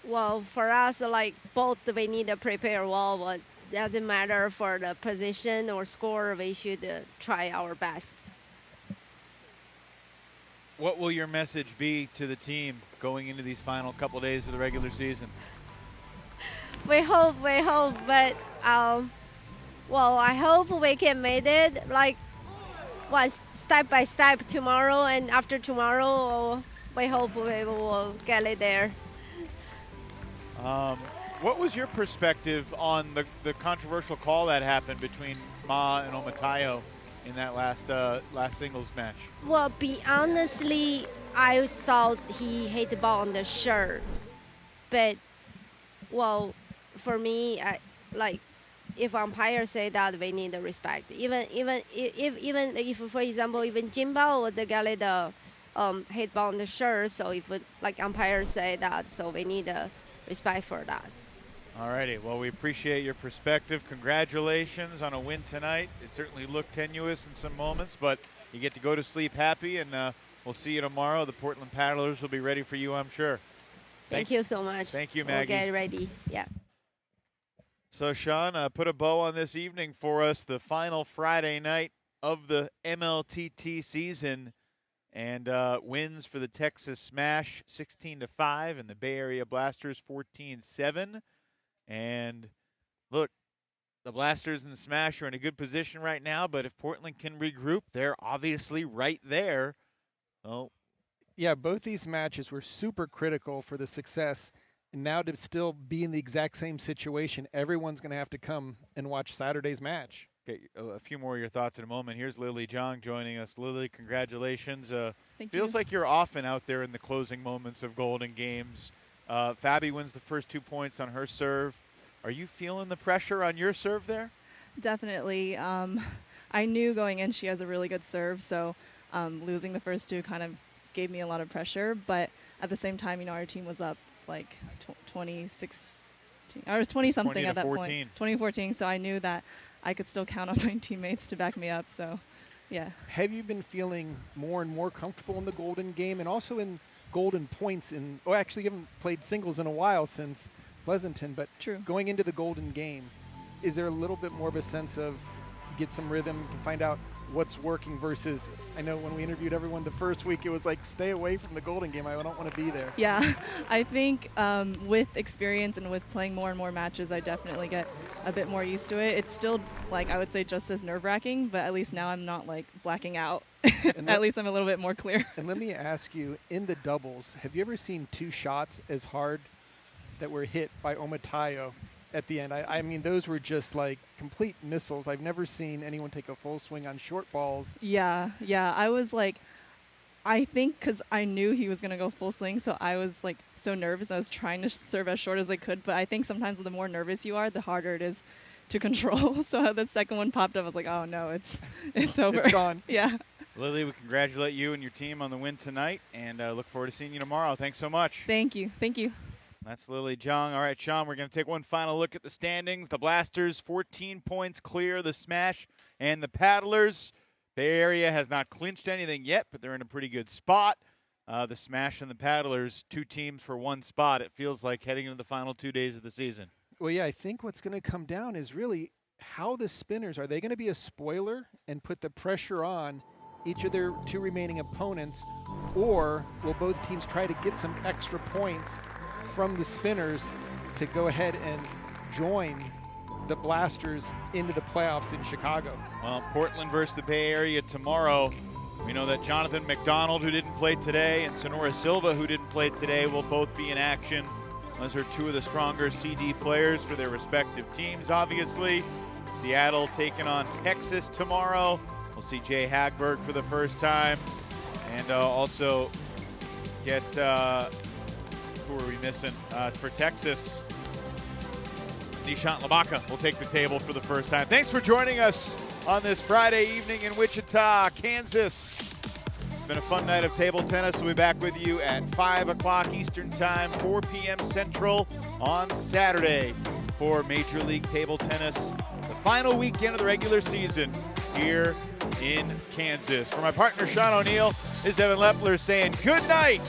Well, for us, like both, we need to prepare well. But doesn't matter for the position or score. We should try our best. What will your message be to the team going into these final couple days of the regular season? We hope, but well, I hope we can make it like one step by step tomorrow, and after tomorrow, we hope we will get it there. What was your perspective on the controversial call that happened between Ma and Omatayo in that last singles match? Well, be honestly, I thought he hit the ball on the shirt, but well, for me, if umpires say that, we need to respect. Even if for example, even Jinbao or the guy the hit ball on the shirt, so if like umpires say that, so we need to respect for that. All righty. Well, we appreciate your perspective. Congratulations on a win tonight. It certainly looked tenuous in some moments, but you get to go to sleep happy, and we'll see you tomorrow. The Portland Paddlers will be ready for you, I'm sure. Thank you so much. Thank you, Maggie. We'll get ready. Yeah. So, Sean, put a bow on this evening for us, the final Friday night of the MLTT season, and wins for the Texas Smash 16-5 and the Bay Area Blasters 14-7. And look, the Blasters and the Smash are in a good position right now, but if Portland can regroup, they're obviously right there. Oh, yeah, both these matches were super critical for the success. And now to still be in the exact same situation, everyone's going to have to come and watch Saturday's match. Okay, a few more of your thoughts in a moment. Here's Lily Zhang joining us. Lily, congratulations. Feels like you're often out there in the closing moments of Golden Games. Fabi wins the first 2 points on her serve. Are you feeling the pressure on your serve there? Definitely. I knew going in she has a really good serve, so losing the first two kind of gave me a lot of pressure. But at the same time, our team was up like 26. I was 20-something at that 14. point. 2014. So I knew that I could still count on my teammates to back me up. So, yeah. Have you been feeling more and more comfortable in the Golden Game and also in Golden Points? Actually, you haven't played singles in a while since Pleasanton, but True. Going into the Golden Game, is there a little bit more of a sense of get some rhythm, find out what's working versus, I know when we interviewed everyone the first week, it was like, stay away from the Golden Game. I don't want to be there. Yeah, I think with experience and with playing more and more matches, I definitely get a bit more used to it. It's still, like, I would say just as nerve-wracking, but at least now I'm not, like, blacking out. At least I'm a little bit more clear. And let me ask you, in the doubles, have you ever seen two shots as hard that were hit by Omatayo at the end? I mean, those were just like complete missiles. I've never seen anyone take a full swing on short balls. Yeah. I was like, I think because I knew he was going to go full swing, so I was like so nervous. I was trying to serve as short as I could, but I think sometimes the more nervous you are, the harder it is to control. So the second one popped up, I was like, oh no, it's over. It's gone. Yeah. Lily, we congratulate you and your team on the win tonight, and look forward to seeing you tomorrow. Thanks so much. Thank you. That's Lily Zhang. All right, Sean, we're going to take one final look at the standings. The Blasters, 14 points clear. The Smash and the Paddlers. Bay Area has not clinched anything yet, but they're in a pretty good spot. The Smash and the Paddlers, 2 teams for 1 spot. It feels like heading into the final 2 days of the season. Well, yeah, I think what's going to come down is really how the Spinners, are they going to be a spoiler and put the pressure on each of their 2 remaining opponents, or will both teams try to get some extra points from the Spinners to go ahead and join the Blasters into the playoffs in Chicago? Well, Portland versus the Bay Area tomorrow. We know that Jonathan McDonald, who didn't play today, and Sonora Silva, who didn't play today, will both be in action. Those are 2 of the stronger CD players for their respective teams, obviously. Seattle taking on Texas tomorrow. We'll see Jay Hagberg for the first time. And also get, who are we missing? For Texas, Nishant Labaka will take the table for the first time. Thanks for joining us on this Friday evening in Wichita, Kansas. It's been a fun night of table tennis. We'll be back with you at 5 o'clock Eastern Time, 4 p.m. Central on Saturday for Major League Table Tennis, the final weekend of the regular season here in Kansas. For my partner, Sean O'Neill, this is Evan Leffler saying good night